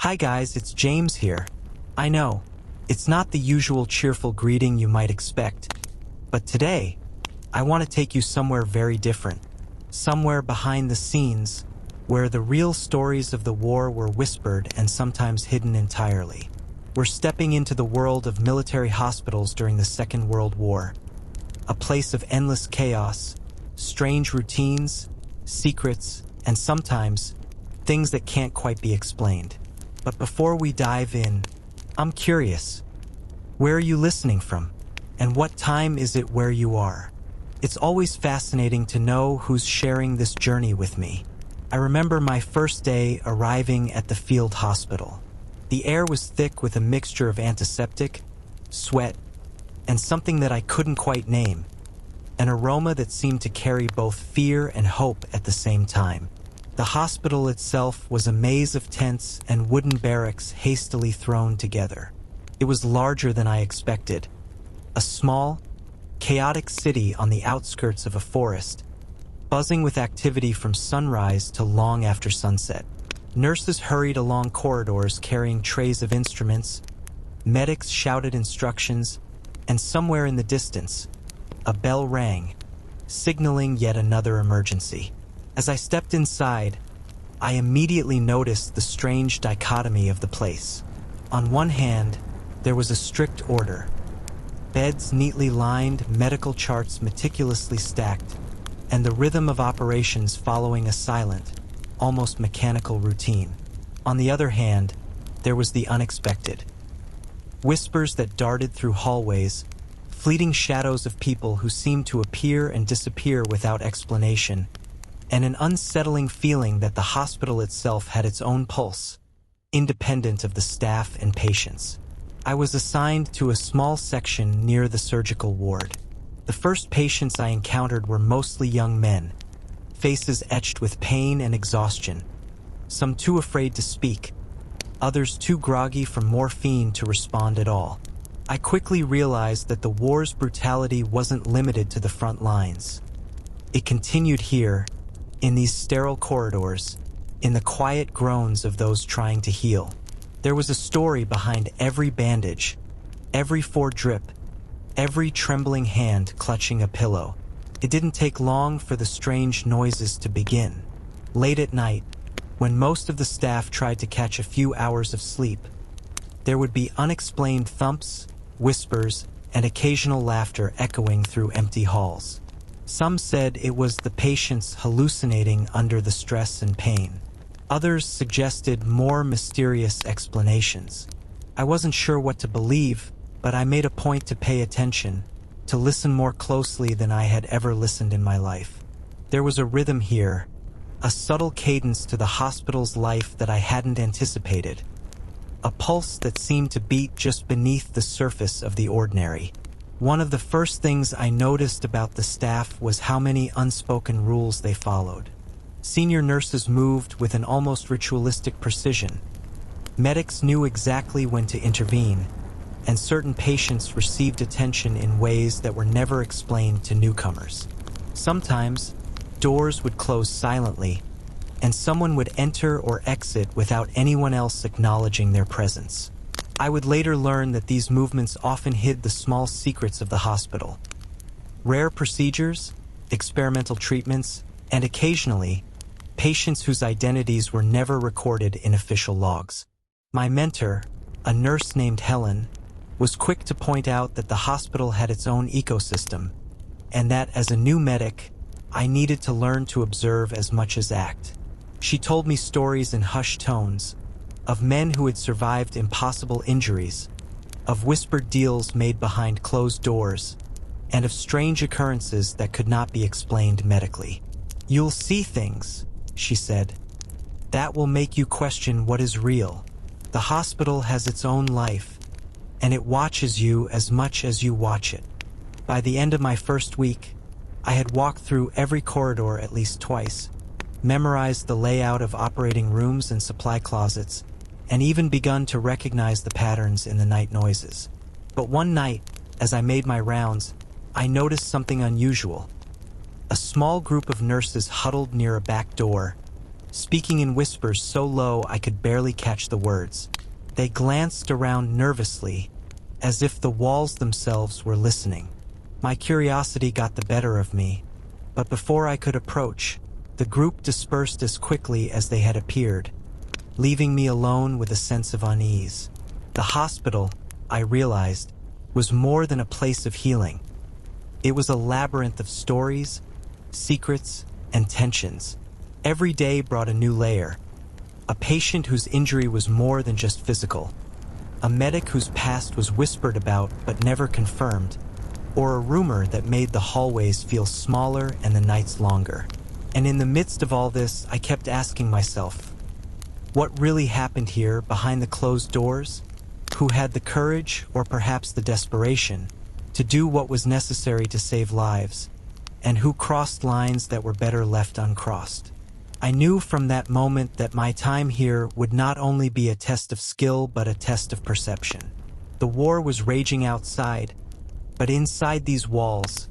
Hi guys, it's James here. I know, it's not the usual cheerful greeting you might expect, but today, I want to take you somewhere very different. Somewhere behind the scenes, where the real stories of the war were whispered and sometimes hidden entirely. We're stepping into the world of military hospitals during the Second World War. A place of endless chaos, strange routines, secrets, and sometimes, things that can't quite be explained. But before we dive in, I'm curious. Where are you listening from? And what time is it where you are? It's always fascinating to know who's sharing this journey with me. I remember my first day arriving at the field hospital. The air was thick with a mixture of antiseptic, sweat, and something that I couldn't quite name. An aroma that seemed to carry both fear and hope at the same time. The hospital itself was a maze of tents and wooden barracks hastily thrown together. It was larger than I expected. A small, chaotic city on the outskirts of a forest, buzzing with activity from sunrise to long after sunset. Nurses hurried along corridors carrying trays of instruments, medics shouted instructions, and somewhere in the distance, a bell rang, signaling yet another emergency. As I stepped inside, I immediately noticed the strange dichotomy of the place. On one hand, there was a strict order. Beds neatly lined, medical charts meticulously stacked, and the rhythm of operations following a silent, almost mechanical routine. On the other hand, there was the unexpected. Whispers that darted through hallways, fleeting shadows of people who seemed to appear and disappear without explanation, and an unsettling feeling that the hospital itself had its own pulse, independent of the staff and patients. I was assigned to a small section near the surgical ward. The first patients I encountered were mostly young men, faces etched with pain and exhaustion, some too afraid to speak, others too groggy from morphine to respond at all. I quickly realized that the war's brutality wasn't limited to the front lines. It continued here, in these sterile corridors, in the quiet groans of those trying to heal. There was a story behind every bandage, every foredrip, every trembling hand clutching a pillow. It didn't take long for the strange noises to begin. Late at night, when most of the staff tried to catch a few hours of sleep, there would be unexplained thumps, whispers, and occasional laughter echoing through empty halls. Some said it was the patients hallucinating under the stress and pain. Others suggested more mysterious explanations. I wasn't sure what to believe, but I made a point to pay attention, to listen more closely than I had ever listened in my life. There was a rhythm here, a subtle cadence to the hospital's life that I hadn't anticipated, a pulse that seemed to beat just beneath the surface of the ordinary. One of the first things I noticed about the staff was how many unspoken rules they followed. Senior nurses moved with an almost ritualistic precision. Medics knew exactly when to intervene, and certain patients received attention in ways that were never explained to newcomers. Sometimes, doors would close silently, and someone would enter or exit without anyone else acknowledging their presence. I would later learn that these movements often hid the small secrets of the hospital. Rare procedures, experimental treatments, and occasionally, patients whose identities were never recorded in official logs. My mentor, a nurse named Helen, was quick to point out that the hospital had its own ecosystem, and that as a new medic, I needed to learn to observe as much as act. She told me stories in hushed tones, of men who had survived impossible injuries, of whispered deals made behind closed doors, and of strange occurrences that could not be explained medically. "You'll see things," she said, "that will make you question what is real. The hospital has its own life, and it watches you as much as you watch it." By the end of my first week, I had walked through every corridor at least twice, memorized the layout of operating rooms and supply closets, and even begun to recognize the patterns in the night noises. But one night, as I made my rounds, I noticed something unusual. A small group of nurses huddled near a back door, speaking in whispers so low I could barely catch the words. They glanced around nervously, as if the walls themselves were listening. My curiosity got the better of me, but before I could approach, the group dispersed as quickly as they had appeared, leaving me alone with a sense of unease. The hospital, I realized, was more than a place of healing. It was a labyrinth of stories, secrets, and tensions. Every day brought a new layer. A patient whose injury was more than just physical. A medic whose past was whispered about but never confirmed. Or a rumor that made the hallways feel smaller and the nights longer. And in the midst of all this, I kept asking myself, what really happened here behind the closed doors? Who had the courage, or perhaps the desperation, to do what was necessary to save lives? And who crossed lines that were better left uncrossed? I knew from that moment that my time here would not only be a test of skill but a test of perception. The war was raging outside, but inside these walls,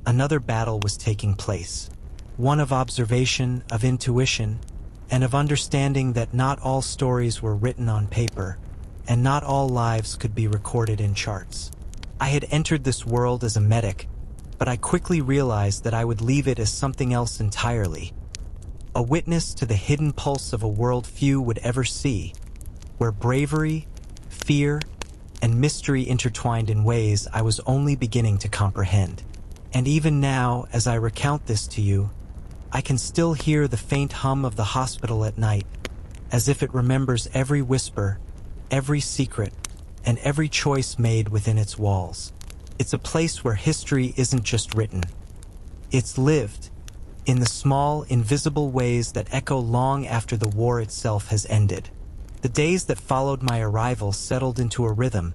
another battle was taking place. One of observation, of intuition, and of understanding that not all stories were written on paper, and not all lives could be recorded in charts. I had entered this world as a medic, but I quickly realized that I would leave it as something else entirely. A witness to the hidden pulse of a world few would ever see, where bravery, fear, and mystery intertwined in ways I was only beginning to comprehend. And even now, as I recount this to you, I can still hear the faint hum of the hospital at night, as if it remembers every whisper, every secret, and every choice made within its walls. It's a place where history isn't just written. It's lived, in the small, invisible ways that echo long after the war itself has ended. The days that followed my arrival settled into a rhythm,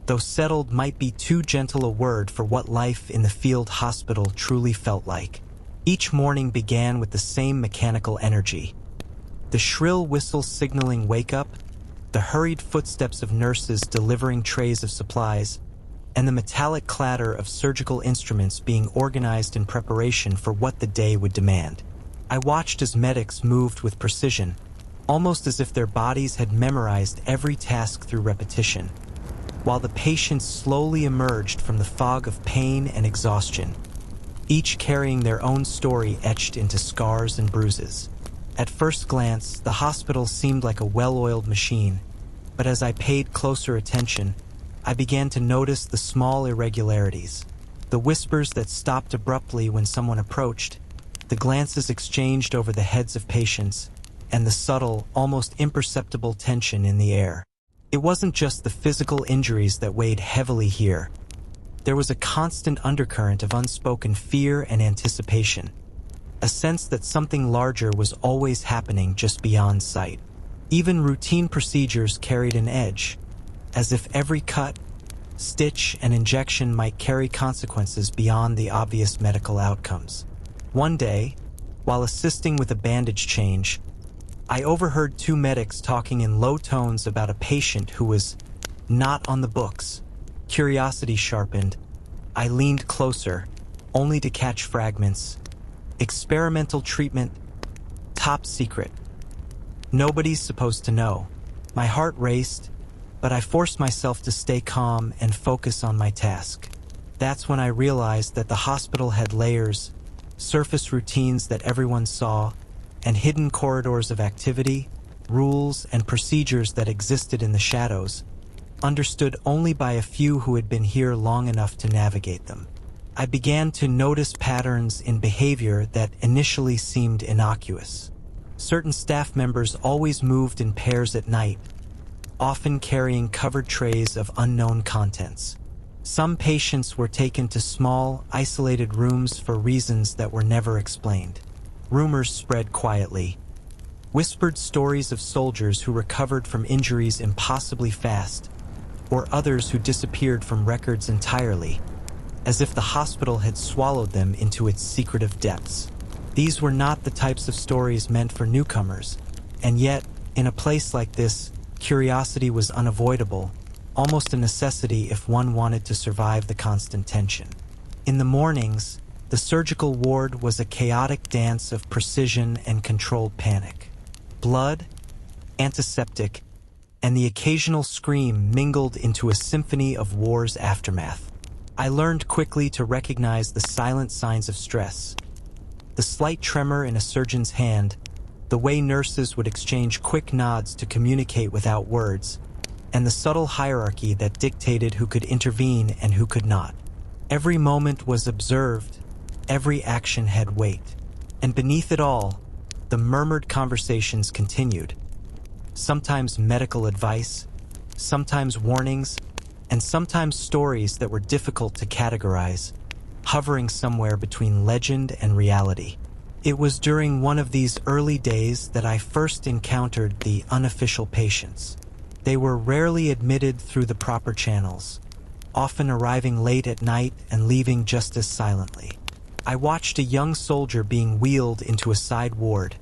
though settled might be too gentle a word for what life in the field hospital truly felt like. Each morning began with the same mechanical energy. The shrill whistle signaling wake-up, the hurried footsteps of nurses delivering trays of supplies, and the metallic clatter of surgical instruments being organized in preparation for what the day would demand. I watched as medics moved with precision, almost as if their bodies had memorized every task through repetition, while the patients slowly emerged from the fog of pain and exhaustion, each carrying their own story etched into scars and bruises. At first glance, the hospital seemed like a well-oiled machine, but as I paid closer attention, I began to notice the small irregularities, the whispers that stopped abruptly when someone approached, the glances exchanged over the heads of patients, and the subtle, almost imperceptible tension in the air. It wasn't just the physical injuries that weighed heavily here. There was a constant undercurrent of unspoken fear and anticipation, a sense that something larger was always happening just beyond sight. Even routine procedures carried an edge, as if every cut, stitch, and injection might carry consequences beyond the obvious medical outcomes. One day, while assisting with a bandage change, I overheard two medics talking in low tones about a patient who was not on the books. Curiosity sharpened. I leaned closer, only to catch fragments. Experimental treatment, top secret. Nobody's supposed to know. My heart raced, but I forced myself to stay calm and focus on my task. That's when I realized that the hospital had layers, surface routines that everyone saw, and hidden corridors of activity, rules, and procedures that existed in the shadows, understood only by a few who had been here long enough to navigate them. I began to notice patterns in behavior that initially seemed innocuous. Certain staff members always moved in pairs at night, often carrying covered trays of unknown contents. Some patients were taken to small, isolated rooms for reasons that were never explained. Rumors spread quietly. Whispered stories of soldiers who recovered from injuries impossibly fast, or others who disappeared from records entirely, as if the hospital had swallowed them into its secretive depths. These were not the types of stories meant for newcomers, and yet, in a place like this, curiosity was unavoidable, almost a necessity if one wanted to survive the constant tension. In the mornings, the surgical ward was a chaotic dance of precision and controlled panic. Blood, antiseptic, and the occasional scream mingled into a symphony of war's aftermath. I learned quickly to recognize the silent signs of stress. The slight tremor in a surgeon's hand, the way nurses would exchange quick nods to communicate without words, and the subtle hierarchy that dictated who could intervene and who could not. Every moment was observed, every action had weight. And beneath it all, the murmured conversations continued. Sometimes medical advice, sometimes warnings, and sometimes stories that were difficult to categorize, hovering somewhere between legend and reality. It was during one of these early days that I first encountered the unofficial patients. They were rarely admitted through the proper channels, often arriving late at night and leaving just as silently. I watched a young soldier being wheeled into a side ward,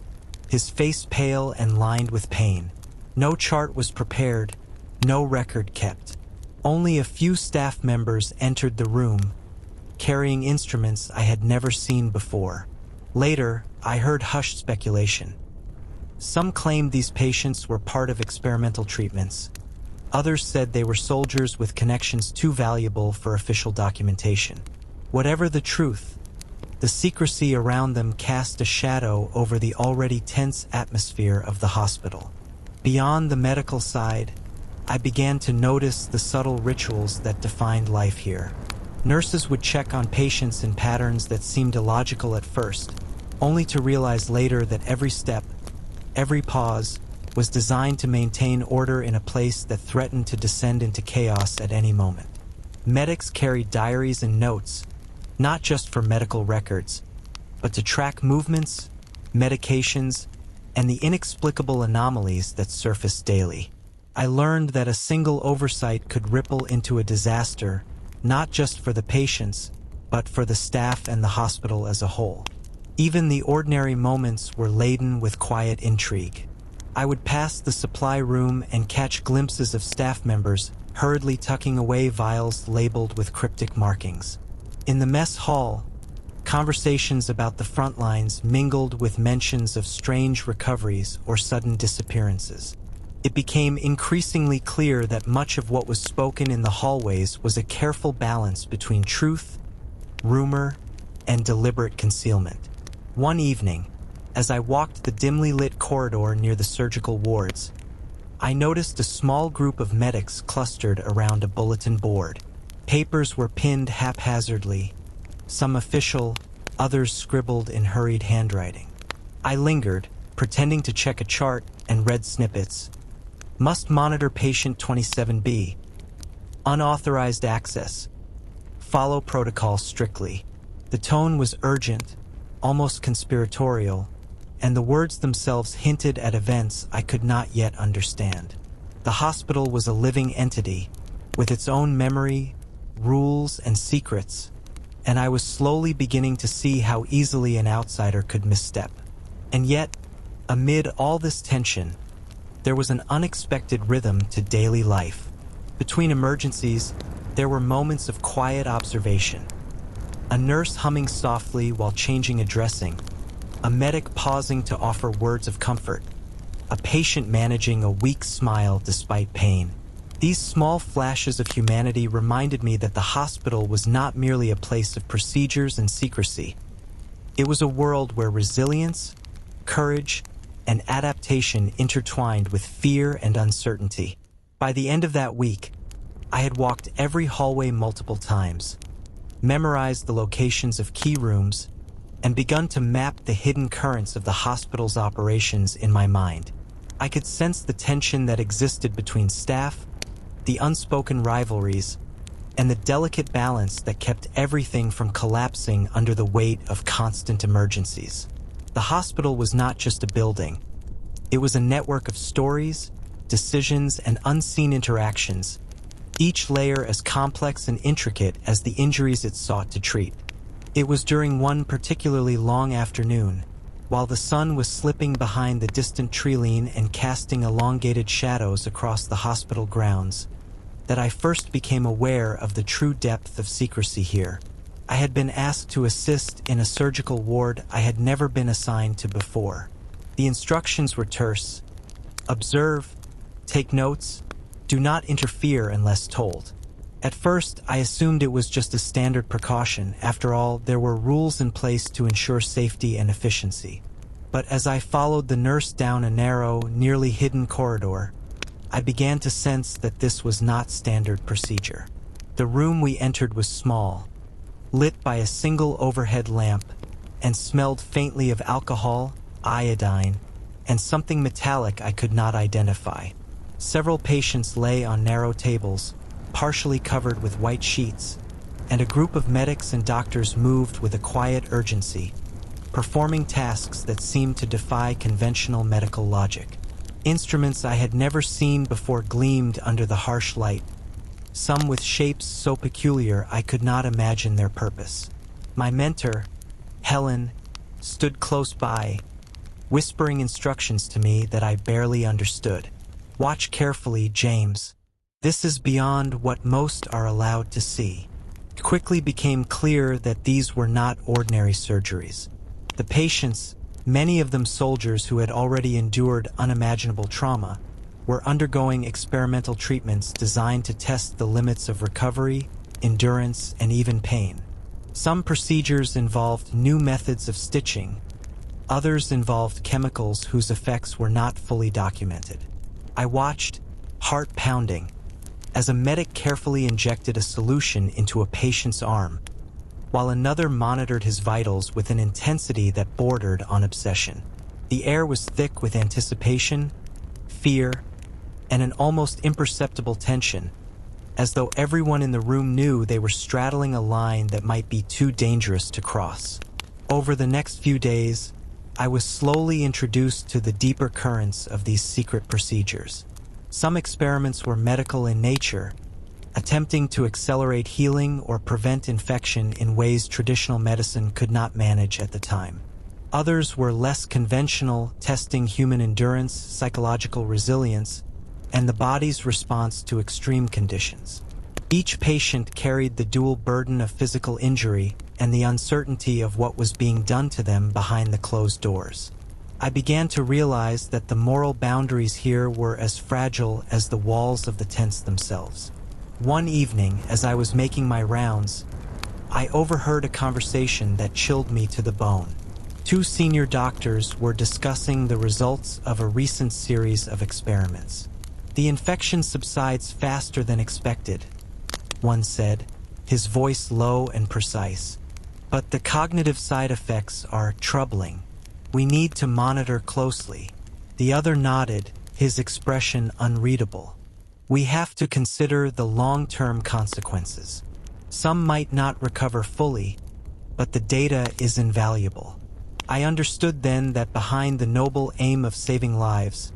his face pale and lined with pain. No chart was prepared, no record kept. Only a few staff members entered the room, carrying instruments I had never seen before. Later, I heard hushed speculation. Some claimed these patients were part of experimental treatments. Others said they were soldiers with connections too valuable for official documentation. Whatever the truth, the secrecy around them cast a shadow over the already tense atmosphere of the hospital. Beyond the medical side, I began to notice the subtle rituals that defined life here. Nurses would check on patients in patterns that seemed illogical at first, only to realize later that every step, every pause, was designed to maintain order in a place that threatened to descend into chaos at any moment. Medics carried diaries and notes, not just for medical records, but to track movements, medications, and the inexplicable anomalies that surfaced daily. I learned that a single oversight could ripple into a disaster, not just for the patients, but for the staff and the hospital as a whole. Even the ordinary moments were laden with quiet intrigue. I would pass the supply room and catch glimpses of staff members hurriedly tucking away vials labeled with cryptic markings. In the mess hall, conversations about the front lines mingled with mentions of strange recoveries or sudden disappearances. It became increasingly clear that much of what was spoken in the hallways was a careful balance between truth, rumor, and deliberate concealment. One evening, as I walked the dimly lit corridor near the surgical wards, I noticed a small group of medics clustered around a bulletin board. Papers were pinned haphazardly, some official, others scribbled in hurried handwriting. I lingered, pretending to check a chart, and read snippets. Must monitor patient 27B. Unauthorized access. Follow protocol strictly. The tone was urgent, almost conspiratorial, and the words themselves hinted at events I could not yet understand. The hospital was a living entity, with its own memory, rules, and secrets, and I was slowly beginning to see how easily an outsider could misstep. And yet, amid all this tension, there was an unexpected rhythm to daily life. Between emergencies, there were moments of quiet observation. A nurse humming softly while changing a dressing, a medic pausing to offer words of comfort, a patient managing a weak smile despite pain. These small flashes of humanity reminded me that the hospital was not merely a place of procedures and secrecy. It was a world where resilience, courage, and adaptation intertwined with fear and uncertainty. By the end of that week, I had walked every hallway multiple times, memorized the locations of key rooms, and begun to map the hidden currents of the hospital's operations in my mind. I could sense the tension that existed between staff, the unspoken rivalries, and the delicate balance that kept everything from collapsing under the weight of constant emergencies. The hospital was not just a building. It was a network of stories, decisions, and unseen interactions, each layer as complex and intricate as the injuries it sought to treat. It was during one particularly long afternoon, while the sun was slipping behind the distant tree-line and casting elongated shadows across the hospital grounds, that I first became aware of the true depth of secrecy here. I had been asked to assist in a surgical ward I had never been assigned to before. The instructions were terse. Observe, take notes, do not interfere unless told. At first, I assumed it was just a standard precaution. After all, there were rules in place to ensure safety and efficiency. But as I followed the nurse down a narrow, nearly hidden corridor, I began to sense that this was not standard procedure. The room we entered was small, lit by a single overhead lamp, and smelled faintly of alcohol, iodine, and something metallic I could not identify. Several patients lay on narrow tables, partially covered with white sheets, and a group of medics and doctors moved with a quiet urgency, performing tasks that seemed to defy conventional medical logic. Instruments I had never seen before gleamed under the harsh light, some with shapes so peculiar I could not imagine their purpose. My mentor, Helen, stood close by, whispering instructions to me that I barely understood. "Watch carefully, James. This is beyond what most are allowed to see." It quickly became clear that these were not ordinary surgeries. The patients, many of them soldiers who had already endured unimaginable trauma, were undergoing experimental treatments designed to test the limits of recovery, endurance, and even pain. Some procedures involved new methods of stitching. Others involved chemicals whose effects were not fully documented. I watched, heart pounding, as a medic carefully injected a solution into a patient's arm, while another monitored his vitals with an intensity that bordered on obsession. The air was thick with anticipation, fear, and an almost imperceptible tension, as though everyone in the room knew they were straddling a line that might be too dangerous to cross. Over the next few days, I was slowly introduced to the deeper currents of these secret procedures. Some experiments were medical in nature, attempting to accelerate healing or prevent infection in ways traditional medicine could not manage at the time. Others were less conventional, testing human endurance, psychological resilience, and the body's response to extreme conditions. Each patient carried the dual burden of physical injury and the uncertainty of what was being done to them behind the closed doors. I began to realize that the moral boundaries here were as fragile as the walls of the tents themselves. One evening, as I was making my rounds, I overheard a conversation that chilled me to the bone. Two senior doctors were discussing the results of a recent series of experiments. "The infection subsides faster than expected," one said, his voice low and precise. "But the cognitive side effects are troubling. We need to monitor closely." The other nodded, his expression unreadable. "We have to consider the long-term consequences. Some might not recover fully, but the data is invaluable." I understood then that behind the noble aim of saving lives,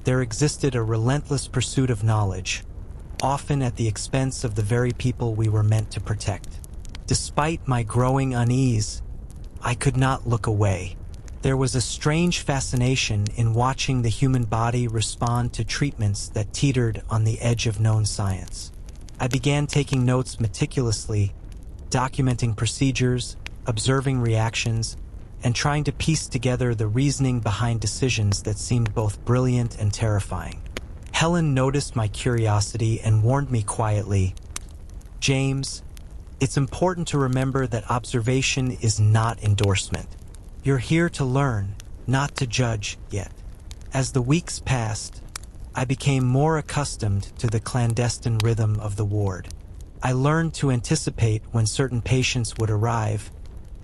there existed a relentless pursuit of knowledge, often at the expense of the very people we were meant to protect. Despite my growing unease, I could not look away. There was a strange fascination in watching the human body respond to treatments that teetered on the edge of known science. I began taking notes meticulously, documenting procedures, observing reactions, and trying to piece together the reasoning behind decisions that seemed both brilliant and terrifying. Helen noticed my curiosity and warned me quietly, "James, it's important to remember that observation is not endorsement. You're here to learn, not to judge yet." As the weeks passed, I became more accustomed to the clandestine rhythm of the ward. I learned to anticipate when certain patients would arrive,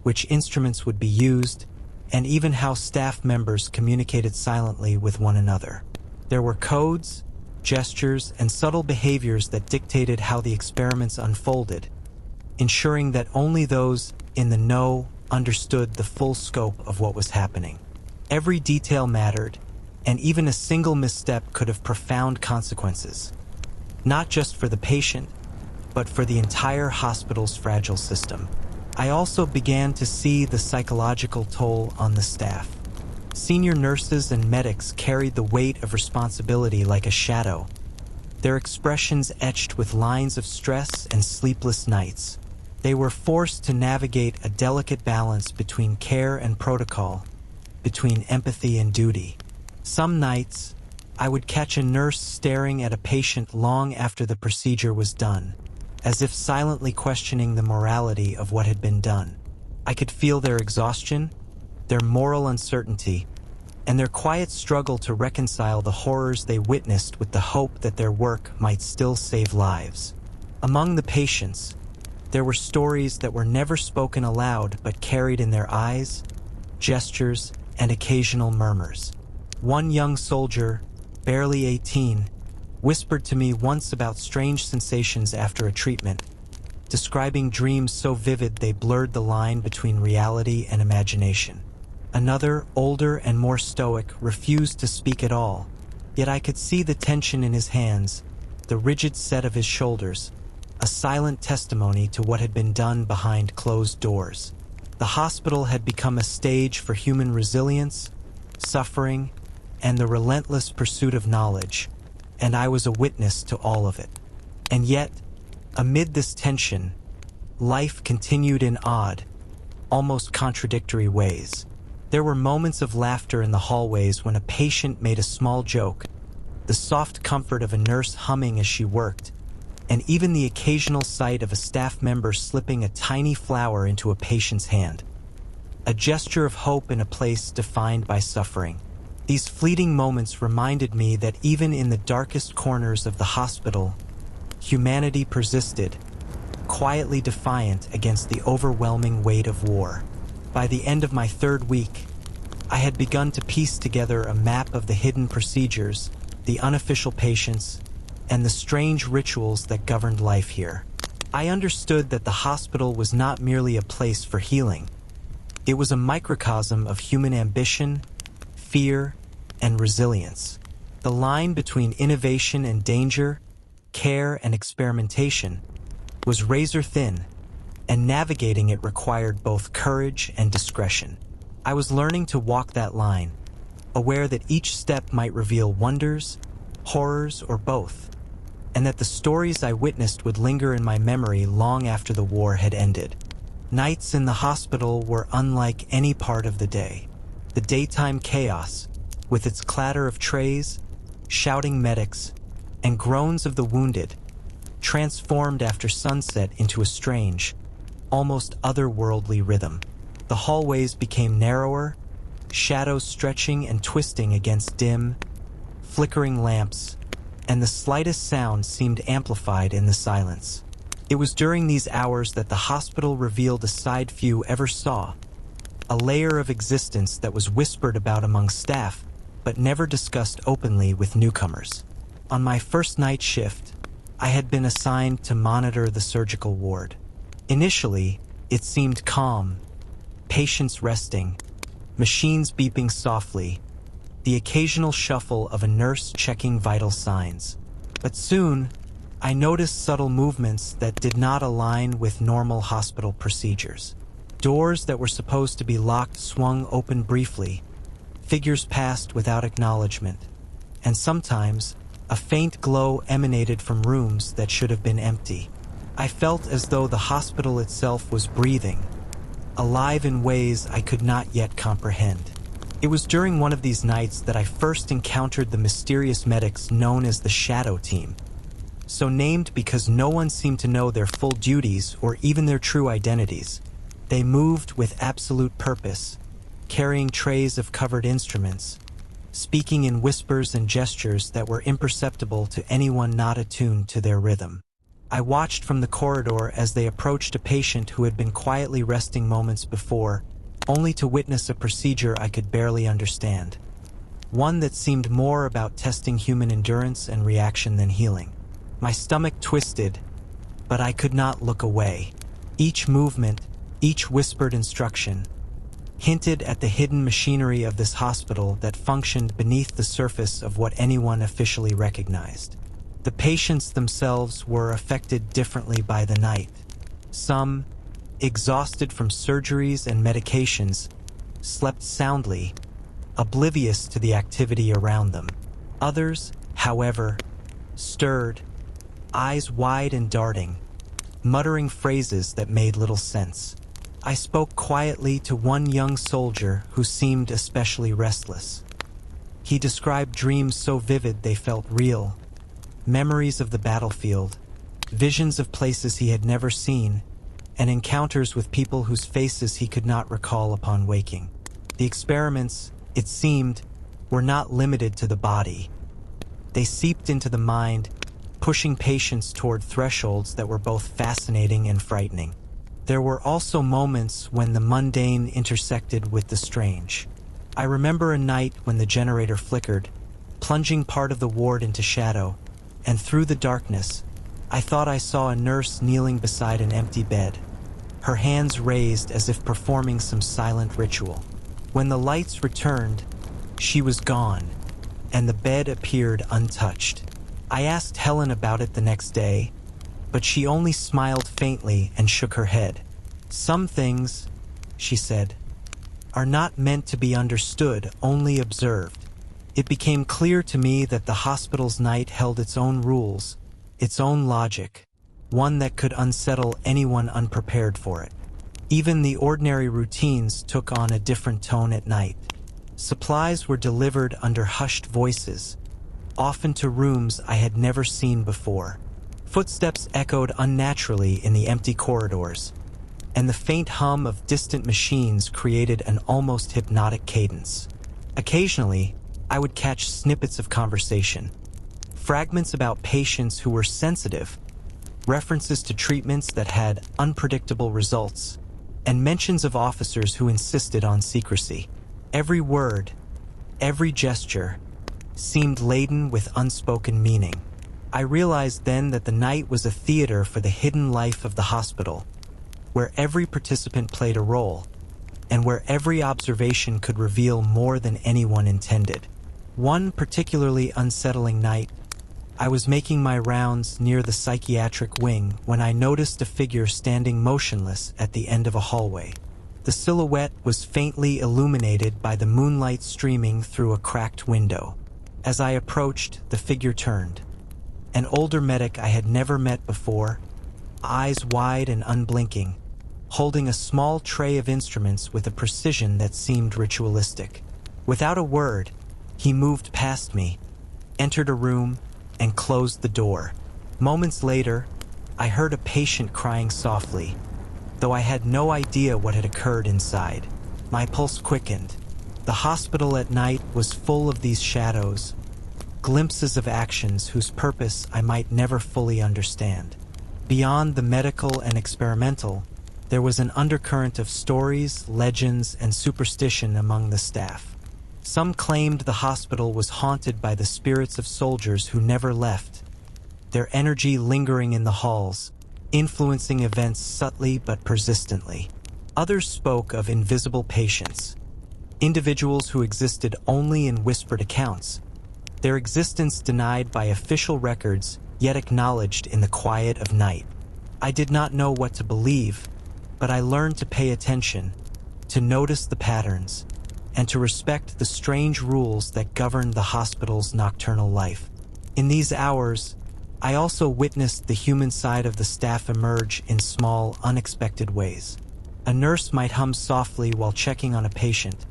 which instruments would be used, and even how staff members communicated silently with one another. There were codes, gestures, and subtle behaviors that dictated how the experiments unfolded, ensuring that only those in the know understood the full scope of what was happening. Every detail mattered, and even a single misstep could have profound consequences, not just for the patient, but for the entire hospital's fragile system. I also began to see the psychological toll on the staff. Senior nurses and medics carried the weight of responsibility like a shadow, their expressions etched with lines of stress and sleepless nights. They were forced to navigate a delicate balance between care and protocol, between empathy and duty. Some nights, I would catch a nurse staring at a patient long after the procedure was done, as if silently questioning the morality of what had been done. I could feel their exhaustion, their moral uncertainty, and their quiet struggle to reconcile the horrors they witnessed with the hope that their work might still save lives. Among the patients, there were stories that were never spoken aloud but carried in their eyes, gestures, and occasional murmurs. One young soldier, barely 18, whispered to me once about strange sensations after a treatment, describing dreams so vivid they blurred the line between reality and imagination. Another, older and more stoic, refused to speak at all, yet I could see the tension in his hands, the rigid set of his shoulders, a silent testimony to what had been done behind closed doors. The hospital had become a stage for human resilience, suffering, and the relentless pursuit of knowledge, and I was a witness to all of it. And yet, amid this tension, life continued in odd, almost contradictory ways. There were moments of laughter in the hallways when a patient made a small joke, the soft comfort of a nurse humming as she worked, and even the occasional sight of a staff member slipping a tiny flower into a patient's hand. A gesture of hope in a place defined by suffering. These fleeting moments reminded me that even in the darkest corners of the hospital, humanity persisted, quietly defiant against the overwhelming weight of war. By the end of my 3rd week, I had begun to piece together a map of the hidden procedures, the unofficial patients, and the strange rituals that governed life here. I understood that the hospital was not merely a place for healing. It was a microcosm of human ambition, fear, and resilience. The line between innovation and danger, care and experimentation, was razor thin, and navigating it required both courage and discretion. I was learning to walk that line, aware that each step might reveal wonders, horrors, or both, and that the stories I witnessed would linger in my memory long after the war had ended. Nights in the hospital were unlike any part of the day. The daytime chaos, with its clatter of trays, shouting medics, and groans of the wounded, transformed after sunset into a strange, almost otherworldly rhythm. The hallways became narrower, shadows stretching and twisting against dim, flickering lamps, and the slightest sound seemed amplified in the silence. It was during these hours that the hospital revealed a side few ever saw, a layer of existence that was whispered about among staff, but never discussed openly with newcomers. On my first night shift, I had been assigned to monitor the surgical ward. Initially, it seemed calm, patients resting, machines beeping softly, the occasional shuffle of a nurse checking vital signs. But soon, I noticed subtle movements that did not align with normal hospital procedures. Doors that were supposed to be locked swung open briefly, figures passed without acknowledgement, and sometimes a faint glow emanated from rooms that should have been empty. I felt as though the hospital itself was breathing, alive in ways I could not yet comprehend. It was during one of these nights that I first encountered the mysterious medics known as the Shadow Team, so named because no one seemed to know their full duties or even their true identities. They moved with absolute purpose, carrying trays of covered instruments, speaking in whispers and gestures that were imperceptible to anyone not attuned to their rhythm. I watched from the corridor as they approached a patient who had been quietly resting moments before, only to witness a procedure I could barely understand. One that seemed more about testing human endurance and reaction than healing. My stomach twisted, but I could not look away. Each movement, each whispered instruction, hinted at the hidden machinery of this hospital that functioned beneath the surface of what anyone officially recognized. The patients themselves were affected differently by the night. Some, exhausted from surgeries and medications, slept soundly, oblivious to the activity around them. Others, however, stirred, eyes wide and darting, muttering phrases that made little sense. I spoke quietly to one young soldier who seemed especially restless. He described dreams so vivid they felt real, memories of the battlefield, visions of places he had never seen, and encounters with people whose faces he could not recall upon waking. The experiments, it seemed, were not limited to the body. They seeped into the mind, pushing patients toward thresholds that were both fascinating and frightening. There were also moments when the mundane intersected with the strange. I remember a night when the generator flickered, plunging part of the ward into shadow, and through the darkness, I thought I saw a nurse kneeling beside an empty bed, her hands raised as if performing some silent ritual. When the lights returned, she was gone, and the bed appeared untouched. I asked Helen about it the next day, but she only smiled faintly and shook her head. Some things, she said, are not meant to be understood, only observed. It became clear to me that the hospital's night held its own rules, its own logic, one that could unsettle anyone unprepared for it. Even the ordinary routines took on a different tone at night. Supplies were delivered under hushed voices, often to rooms I had never seen before. Footsteps echoed unnaturally in the empty corridors, and the faint hum of distant machines created an almost hypnotic cadence. Occasionally, I would catch snippets of conversation, fragments about patients who were sensitive, references to treatments that had unpredictable results, and mentions of officers who insisted on secrecy. Every word, every gesture, seemed laden with unspoken meaning. I realized then that the night was a theater for the hidden life of the hospital, where every participant played a role, and where every observation could reveal more than anyone intended. One particularly unsettling night, I was making my rounds near the psychiatric wing when I noticed a figure standing motionless at the end of a hallway. The silhouette was faintly illuminated by the moonlight streaming through a cracked window. As I approached, the figure turned. An older medic I had never met before, eyes wide and unblinking, holding a small tray of instruments with a precision that seemed ritualistic. Without a word, he moved past me, entered a room, and closed the door. Moments later, I heard a patient crying softly, though I had no idea what had occurred inside. My pulse quickened. The hospital at night was full of these shadows, glimpses of actions whose purpose I might never fully understand. Beyond the medical and experimental, there was an undercurrent of stories, legends, and superstition among the staff. Some claimed the hospital was haunted by the spirits of soldiers who never left, their energy lingering in the halls, influencing events subtly but persistently. Others spoke of invisible patients, individuals who existed only in whispered accounts, their existence denied by official records, yet acknowledged in the quiet of night. I did not know what to believe, but I learned to pay attention, to notice the patterns, and to respect the strange rules that governed the hospital's nocturnal life. In these hours, I also witnessed the human side of the staff emerge in small, unexpected ways. A nurse might hum softly while checking on a patient.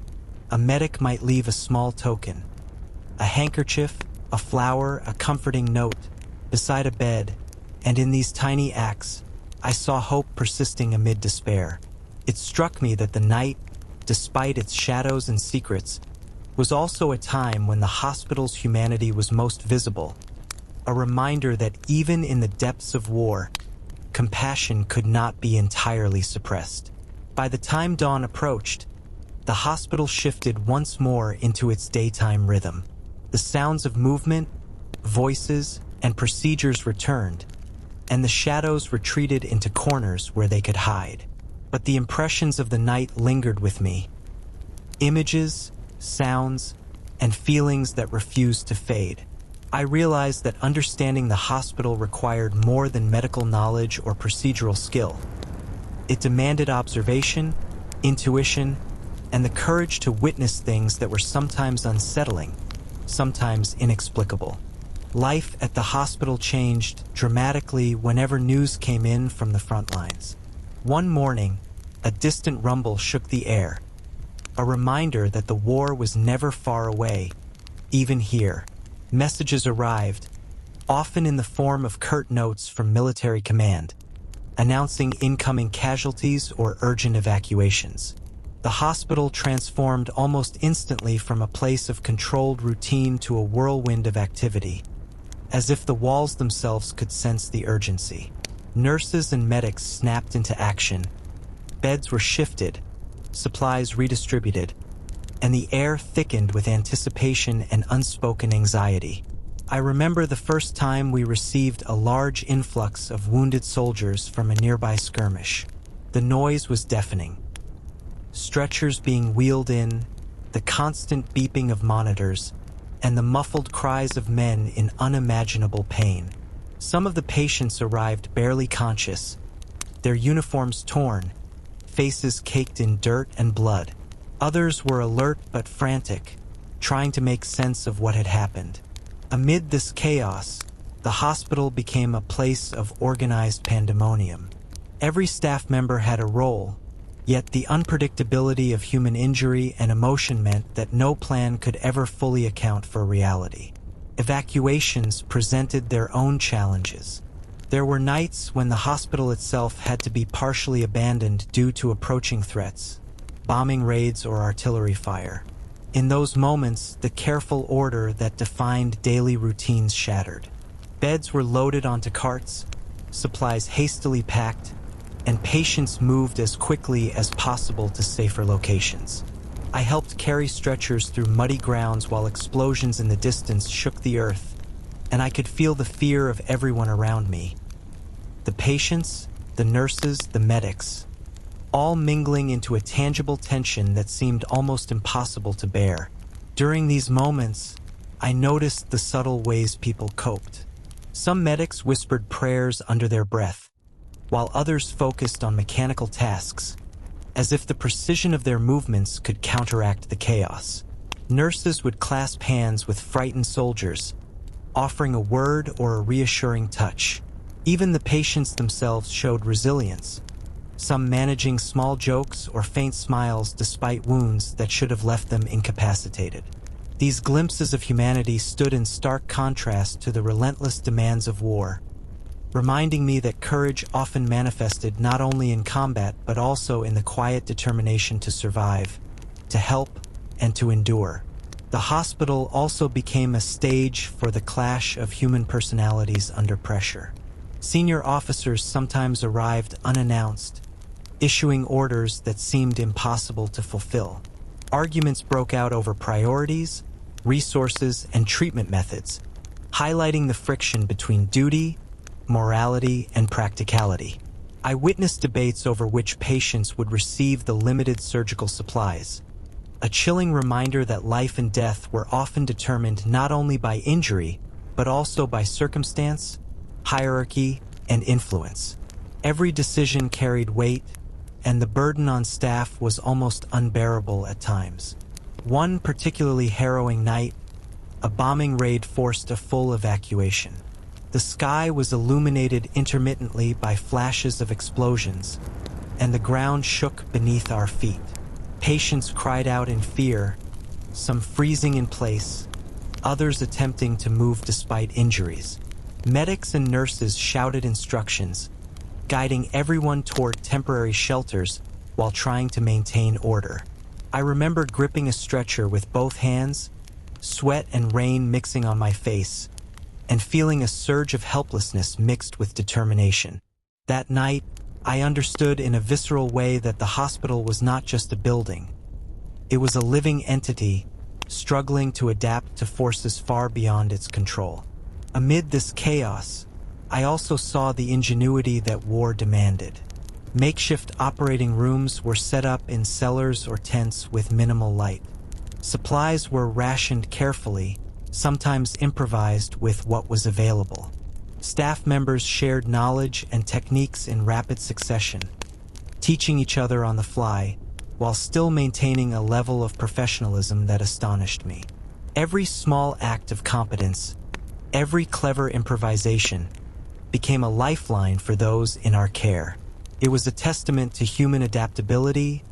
A medic might leave a small token, a handkerchief, a flower, a comforting note, beside a bed, and in these tiny acts, I saw hope persisting amid despair. It struck me that the night, despite its shadows and secrets, was also a time when the hospital's humanity was most visible, a reminder that even in the depths of war, compassion could not be entirely suppressed. By the time dawn approached, the hospital shifted once more into its daytime rhythm. The sounds of movement, voices, and procedures returned, and the shadows retreated into corners where they could hide. But the impressions of the night lingered with me. Images, sounds, and feelings that refused to fade. I realized that understanding the hospital required more than medical knowledge or procedural skill. It demanded observation, intuition, and the courage to witness things that were sometimes unsettling, sometimes inexplicable. Life at the hospital changed dramatically whenever news came in from the front lines. One morning, A distant rumble shook the air, a reminder that the war was never far away, even here. Messages arrived, often in the form of curt notes from military command, announcing incoming casualties or urgent evacuations. The hospital transformed almost instantly from a place of controlled routine to a whirlwind of activity, as if the walls themselves could sense the urgency. Nurses and medics snapped into action. Beds were shifted, supplies redistributed, and the air thickened with anticipation and unspoken anxiety. I remember the first time we received a large influx of wounded soldiers from a nearby skirmish. The noise was deafening. Stretchers being wheeled in, the constant beeping of monitors, and the muffled cries of men in unimaginable pain. Some of the patients arrived barely conscious, their uniforms torn, faces caked in dirt and blood. Others were alert but frantic, trying to make sense of what had happened. Amid this chaos, the hospital became a place of organized pandemonium. Every staff member had a role, yet the unpredictability of human injury and emotion meant that no plan could ever fully account for reality. Evacuations presented their own challenges. There were nights when the hospital itself had to be partially abandoned due to approaching threats, bombing raids or artillery fire. In those moments, the careful order that defined daily routines shattered. Beds were loaded onto carts, supplies hastily packed, and patients moved as quickly as possible to safer locations. I helped carry stretchers through muddy grounds while explosions in the distance shook the earth, and I could feel the fear of everyone around me. The patients, the nurses, the medics, all mingling into a tangible tension that seemed almost impossible to bear. During these moments, I noticed the subtle ways people coped. Some medics whispered prayers under their breath, while others focused on mechanical tasks, as if the precision of their movements could counteract the chaos. Nurses would clasp hands with frightened soldiers, offering a word or a reassuring touch. Even the patients themselves showed resilience, some managing small jokes or faint smiles despite wounds that should have left them incapacitated. These glimpses of humanity stood in stark contrast to the relentless demands of war, reminding me that courage often manifested not only in combat but also in the quiet determination to survive, to help, and to endure. The hospital also became a stage for the clash of human personalities under pressure. Senior officers sometimes arrived unannounced, issuing orders that seemed impossible to fulfill. Arguments broke out over priorities, resources, and treatment methods, highlighting the friction between duty, morality, and practicality. I witnessed debates over which patients would receive the limited surgical supplies, a chilling reminder that life and death were often determined not only by injury, but also by circumstance, hierarchy, and influence. Every decision carried weight, and the burden on staff was almost unbearable at times. One particularly harrowing night, a bombing raid forced a full evacuation. The sky was illuminated intermittently by flashes of explosions, and the ground shook beneath our feet. Patients cried out in fear, some freezing in place, others attempting to move despite injuries. Medics and nurses shouted instructions, guiding everyone toward temporary shelters while trying to maintain order. I remember gripping a stretcher with both hands, sweat and rain mixing on my face, and feeling a surge of helplessness mixed with determination. That night, I understood in a visceral way that the hospital was not just a building. It was a living entity, struggling to adapt to forces far beyond its control. Amid this chaos, I also saw the ingenuity that war demanded. Makeshift operating rooms were set up in cellars or tents with minimal light. Supplies were rationed carefully, sometimes improvised with what was available. Staff members shared knowledge and techniques in rapid succession, teaching each other on the fly, while still maintaining a level of professionalism that astonished me. Every small act of competence, every clever improvisation, became a lifeline for those in our care. It was a testament to human adaptability,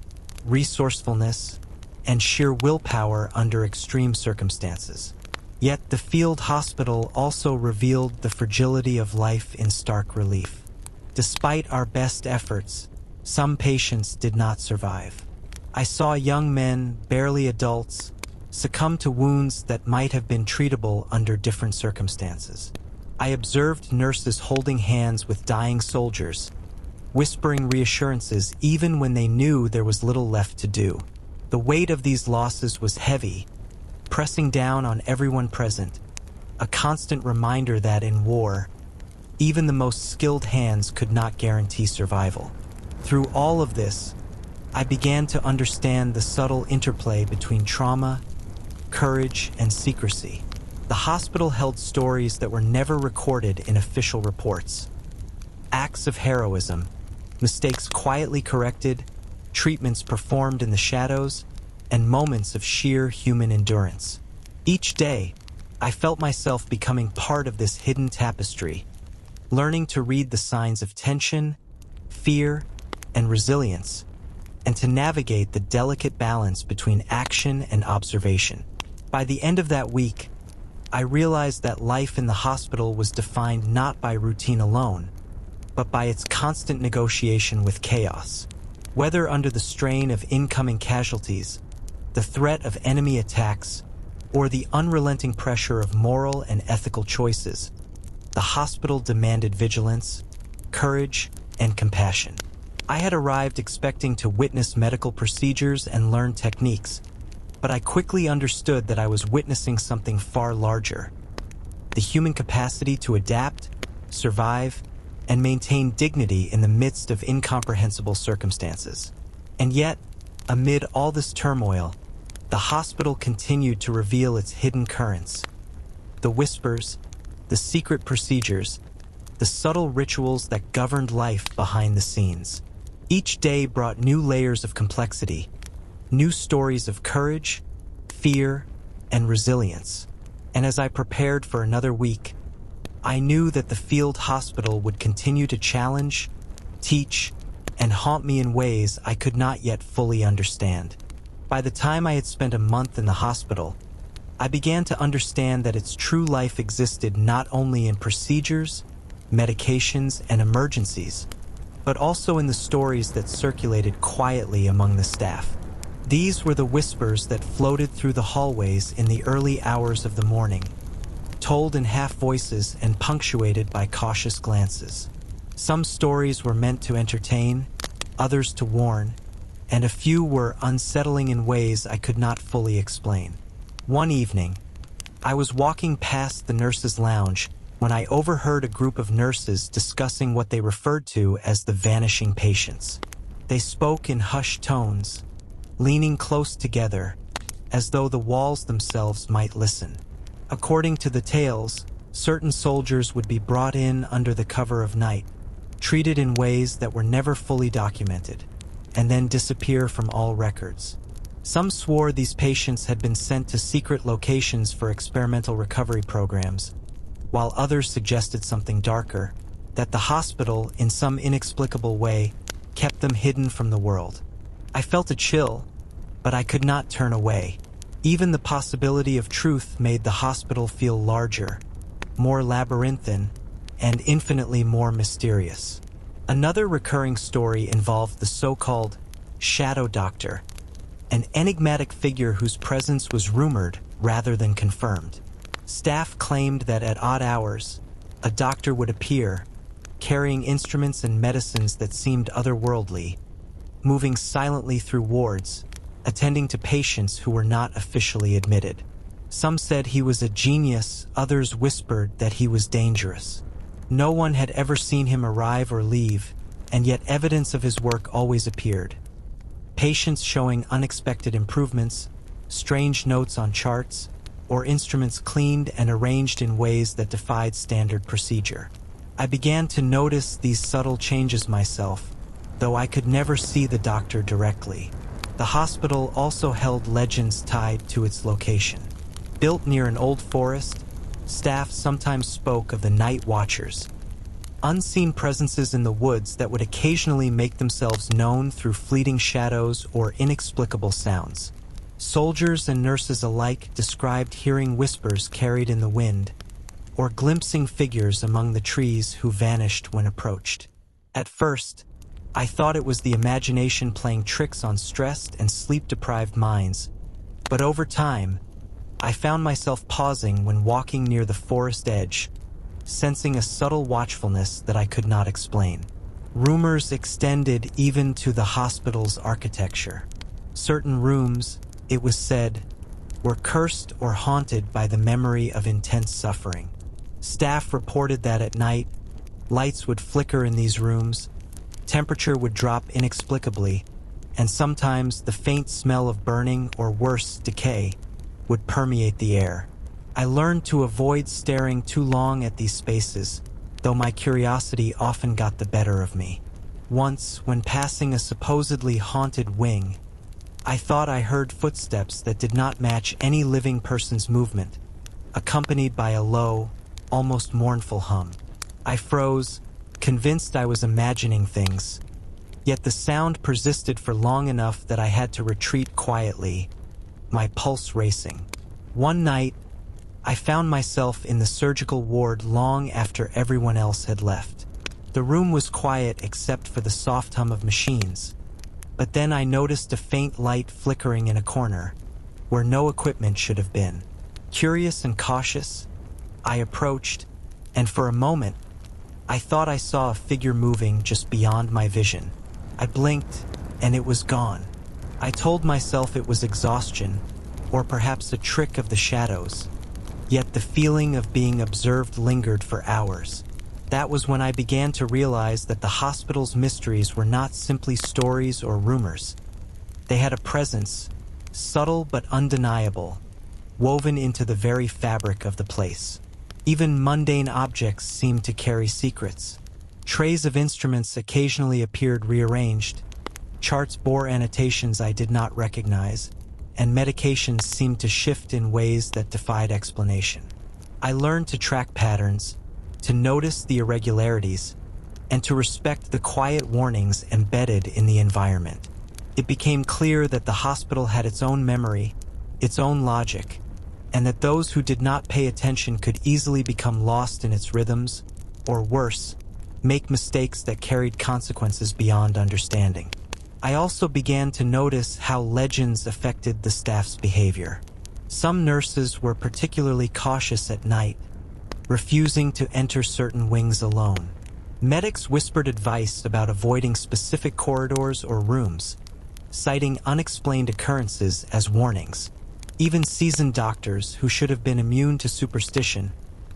resourcefulness, and sheer willpower under extreme circumstances. Yet the field hospital also revealed the fragility of life in stark relief. Despite our best efforts, some patients did not survive. I saw young men, barely adults, succumb to wounds that might have been treatable under different circumstances. I observed nurses holding hands with dying soldiers, whispering reassurances even when they knew there was little left to do. The weight of these losses was heavy, pressing down on everyone present, a constant reminder that in war, even the most skilled hands could not guarantee survival. Through all of this, I began to understand the subtle interplay between trauma, courage, and secrecy. The hospital held stories that were never recorded in official reports. Acts of heroism, mistakes quietly corrected, treatments performed in the shadows, and moments of sheer human endurance. Each day, I felt myself becoming part of this hidden tapestry, learning to read the signs of tension, fear, and resilience, and to navigate the delicate balance between action and observation. By the end of that week, I realized that life in the hospital was defined not by routine alone, but by its constant negotiation with chaos. Whether under the strain of incoming casualties, the threat of enemy attacks, or the unrelenting pressure of moral and ethical choices, the hospital demanded vigilance, courage, and compassion. I had arrived expecting to witness medical procedures and learn techniques, but I quickly understood that I was witnessing something far larger: the human capacity to adapt, survive, and maintain dignity in the midst of incomprehensible circumstances. And yet, amid all this turmoil, the hospital continued to reveal its hidden currents. The whispers, the secret procedures, the subtle rituals that governed life behind the scenes. Each day brought new layers of complexity, new stories of courage, fear, and resilience. And as I prepared for another week, I knew that the field hospital would continue to challenge, teach, and haunt me in ways I could not yet fully understand. By the time I had spent a month in the hospital, I began to understand that its true life existed not only in procedures, medications, and emergencies, but also in the stories that circulated quietly among the staff. These were the whispers that floated through the hallways in the early hours of the morning, told in half voices and punctuated by cautious glances. Some stories were meant to entertain, others to warn, and a few were unsettling in ways I could not fully explain. One evening, I was walking past the nurses' lounge when I overheard a group of nurses discussing what they referred to as the vanishing patients. They spoke in hushed tones, leaning close together, as though the walls themselves might listen. According to the tales, certain soldiers would be brought in under the cover of night, treated in ways that were never fully documented, and then disappear from all records. Some swore these patients had been sent to secret locations for experimental recovery programs, while others suggested something darker, that the hospital, in some inexplicable way, kept them hidden from the world. I felt a chill, but I could not turn away. Even the possibility of truth made the hospital feel larger, more labyrinthine, and infinitely more mysterious. Another recurring story involved the so-called shadow doctor, an enigmatic figure whose presence was rumored rather than confirmed. Staff claimed that at odd hours, a doctor would appear, carrying instruments and medicines that seemed otherworldly, moving silently through wards, attending to patients who were not officially admitted. Some said he was a genius, others whispered that he was dangerous. No one had ever seen him arrive or leave, and yet evidence of his work always appeared. Patients showing unexpected improvements, strange notes on charts, or instruments cleaned and arranged in ways that defied standard procedure. I began to notice these subtle changes myself, though I could never see the doctor directly. The hospital also held legends tied to its location. Built near an old forest, staff sometimes spoke of the night watchers, unseen presences in the woods that would occasionally make themselves known through fleeting shadows or inexplicable sounds. Soldiers and nurses alike described hearing whispers carried in the wind, or glimpsing figures among the trees who vanished when approached. At first, I thought it was the imagination playing tricks on stressed and sleep-deprived minds, but over time, I found myself pausing when walking near the forest edge, sensing a subtle watchfulness that I could not explain. Rumors extended even to the hospital's architecture. Certain rooms, it was said, were cursed or haunted by the memory of intense suffering. Staff reported that at night, lights would flicker in these rooms, temperature would drop inexplicably, and sometimes the faint smell of burning or worse, decay, would permeate the air. I learned to avoid staring too long at these spaces, though my curiosity often got the better of me. Once, when passing a supposedly haunted wing, I thought I heard footsteps that did not match any living person's movement, accompanied by a low, almost mournful hum. I froze, convinced I was imagining things, yet the sound persisted for long enough that I had to retreat quietly, my pulse racing. One night, I found myself in the surgical ward long after everyone else had left. The room was quiet except for the soft hum of machines, but then I noticed a faint light flickering in a corner, where no equipment should have been. Curious and cautious, I approached, and for a moment, I thought I saw a figure moving just beyond my vision. I blinked, and it was gone. I told myself it was exhaustion, or perhaps a trick of the shadows. Yet the feeling of being observed lingered for hours. That was when I began to realize that the hospital's mysteries were not simply stories or rumors. They had a presence, subtle but undeniable, woven into the very fabric of the place. Even mundane objects seemed to carry secrets. Trays of instruments occasionally appeared rearranged, charts bore annotations I did not recognize, and medications seemed to shift in ways that defied explanation. I learned to track patterns, to notice the irregularities, and to respect the quiet warnings embedded in the environment. It became clear that the hospital had its own memory, its own logic, and that those who did not pay attention could easily become lost in its rhythms, or worse, make mistakes that carried consequences beyond understanding. I also began to notice how legends affected the staff's behavior. Some nurses were particularly cautious at night, refusing to enter certain wings alone. Medics whispered advice about avoiding specific corridors or rooms, citing unexplained occurrences as warnings. Even seasoned doctors, who should have been immune to superstition,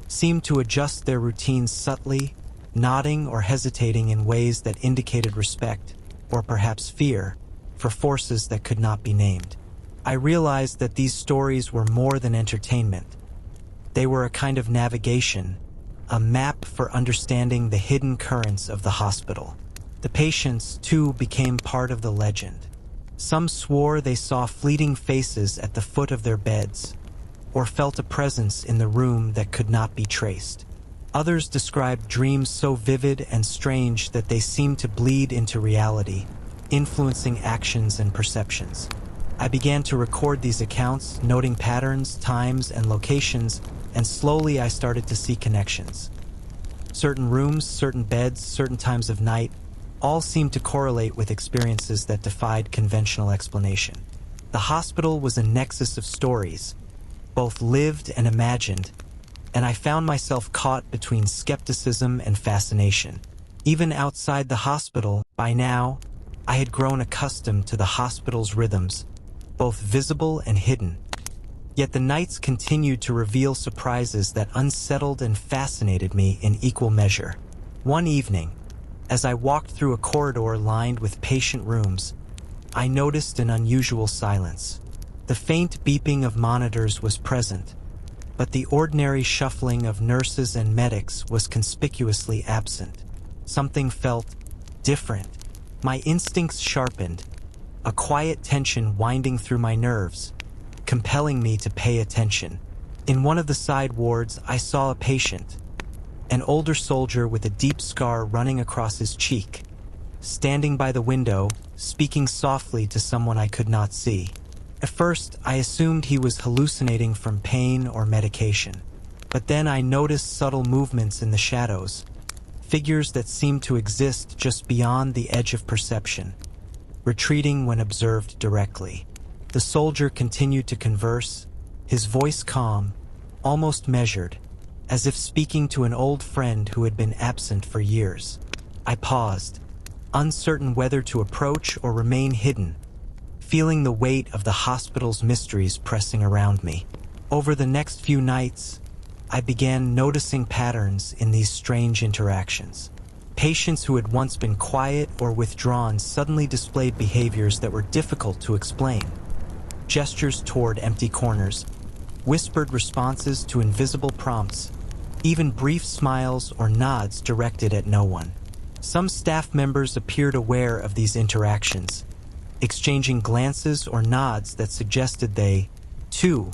seemed to adjust their routines subtly, nodding or hesitating in ways that indicated respect, or perhaps fear, for forces that could not be named. I realized that these stories were more than entertainment. They were a kind of navigation, a map for understanding the hidden currents of the hospital. The patients, too, became part of the legend. Some swore they saw fleeting faces at the foot of their beds, or felt a presence in the room that could not be traced. Others described dreams so vivid and strange that they seemed to bleed into reality, influencing actions and perceptions. I began to record these accounts, noting patterns, times, and locations, and slowly I started to see connections. Certain rooms, certain beds, certain times of night, all seemed to correlate with experiences that defied conventional explanation. The hospital was a nexus of stories, both lived and imagined, and I found myself caught between skepticism and fascination. Even outside the hospital, by now, I had grown accustomed to the hospital's rhythms, both visible and hidden. Yet the nights continued to reveal surprises that unsettled and fascinated me in equal measure. One evening, as I walked through a corridor lined with patient rooms, I noticed an unusual silence. The faint beeping of monitors was present, but the ordinary shuffling of nurses and medics was conspicuously absent. Something felt different. My instincts sharpened, a quiet tension winding through my nerves, compelling me to pay attention. In one of the side wards, I saw a patient, an older soldier with a deep scar running across his cheek, standing by the window, speaking softly to someone I could not see. At first, I assumed he was hallucinating from pain or medication. But then I noticed subtle movements in the shadows, figures that seemed to exist just beyond the edge of perception, retreating when observed directly. The soldier continued to converse, his voice calm, almost measured, as if speaking to an old friend who had been absent for years. I paused, uncertain whether to approach or remain hidden, feeling the weight of the hospital's mysteries pressing around me. Over the next few nights, I began noticing patterns in these strange interactions. Patients who had once been quiet or withdrawn suddenly displayed behaviors that were difficult to explain. Gestures toward empty corners, whispered responses to invisible prompts, even brief smiles or nods directed at no one. Some staff members appeared aware of these interactions, exchanging glances or nods that suggested they, too,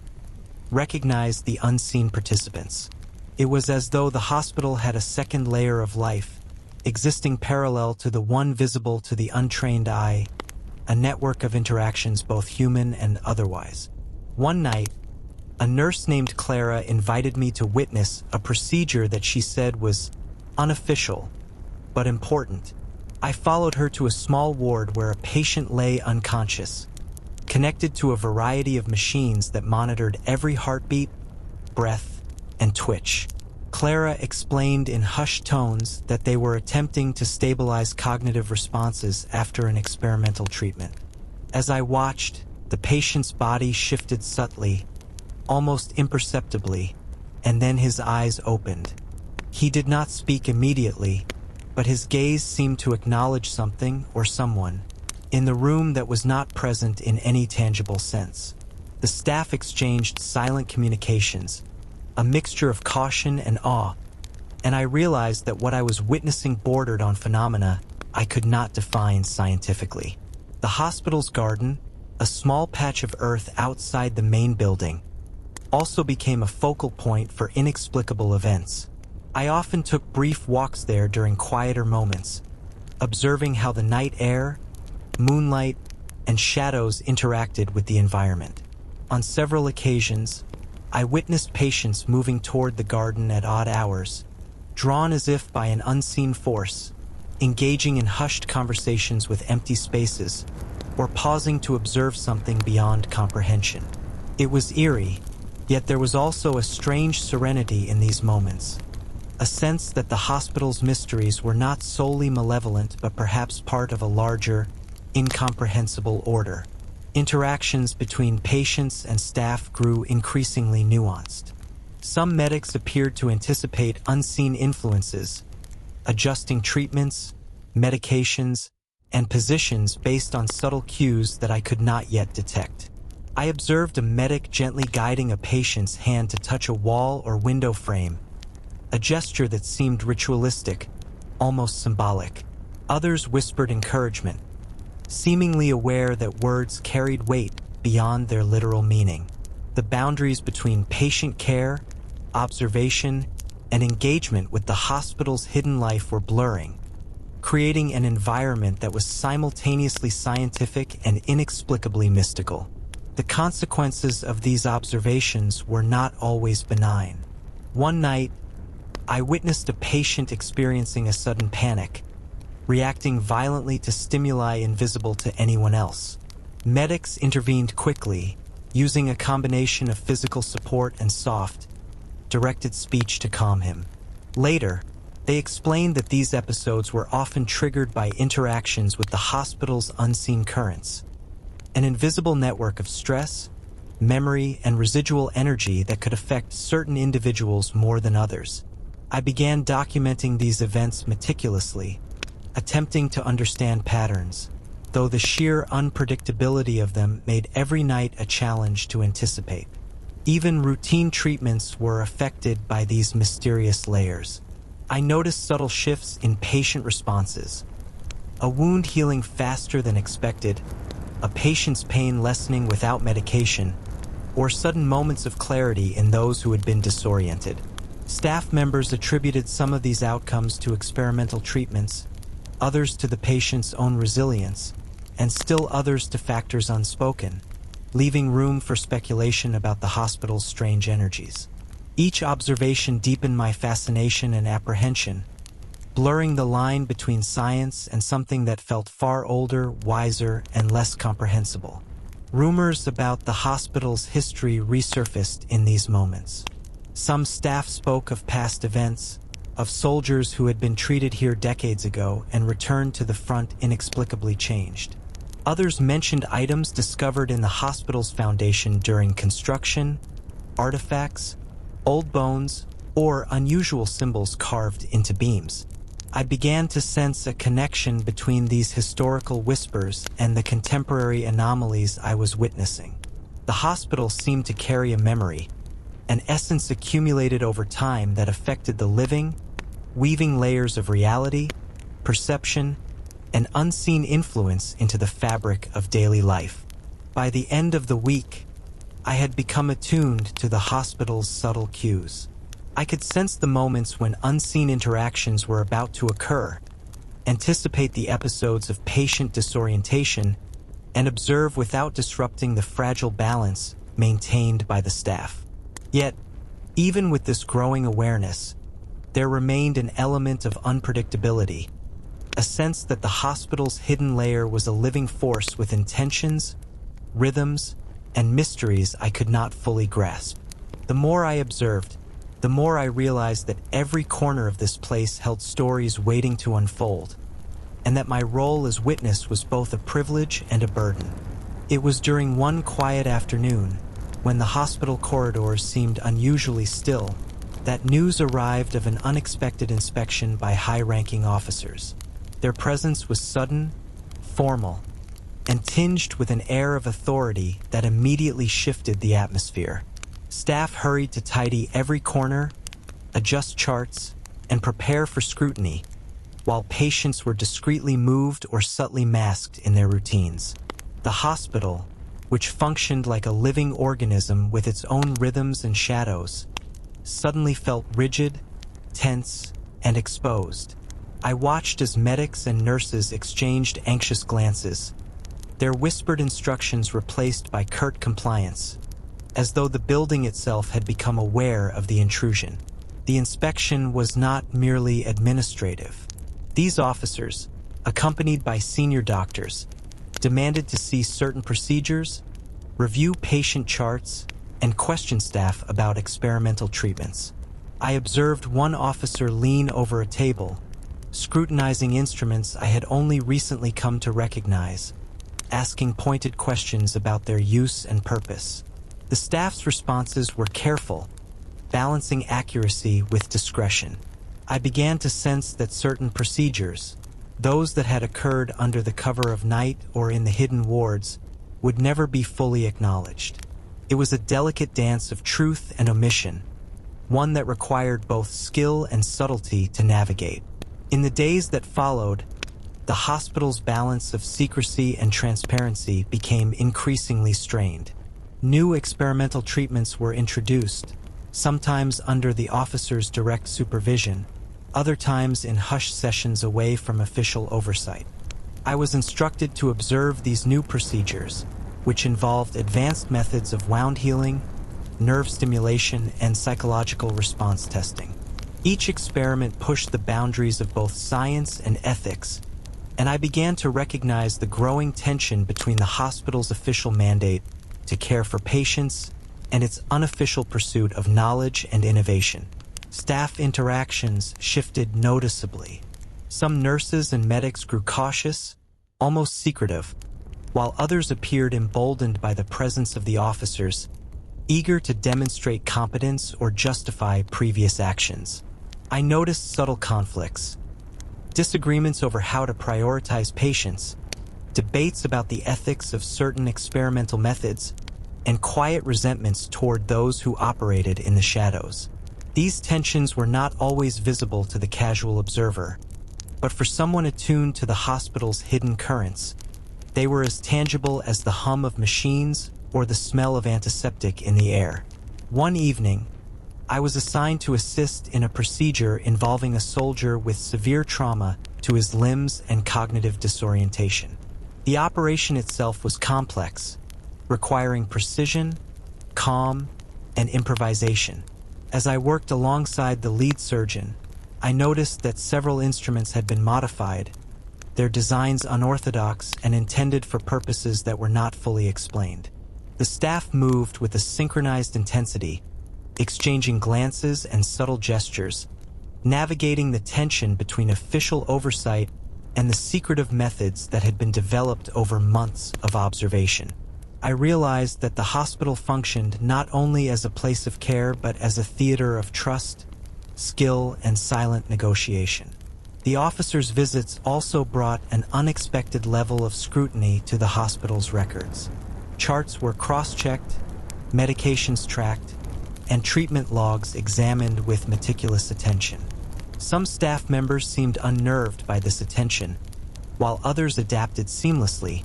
recognized the unseen participants. It was as though the hospital had a second layer of life, existing parallel to the one visible to the untrained eye, a network of interactions both human and otherwise. One night, a nurse named Clara invited me to witness a procedure that she said was unofficial, but important. I followed her to a small ward where a patient lay unconscious, connected to a variety of machines that monitored every heartbeat, breath, and twitch. Clara explained in hushed tones that they were attempting to stabilize cognitive responses after an experimental treatment. As I watched, the patient's body shifted subtly, almost imperceptibly, and then his eyes opened. He did not speak immediately, but his gaze seemed to acknowledge something or someone in the room that was not present in any tangible sense. The staff exchanged silent communications, a mixture of caution and awe, and I realized that what I was witnessing bordered on phenomena I could not define scientifically. The hospital's garden, a small patch of earth outside the main building, also became a focal point for inexplicable events. I often took brief walks there during quieter moments, observing how the night air, moonlight, and shadows interacted with the environment. On several occasions, I witnessed patients moving toward the garden at odd hours, drawn as if by an unseen force, engaging in hushed conversations with empty spaces, or pausing to observe something beyond comprehension. It was eerie, yet there was also a strange serenity in these moments, a sense that the hospital's mysteries were not solely malevolent but perhaps part of a larger, incomprehensible order. Interactions between patients and staff grew increasingly nuanced. Some medics appeared to anticipate unseen influences, adjusting treatments, medications, and positions based on subtle cues that I could not yet detect. I observed a medic gently guiding a patient's hand to touch a wall or window frame, a gesture that seemed ritualistic, almost symbolic. Others whispered encouragement, seemingly aware that words carried weight beyond their literal meaning. The boundaries between patient care, observation, and engagement with the hospital's hidden life were blurring, creating an environment that was simultaneously scientific and inexplicably mystical. The consequences of these observations were not always benign. One night, I witnessed a patient experiencing a sudden panic, reacting violently to stimuli invisible to anyone else. Medics intervened quickly, using a combination of physical support and soft, directed speech to calm him. Later, they explained that these episodes were often triggered by interactions with the hospital's unseen currents, an invisible network of stress, memory, and residual energy that could affect certain individuals more than others. I began documenting these events meticulously, attempting to understand patterns, though the sheer unpredictability of them made every night a challenge to anticipate. Even routine treatments were affected by these mysterious layers. I noticed subtle shifts in patient responses, a wound healing faster than expected, a patient's pain lessening without medication, or sudden moments of clarity in those who had been disoriented. Staff members attributed some of these outcomes to experimental treatments, others to the patient's own resilience, and still others to factors unspoken, leaving room for speculation about the hospital's strange energies. Each observation deepened my fascination and apprehension, blurring the line between science and something that felt far older, wiser, and less comprehensible. Rumors about the hospital's history resurfaced in these moments. Some staff spoke of past events, of soldiers who had been treated here decades ago and returned to the front inexplicably changed. Others mentioned items discovered in the hospital's foundation during construction, artifacts, old bones, or unusual symbols carved into beams. I began to sense a connection between these historical whispers and the contemporary anomalies I was witnessing. The hospital seemed to carry a memory, an essence accumulated over time that affected the living, weaving layers of reality, perception, and unseen influence into the fabric of daily life. By the end of the week, I had become attuned to the hospital's subtle cues. I could sense the moments when unseen interactions were about to occur, anticipate the episodes of patient disorientation, and observe without disrupting the fragile balance maintained by the staff. Yet, even with this growing awareness, there remained an element of unpredictability, a sense that the hospital's hidden layer was a living force with intentions, rhythms, and mysteries I could not fully grasp. The more I observed, the more I realized that every corner of this place held stories waiting to unfold, and that my role as witness was both a privilege and a burden. It was during one quiet afternoon, when the hospital corridors seemed unusually still, that news arrived of an unexpected inspection by high-ranking officers. Their presence was sudden, formal, and tinged with an air of authority that immediately shifted the atmosphere. Staff hurried to tidy every corner, adjust charts, and prepare for scrutiny, while patients were discreetly moved or subtly masked in their routines. The hospital, which functioned like a living organism with its own rhythms and shadows, suddenly felt rigid, tense, and exposed. I watched as medics and nurses exchanged anxious glances, their whispered instructions replaced by curt compliance, as though the building itself had become aware of the intrusion. The inspection was not merely administrative. These officers, accompanied by senior doctors, demanded to see certain procedures, review patient charts, and question staff about experimental treatments. I observed one officer lean over a table, scrutinizing instruments I had only recently come to recognize, asking pointed questions about their use and purpose. The staff's responses were careful, balancing accuracy with discretion. I began to sense that certain procedures, those that had occurred under the cover of night or in the hidden wards, would never be fully acknowledged. It was a delicate dance of truth and omission, one that required both skill and subtlety to navigate. In the days that followed, the hospital's balance of secrecy and transparency became increasingly strained. New experimental treatments were introduced, sometimes under the officer's direct supervision, other times in hushed sessions away from official oversight. I was instructed to observe these new procedures, which involved advanced methods of wound healing, nerve stimulation, and psychological response testing. Each experiment pushed the boundaries of both science and ethics, and I began to recognize the growing tension between the hospital's official mandate to care for patients and its unofficial pursuit of knowledge and innovation. Staff interactions shifted noticeably. Some nurses and medics grew cautious, almost secretive, while others appeared emboldened by the presence of the officers, eager to demonstrate competence or justify previous actions. I noticed subtle conflicts, disagreements over how to prioritize patients, debates about the ethics of certain experimental methods, and quiet resentments toward those who operated in the shadows. These tensions were not always visible to the casual observer, but for someone attuned to the hospital's hidden currents, they were as tangible as the hum of machines or the smell of antiseptic in the air. One evening, I was assigned to assist in a procedure involving a soldier with severe trauma to his limbs and cognitive disorientation. The operation itself was complex, requiring precision, calm, and improvisation. As I worked alongside the lead surgeon, I noticed that several instruments had been modified, their designs unorthodox and intended for purposes that were not fully explained. The staff moved with a synchronized intensity, exchanging glances and subtle gestures, navigating the tension between official oversight and the secretive methods that had been developed over months of observation. I realized that the hospital functioned not only as a place of care but as a theater of trust, skill, and silent negotiation. The officers' visits also brought an unexpected level of scrutiny to the hospital's records. Charts were cross-checked, medications tracked, and treatment logs examined with meticulous attention. Some staff members seemed unnerved by this attention, while others adapted seamlessly,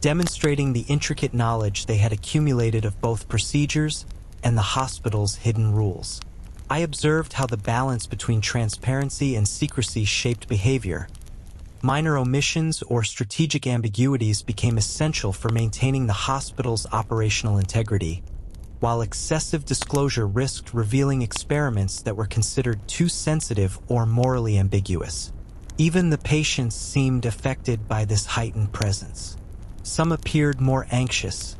demonstrating the intricate knowledge they had accumulated of both procedures and the hospital's hidden rules. I observed how the balance between transparency and secrecy shaped behavior. Minor omissions or strategic ambiguities became essential for maintaining the hospital's operational integrity, while excessive disclosure risked revealing experiments that were considered too sensitive or morally ambiguous. Even the patients seemed affected by this heightened presence. Some appeared more anxious,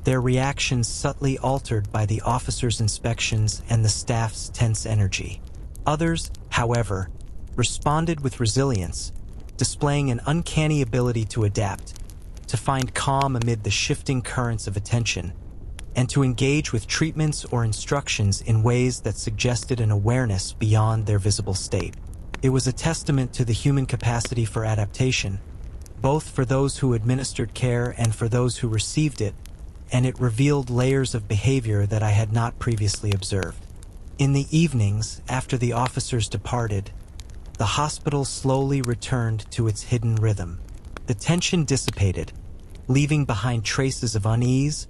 their reactions subtly altered by the officers' inspections and the staff's tense energy. Others, however, responded with resilience, displaying an uncanny ability to adapt, to find calm amid the shifting currents of attention, and to engage with treatments or instructions in ways that suggested an awareness beyond their visible state. It was a testament to the human capacity for adaptation, both for those who administered care and for those who received it, and it revealed layers of behavior that I had not previously observed. In the evenings, after the officers departed, the hospital slowly returned to its hidden rhythm. The tension dissipated, leaving behind traces of unease,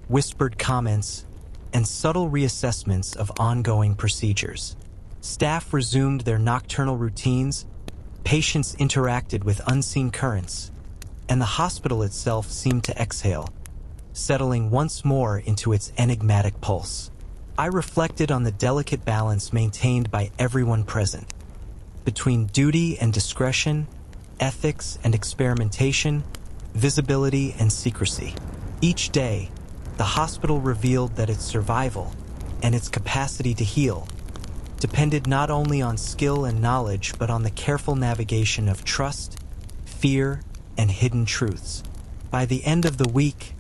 whispered comments, and subtle reassessments of ongoing procedures. Staff resumed their nocturnal routines, patients interacted with unseen currents, and the hospital itself seemed to exhale, settling once more into its enigmatic pulse. I reflected on the delicate balance maintained by everyone present, between duty and discretion, ethics and experimentation, visibility and secrecy. Each day, the hospital revealed that its survival and its capacity to heal depended not only on skill and knowledge but on the careful navigation of trust, fear, and hidden truths. By the end of the week,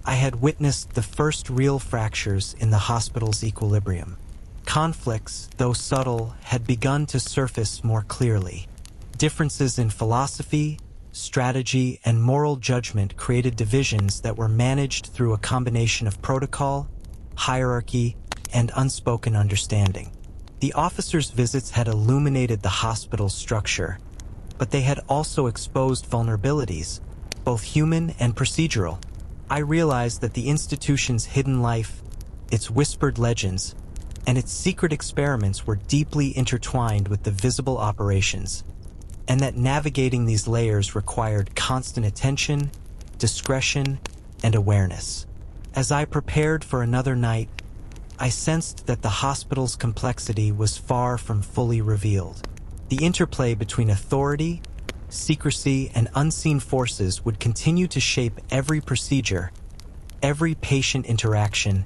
I had witnessed the first real fractures in the hospital's equilibrium. Conflicts, though subtle, had begun to surface more clearly. Differences in philosophy, strategy, and moral judgment created divisions that were managed through a combination of protocol, hierarchy, and unspoken understanding. The officers' visits had illuminated the hospital's structure, but they had also exposed vulnerabilities, both human and procedural. I realized that the institution's hidden life, its whispered legends, and its secret experiments were deeply intertwined with the visible operations, and that navigating these layers required constant attention, discretion, and awareness. As I prepared for another night, I sensed that the hospital's complexity was far from fully revealed. The interplay between authority, secrecy, and unseen forces would continue to shape every procedure, every patient interaction,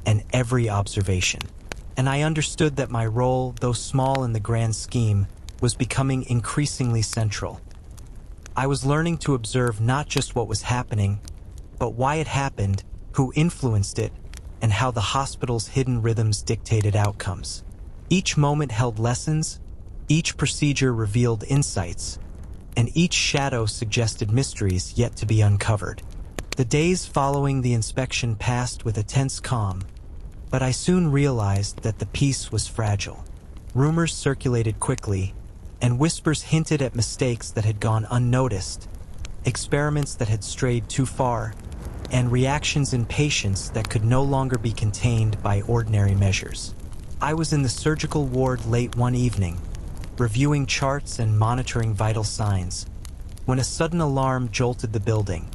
and every observation. And I understood that my role, though small in the grand scheme, was becoming increasingly central. I was learning to observe not just what was happening, but why it happened, who influenced it, and how the hospital's hidden rhythms dictated outcomes. Each moment held lessons, each procedure revealed insights, and each shadow suggested mysteries yet to be uncovered. The days following the inspection passed with a tense calm, but I soon realized that the peace was fragile. Rumors circulated quickly, and whispers hinted at mistakes that had gone unnoticed, experiments that had strayed too far, and reactions in patients that could no longer be contained by ordinary measures. I was in the surgical ward late one evening, reviewing charts and monitoring vital signs, when a sudden alarm jolted the building.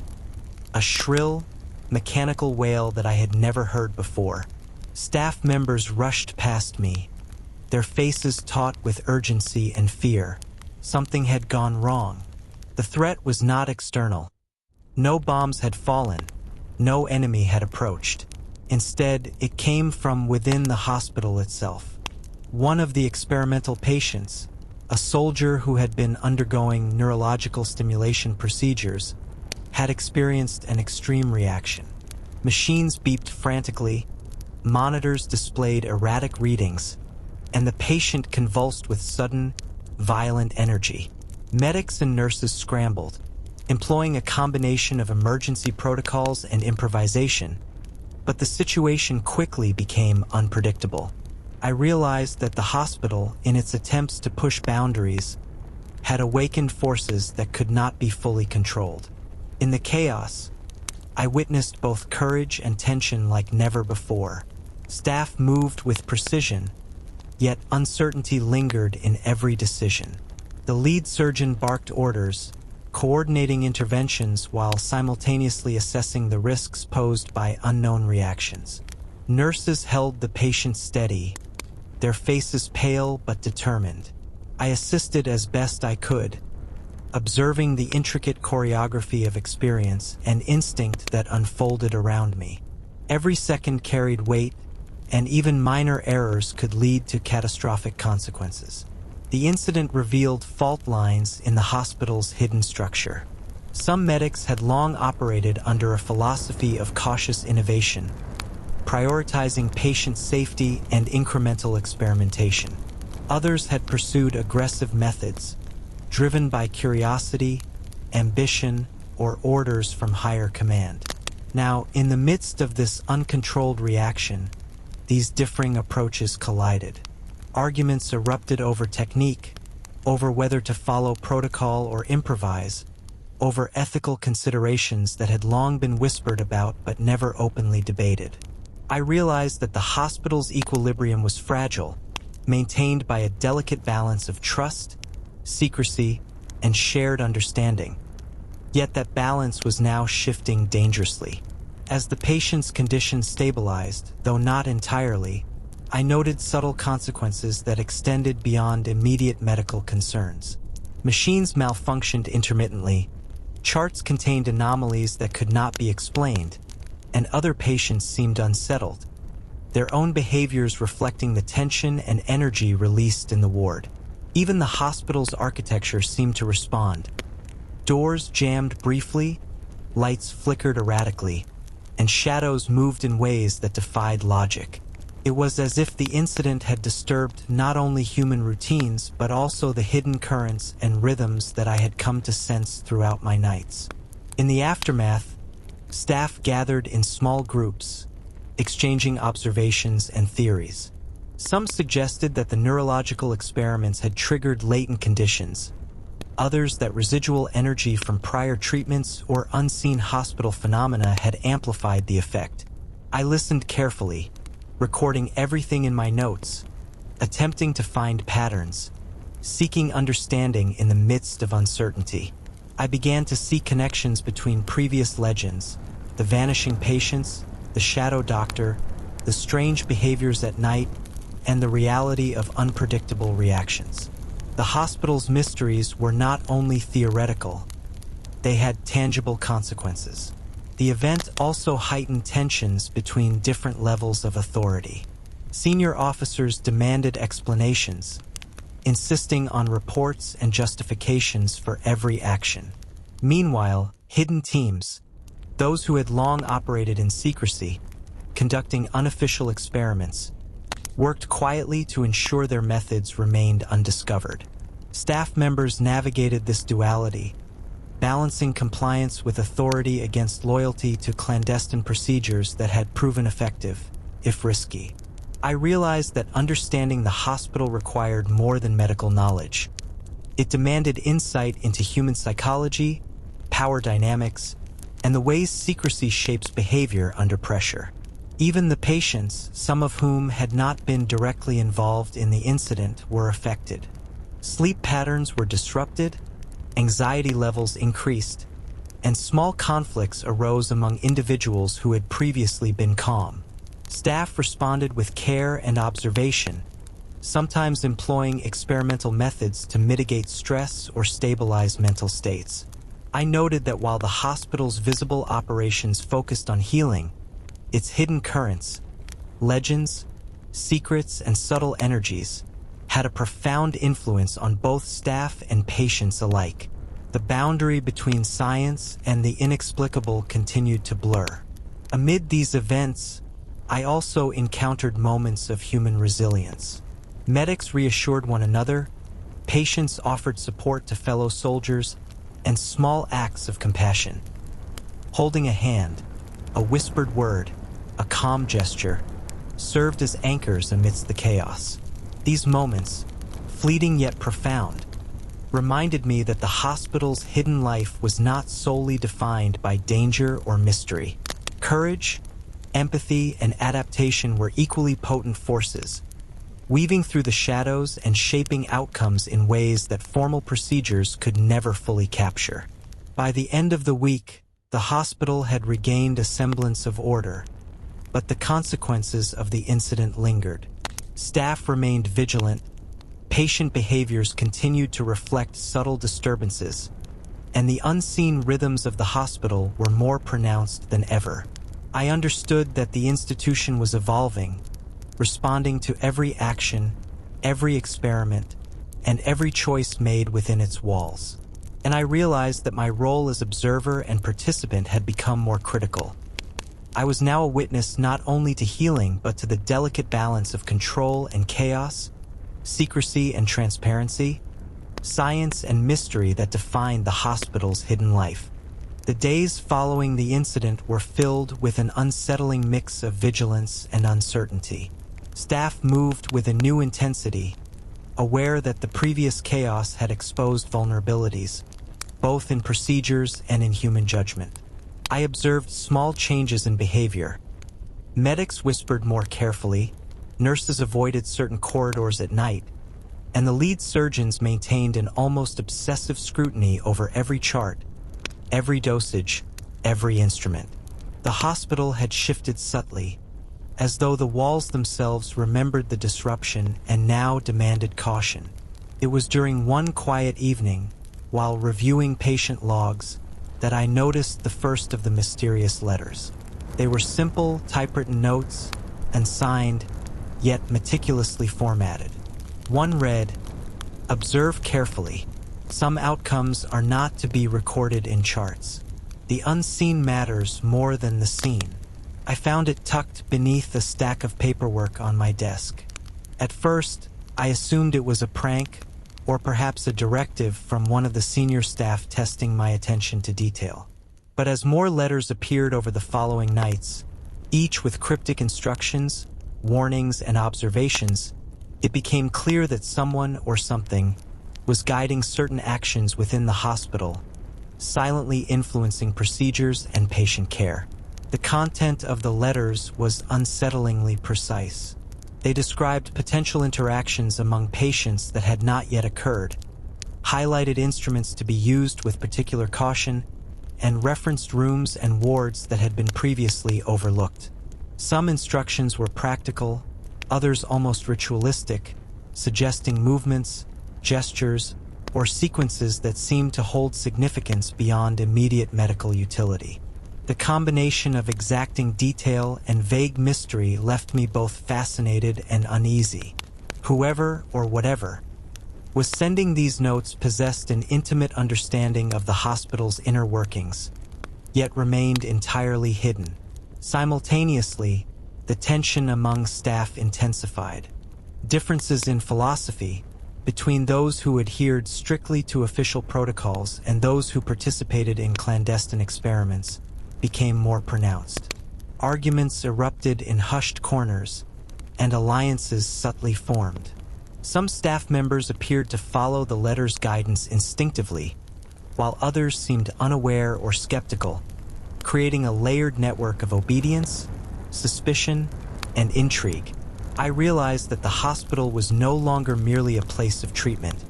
A shrill, mechanical wail that I had never heard before. Staff members rushed past me, their faces taut with urgency and fear. Something had gone wrong. The threat was not external. No bombs had fallen. No enemy had approached. Instead, it came from within the hospital itself. One of the experimental patients, a soldier who had been undergoing neurological stimulation procedures, had experienced an extreme reaction. Machines beeped frantically, monitors displayed erratic readings, and the patient convulsed with sudden, violent energy. Medics and nurses scrambled, employing a combination of emergency protocols and improvisation, but the situation quickly became unpredictable. I realized that the hospital, in its attempts to push boundaries, had awakened forces that could not be fully controlled. In the chaos, I witnessed both courage and tension like never before. Staff moved with precision, yet uncertainty lingered in every decision. The lead surgeon barked orders, coordinating interventions while simultaneously assessing the risks posed by unknown reactions. Nurses held the patient steady, their faces pale but determined. I assisted as best I could, observing the intricate choreography of experience and instinct that unfolded around me. Every second carried weight, and even minor errors could lead to catastrophic consequences. The incident revealed fault lines in the hospital's hidden structure. Some medics had long operated under a philosophy of cautious innovation, prioritizing patient safety and incremental experimentation. Others had pursued aggressive methods, driven by curiosity, ambition, or orders from higher command. Now, in the midst of this uncontrolled reaction, these differing approaches collided. Arguments erupted over technique, over whether to follow protocol or improvise, over ethical considerations that had long been whispered about but never openly debated. I realized that the hospital's equilibrium was fragile, maintained by a delicate balance of trust, secrecy, and shared understanding. Yet that balance was now shifting dangerously. As the patient's condition stabilized, though not entirely, I noted subtle consequences that extended beyond immediate medical concerns. Machines malfunctioned intermittently, charts contained anomalies that could not be explained, and other patients seemed unsettled, their own behaviors reflecting the tension and energy released in the ward. Even the hospital's architecture seemed to respond. Doors jammed briefly, lights flickered erratically, and shadows moved in ways that defied logic. It was as if the incident had disturbed not only human routines, but also the hidden currents and rhythms that I had come to sense throughout my nights. In the aftermath, staff gathered in small groups, exchanging observations and theories. Some suggested that the neurological experiments had triggered latent conditions, others that residual energy from prior treatments or unseen hospital phenomena had amplified the effect. I listened carefully, recording everything in my notes, attempting to find patterns, seeking understanding in the midst of uncertainty. I began to see connections between previous legends, the vanishing patients, the shadow doctor, the strange behaviors at night, and the reality of unpredictable reactions. The hospital's mysteries were not only theoretical, they had tangible consequences. The event also heightened tensions between different levels of authority. Senior officers demanded explanations, insisting on reports and justifications for every action. Meanwhile, hidden teams, those who had long operated in secrecy, conducting unofficial experiments, worked quietly to ensure their methods remained undiscovered. Staff members navigated this duality, balancing compliance with authority against loyalty to clandestine procedures that had proven effective, if risky. I realized that understanding the hospital required more than medical knowledge. It demanded insight into human psychology, power dynamics, and the ways secrecy shapes behavior under pressure. Even the patients, some of whom had not been directly involved in the incident, were affected. Sleep patterns were disrupted, anxiety levels increased, and small conflicts arose among individuals who had previously been calm. Staff responded with care and observation, sometimes employing experimental methods to mitigate stress or stabilize mental states. I noted that while the hospital's visible operations focused on healing, its hidden currents, legends, secrets, and subtle energies had a profound influence on both staff and patients alike. The boundary between science and the inexplicable continued to blur. Amid these events, I also encountered moments of human resilience. Medics reassured one another, patients offered support to fellow soldiers, and small acts of compassion. Holding a hand, a whispered word, a calm gesture, served as anchors amidst the chaos. These moments, fleeting yet profound, reminded me that the hospital's hidden life was not solely defined by danger or mystery. Courage, empathy, and adaptation were equally potent forces, weaving through the shadows and shaping outcomes in ways that formal procedures could never fully capture. By the end of the week, the hospital had regained a semblance of order, but the consequences of the incident lingered. Staff remained vigilant, patient behaviors continued to reflect subtle disturbances, and the unseen rhythms of the hospital were more pronounced than ever. I understood that the institution was evolving, responding to every action, every experiment, and every choice made within its walls. And I realized that my role as observer and participant had become more critical. I was now a witness not only to healing but to the delicate balance of control and chaos, secrecy and transparency, science and mystery that defined the hospital's hidden life. The days following the incident were filled with an unsettling mix of vigilance and uncertainty. Staff moved with a new intensity, aware that the previous chaos had exposed vulnerabilities, both in procedures and in human judgment. I observed small changes in behavior. Medics whispered more carefully, nurses avoided certain corridors at night, and the lead surgeons maintained an almost obsessive scrutiny over every chart, every dosage, every instrument. The hospital had shifted subtly, as though the walls themselves remembered the disruption and now demanded caution. It was during one quiet evening, while reviewing patient logs, that I noticed the first of the mysterious letters. They were simple, typewritten notes, and signed, yet meticulously formatted. One read, "Observe carefully. Some outcomes are not to be recorded in charts. The unseen matters more than the seen." I found it tucked beneath a stack of paperwork on my desk. At first, I assumed it was a prank, or perhaps a directive from one of the senior staff testing my attention to detail. But as more letters appeared over the following nights, each with cryptic instructions, warnings, and observations, it became clear that someone or something was guiding certain actions within the hospital, silently influencing procedures and patient care. The content of the letters was unsettlingly precise. They described potential interactions among patients that had not yet occurred, highlighted instruments to be used with particular caution, and referenced rooms and wards that had been previously overlooked. Some instructions were practical, others almost ritualistic, suggesting movements, gestures, or sequences that seemed to hold significance beyond immediate medical utility. The combination of exacting detail and vague mystery left me both fascinated and uneasy. Whoever or whatever was sending these notes possessed an intimate understanding of the hospital's inner workings, yet remained entirely hidden. Simultaneously, the tension among staff intensified. Differences in philosophy between those who adhered strictly to official protocols and those who participated in clandestine experiments became more pronounced. Arguments erupted in hushed corners, and alliances subtly formed. Some staff members appeared to follow the letter's guidance instinctively, while others seemed unaware or skeptical, creating a layered network of obedience, suspicion, and intrigue. I realized that the hospital was no longer merely a place of treatment.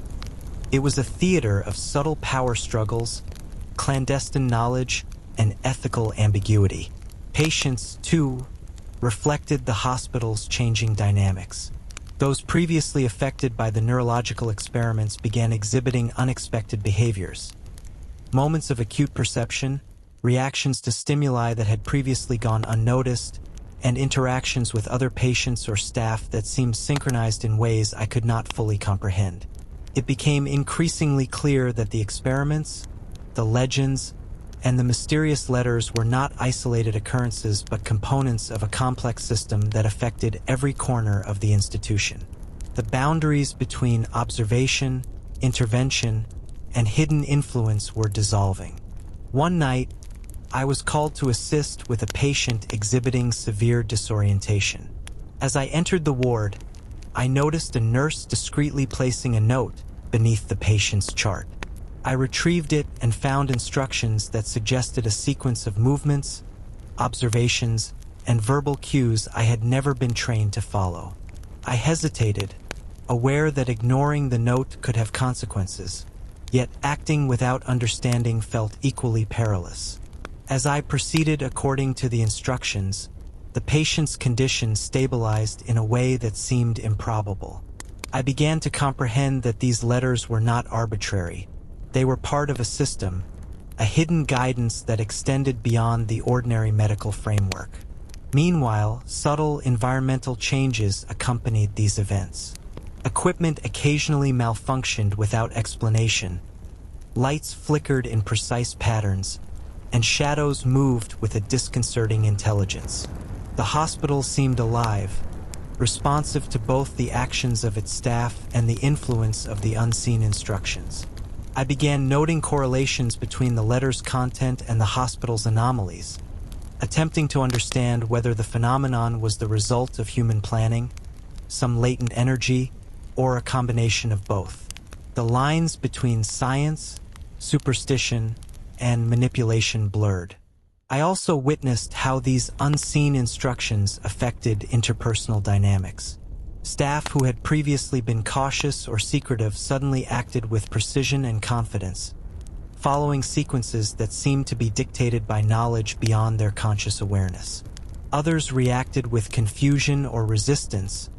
It was a theater of subtle power struggles, clandestine knowledge, and ethical ambiguity. Patients, too, reflected the hospital's changing dynamics. Those previously affected by the neurological experiments began exhibiting unexpected behaviors. Moments of acute perception, reactions to stimuli that had previously gone unnoticed, and interactions with other patients or staff that seemed synchronized in ways I could not fully comprehend. It became increasingly clear that the experiments, the legends, and the mysterious letters were not isolated occurrences but components of a complex system that affected every corner of the institution. The boundaries between observation, intervention, and hidden influence were dissolving. One night, I was called to assist with a patient exhibiting severe disorientation. As I entered the ward, I noticed a nurse discreetly placing a note beneath the patient's chart. I retrieved it and found instructions that suggested a sequence of movements, observations, and verbal cues I had never been trained to follow. I hesitated, aware that ignoring the note could have consequences, yet acting without understanding felt equally perilous. As I proceeded according to the instructions, the patient's condition stabilized in a way that seemed improbable. I began to comprehend that these letters were not arbitrary. They were part of a system, a hidden guidance that extended beyond the ordinary medical framework. Meanwhile, subtle environmental changes accompanied these events. Equipment occasionally malfunctioned without explanation. Lights flickered in precise patterns, and shadows moved with a disconcerting intelligence. The hospital seemed alive, responsive to both the actions of its staff and the influence of the unseen instructions. I began noting correlations between the letter's content and the hospital's anomalies, attempting to understand whether the phenomenon was the result of human planning, some latent energy, or a combination of both. The lines between science, superstition, and manipulation blurred. I also witnessed how these unseen instructions affected interpersonal dynamics. Staff who had previously been cautious or secretive suddenly acted with precision and confidence, following sequences that seemed to be dictated by knowledge beyond their conscious awareness. Others reacted with confusion or resistance,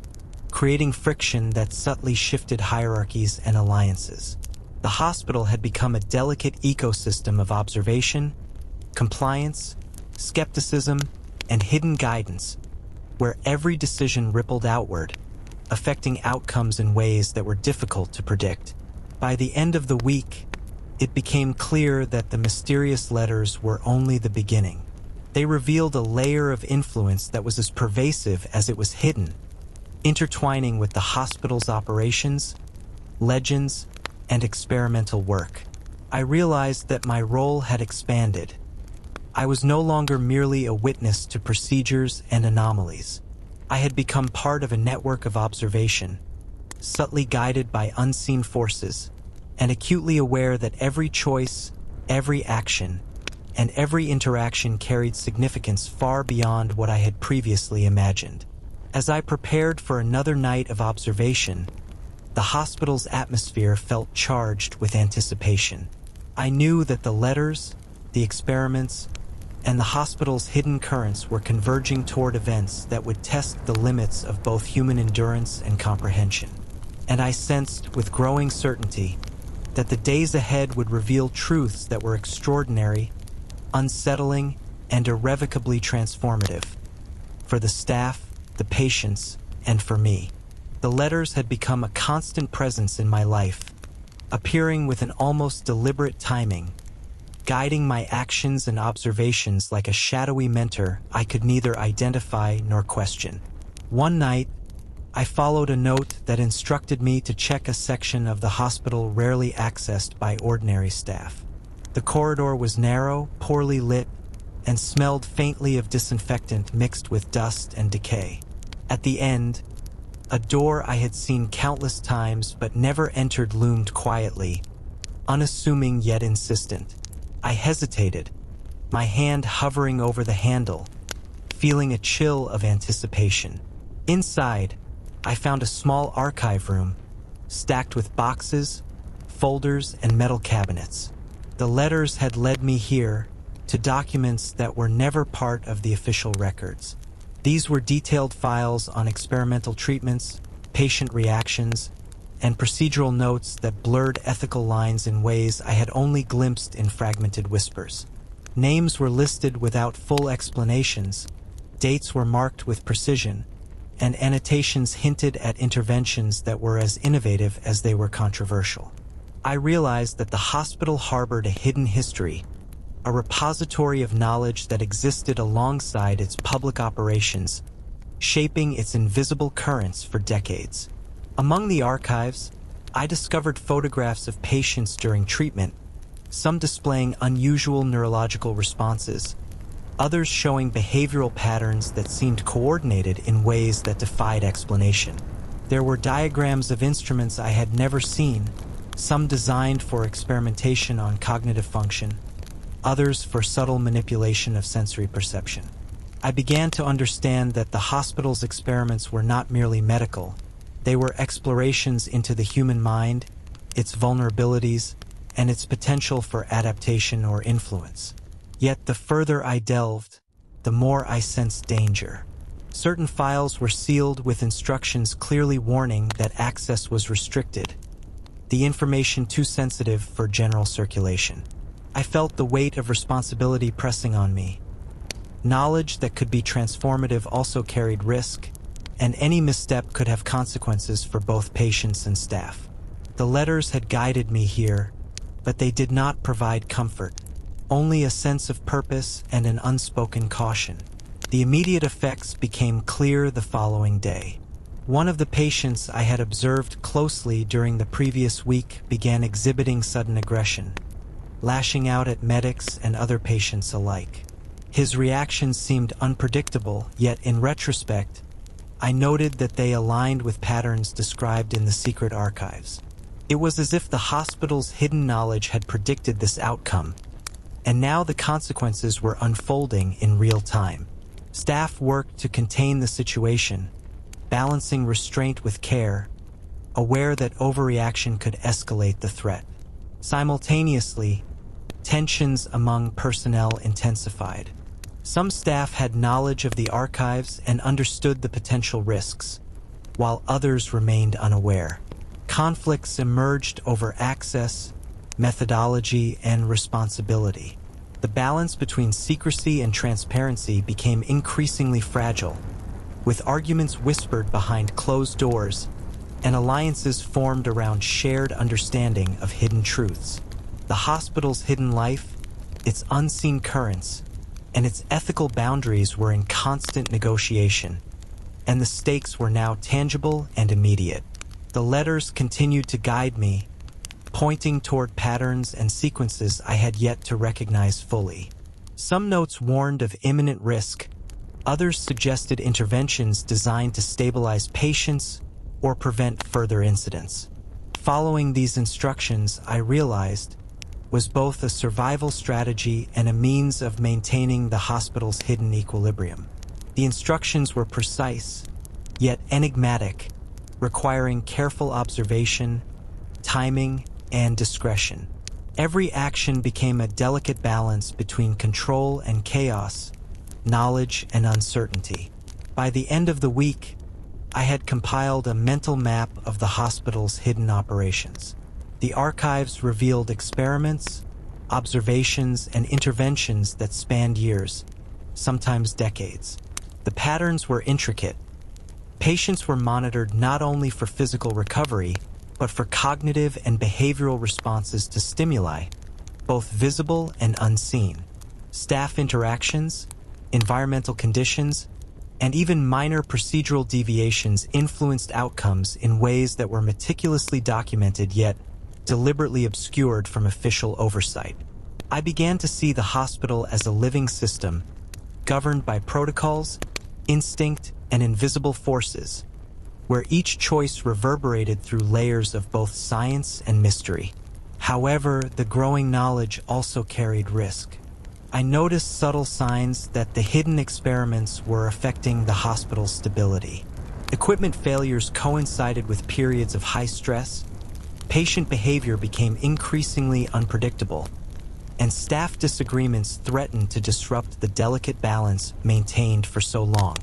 creating friction that subtly shifted hierarchies and alliances. The hospital had become a delicate ecosystem of observation, compliance, skepticism, and hidden guidance, where every decision rippled outward, affecting outcomes in ways that were difficult to predict. By the end of the week, it became clear that the mysterious letters were only the beginning. They revealed a layer of influence that was as pervasive as it was hidden, intertwining with the hospital's operations, legends, and experimental work. I realized that my role had expanded. I was no longer merely a witness to procedures and anomalies. I had become part of a network of observation, subtly guided by unseen forces, and acutely aware that every choice, every action, and every interaction carried significance far beyond what I had previously imagined. As I prepared for another night of observation, the hospital's atmosphere felt charged with anticipation. I knew that the letters, the experiments, and the hospital's hidden currents were converging toward events that would test the limits of both human endurance and comprehension. And I sensed with growing certainty that the days ahead would reveal truths that were extraordinary, unsettling, and irrevocably transformative. For the staff, the patients, and for me. The letters had become a constant presence in my life, appearing with an almost deliberate timing, guiding my actions and observations like a shadowy mentor I could neither identify nor question. One night, I followed a note that instructed me to check a section of the hospital rarely accessed by ordinary staff. The corridor was narrow, poorly lit, and smelled faintly of disinfectant mixed with dust and decay. At the end, a door I had seen countless times but never entered loomed quietly, unassuming yet insistent. I hesitated, my hand hovering over the handle, feeling a chill of anticipation. Inside, I found a small archive room, stacked with boxes, folders, and metal cabinets. The letters had led me here to documents that were never part of the official records. These were detailed files on experimental treatments, patient reactions, and procedural notes that blurred ethical lines in ways I had only glimpsed in fragmented whispers. Names were listed without full explanations, dates were marked with precision, and annotations hinted at interventions that were as innovative as they were controversial. I realized that the hospital harbored a hidden history, a repository of knowledge that existed alongside its public operations, shaping its invisible currents for decades. Among the archives, I discovered photographs of patients during treatment, some displaying unusual neurological responses, others showing behavioral patterns that seemed coordinated in ways that defied explanation. There were diagrams of instruments I had never seen, some designed for experimentation on cognitive function, others for subtle manipulation of sensory perception. I began to understand that the hospital's experiments were not merely medical. They were explorations into the human mind, its vulnerabilities, and its potential for adaptation or influence. Yet the further I delved, the more I sensed danger. Certain files were sealed with instructions clearly warning that access was restricted, the information too sensitive for general circulation. I felt the weight of responsibility pressing on me. Knowledge that could be transformative also carried risk, and any misstep could have consequences for both patients and staff. The letters had guided me here, but they did not provide comfort, only a sense of purpose and an unspoken caution. The immediate effects became clear the following day. One of the patients I had observed closely during the previous week began exhibiting sudden aggression, lashing out at medics and other patients alike. His reactions seemed unpredictable, yet in retrospect, I noted that they aligned with patterns described in the secret archives. It was as if the hospital's hidden knowledge had predicted this outcome, and now the consequences were unfolding in real time. Staff worked to contain the situation, balancing restraint with care, aware that overreaction could escalate the threat. Simultaneously, tensions among personnel intensified. Some staff had knowledge of the archives and understood the potential risks, while others remained unaware. Conflicts emerged over access, methodology, and responsibility. The balance between secrecy and transparency became increasingly fragile, with arguments whispered behind closed doors and alliances formed around shared understanding of hidden truths. The hospital's hidden life, its unseen currents, and its ethical boundaries were in constant negotiation, and the stakes were now tangible and immediate. The letters continued to guide me, pointing toward patterns and sequences I had yet to recognize fully. Some notes warned of imminent risk, others suggested interventions designed to stabilize patients or prevent further incidents. Following these instructions, I realized, was both a survival strategy and a means of maintaining the hospital's hidden equilibrium. The instructions were precise, yet enigmatic, requiring careful observation, timing, and discretion. Every action became a delicate balance between control and chaos, knowledge and uncertainty. By the end of the week, I had compiled a mental map of the hospital's hidden operations. The archives revealed experiments, observations, and interventions that spanned years, sometimes decades. The patterns were intricate. Patients were monitored not only for physical recovery, but for cognitive and behavioral responses to stimuli, both visible and unseen. Staff interactions, environmental conditions, and even minor procedural deviations influenced outcomes in ways that were meticulously documented yet deliberately obscured from official oversight. I began to see the hospital as a living system, governed by protocols, instinct, and invisible forces, where each choice reverberated through layers of both science and mystery. However, the growing knowledge also carried risk. I noticed subtle signs that the hidden experiments were affecting the hospital's stability. Equipment failures coincided with periods of high stress, patient behavior became increasingly unpredictable, and staff disagreements threatened to disrupt the delicate balance maintained for so long.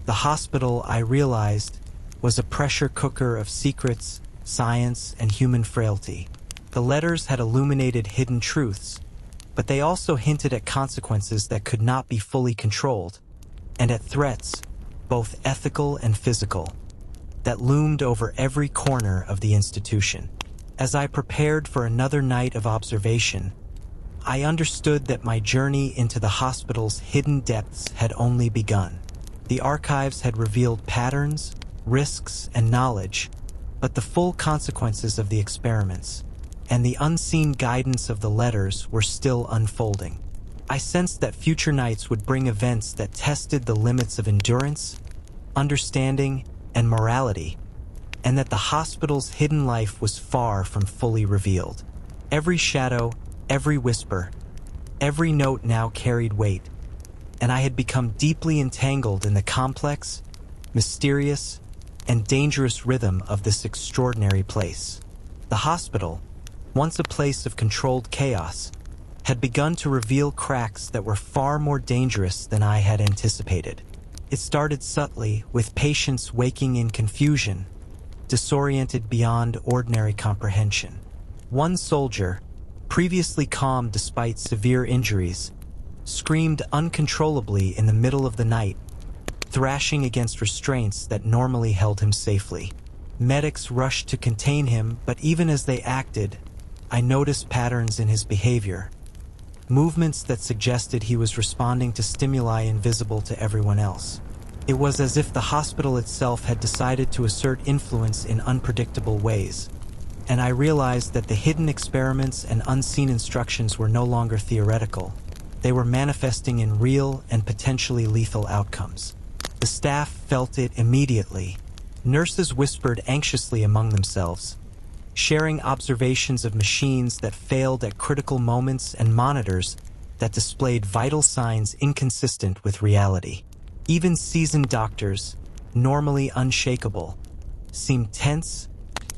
The hospital, I realized, was a pressure cooker of secrets, science, and human frailty. The letters had illuminated hidden truths, but they also hinted at consequences that could not be fully controlled, and at threats, both ethical and physical, that loomed over every corner of the institution. As I prepared for another night of observation, I understood that my journey into the hospital's hidden depths had only begun. The archives had revealed patterns, risks, and knowledge, but the full consequences of the experiments and the unseen guidance of the letters were still unfolding. I sensed that future nights would bring events that tested the limits of endurance, understanding, and morality, and that the hospital's hidden life was far from fully revealed. Every shadow, every whisper, every note now carried weight, and I had become deeply entangled in the complex, mysterious, and dangerous rhythm of this extraordinary place. The hospital, once a place of controlled chaos, had begun to reveal cracks that were far more dangerous than I had anticipated. It started subtly, with patients waking in confusion, disoriented beyond ordinary comprehension. One soldier, previously calm despite severe injuries, screamed uncontrollably in the middle of the night, thrashing against restraints that normally held him safely. Medics rushed to contain him, but even as they acted, I noticed patterns in his behavior, movements that suggested he was responding to stimuli invisible to everyone else. It was as if the hospital itself had decided to assert influence in unpredictable ways, and I realized that the hidden experiments and unseen instructions were no longer theoretical. They were manifesting in real and potentially lethal outcomes. The staff felt it immediately. Nurses whispered anxiously among themselves, sharing observations of machines that failed at critical moments and monitors that displayed vital signs inconsistent with reality. Even seasoned doctors, normally unshakable, seemed tense,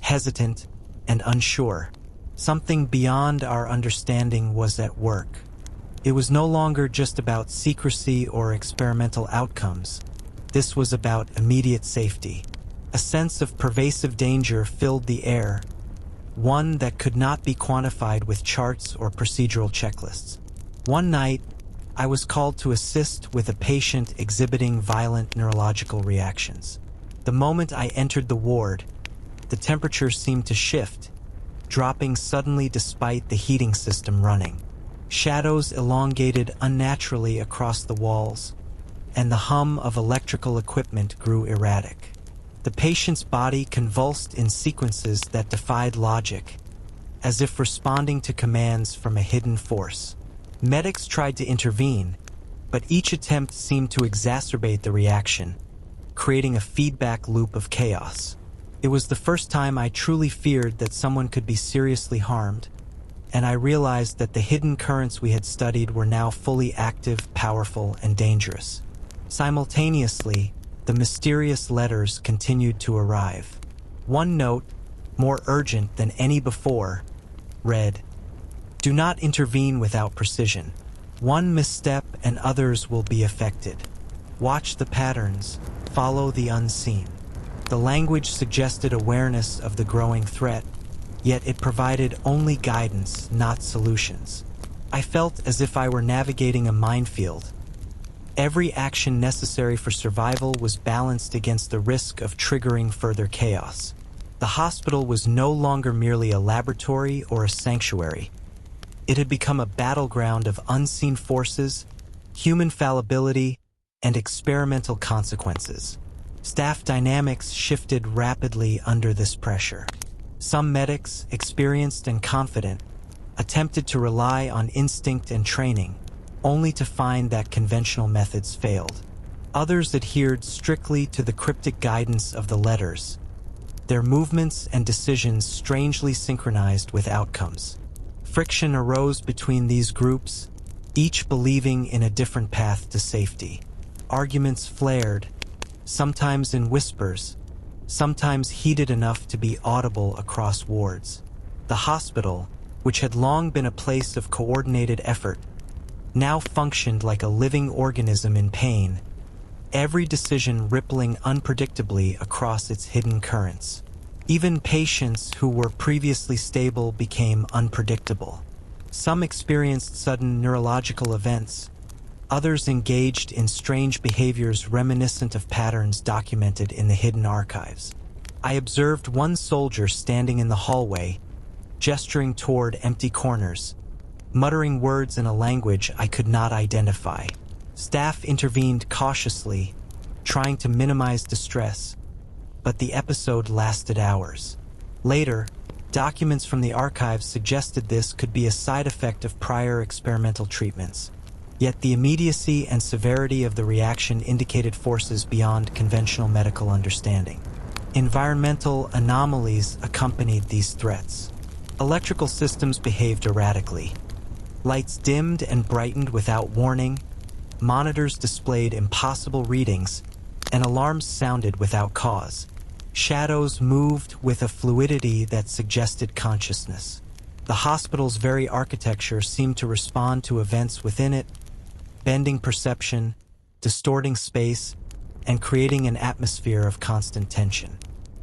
hesitant, and unsure. Something beyond our understanding was at work. It was no longer just about secrecy or experimental outcomes. This was about immediate safety. A sense of pervasive danger filled the air, one that could not be quantified with charts or procedural checklists. One night, I was called to assist with a patient exhibiting violent neurological reactions. The moment I entered the ward, the temperature seemed to shift, dropping suddenly despite the heating system running. Shadows elongated unnaturally across the walls, and the hum of electrical equipment grew erratic. The patient's body convulsed in sequences that defied logic, as if responding to commands from a hidden force. Medics tried to intervene, but each attempt seemed to exacerbate the reaction, creating a feedback loop of chaos. It was the first time I truly feared that someone could be seriously harmed, and I realized that the hidden currents we had studied were now fully active, powerful, and dangerous. Simultaneously, the mysterious letters continued to arrive. One note, more urgent than any before, read, "Do not intervene without precision. One misstep and others will be affected. Watch the patterns, follow the unseen." The language suggested awareness of the growing threat, yet it provided only guidance, not solutions. I felt as if I were navigating a minefield. Every action necessary for survival was balanced against the risk of triggering further chaos. The hospital was no longer merely a laboratory or a sanctuary. It had become a battleground of unseen forces, human fallibility, and experimental consequences. Staff dynamics shifted rapidly under this pressure. Some medics, experienced and confident, attempted to rely on instinct and training, only to find that conventional methods failed. Others adhered strictly to the cryptic guidance of the letters, their movements and decisions strangely synchronized with outcomes. Friction arose between these groups, each believing in a different path to safety. Arguments flared, sometimes in whispers, sometimes heated enough to be audible across wards. The hospital, which had long been a place of coordinated effort, now functioned like a living organism in pain, every decision rippling unpredictably across its hidden currents. Even patients who were previously stable became unpredictable. Some experienced sudden neurological events, others engaged in strange behaviors reminiscent of patterns documented in the hidden archives. I observed one soldier standing in the hallway, gesturing toward empty corners, muttering words in a language I could not identify. Staff intervened cautiously, trying to minimize distress, but the episode lasted hours. Later, documents from the archives suggested this could be a side effect of prior experimental treatments. Yet the immediacy and severity of the reaction indicated forces beyond conventional medical understanding. Environmental anomalies accompanied these threats. Electrical systems behaved erratically. Lights dimmed and brightened without warning, monitors displayed impossible readings, and alarms sounded without cause. Shadows moved with a fluidity that suggested consciousness. The hospital's very architecture seemed to respond to events within it, bending perception, distorting space, and creating an atmosphere of constant tension.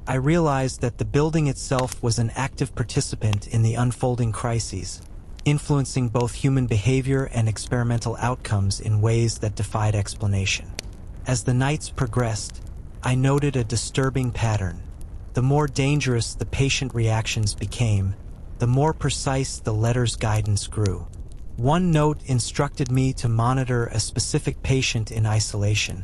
I realized that the building itself was an active participant in the unfolding crises, influencing both human behavior and experimental outcomes in ways that defied explanation. As the nights progressed, I noted a disturbing pattern. The more dangerous the patient reactions became, the more precise the letter's guidance grew. One note instructed me to monitor a specific patient in isolation,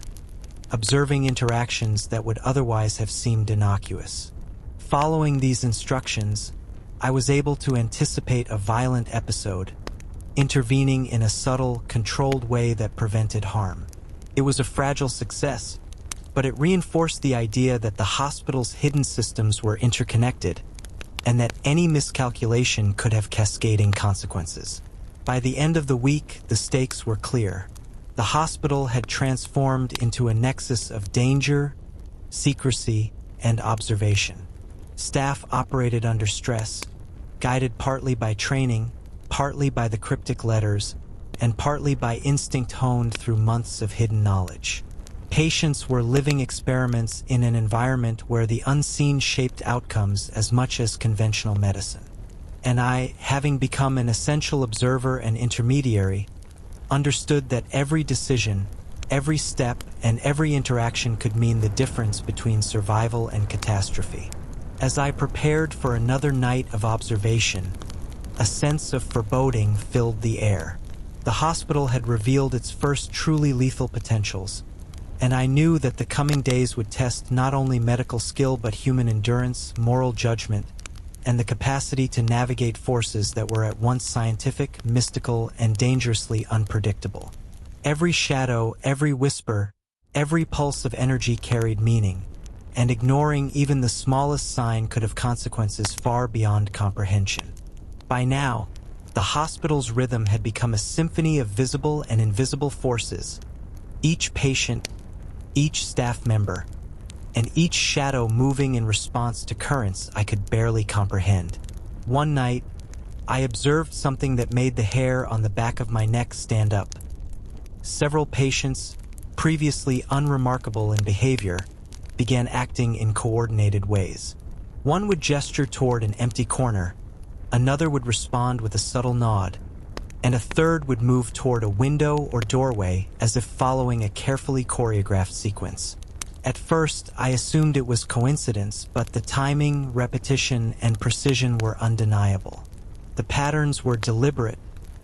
observing interactions that would otherwise have seemed innocuous. Following these instructions, I was able to anticipate a violent episode, intervening in a subtle, controlled way that prevented harm. It was a fragile success, but it reinforced the idea that the hospital's hidden systems were interconnected, and that any miscalculation could have cascading consequences. By the end of the week, the stakes were clear. The hospital had transformed into a nexus of danger, secrecy, and observation. Staff operated under stress, guided partly by training, partly by the cryptic letters, and partly by instinct honed through months of hidden knowledge. Patients were living experiments in an environment where the unseen shaped outcomes as much as conventional medicine. And I, having become an essential observer and intermediary, understood that every decision, every step, and every interaction could mean the difference between survival and catastrophe. As I prepared for another night of observation, a sense of foreboding filled the air. The hospital had revealed its first truly lethal potentials, and I knew that the coming days would test not only medical skill but human endurance, moral judgment, and the capacity to navigate forces that were at once scientific, mystical, and dangerously unpredictable. Every shadow, every whisper, every pulse of energy carried meaning, and ignoring even the smallest sign could have consequences far beyond comprehension. By now, the hospital's rhythm had become a symphony of visible and invisible forces, each patient, each staff member, and each shadow moving in response to currents I could barely comprehend. One night, I observed something that made the hair on the back of my neck stand up. Several patients, previously unremarkable in behavior, began acting in coordinated ways. One would gesture toward an empty corner, another would respond with a subtle nod, and a third would move toward a window or doorway as if following a carefully choreographed sequence. At first, I assumed it was coincidence, but the timing, repetition, and precision were undeniable. The patterns were deliberate,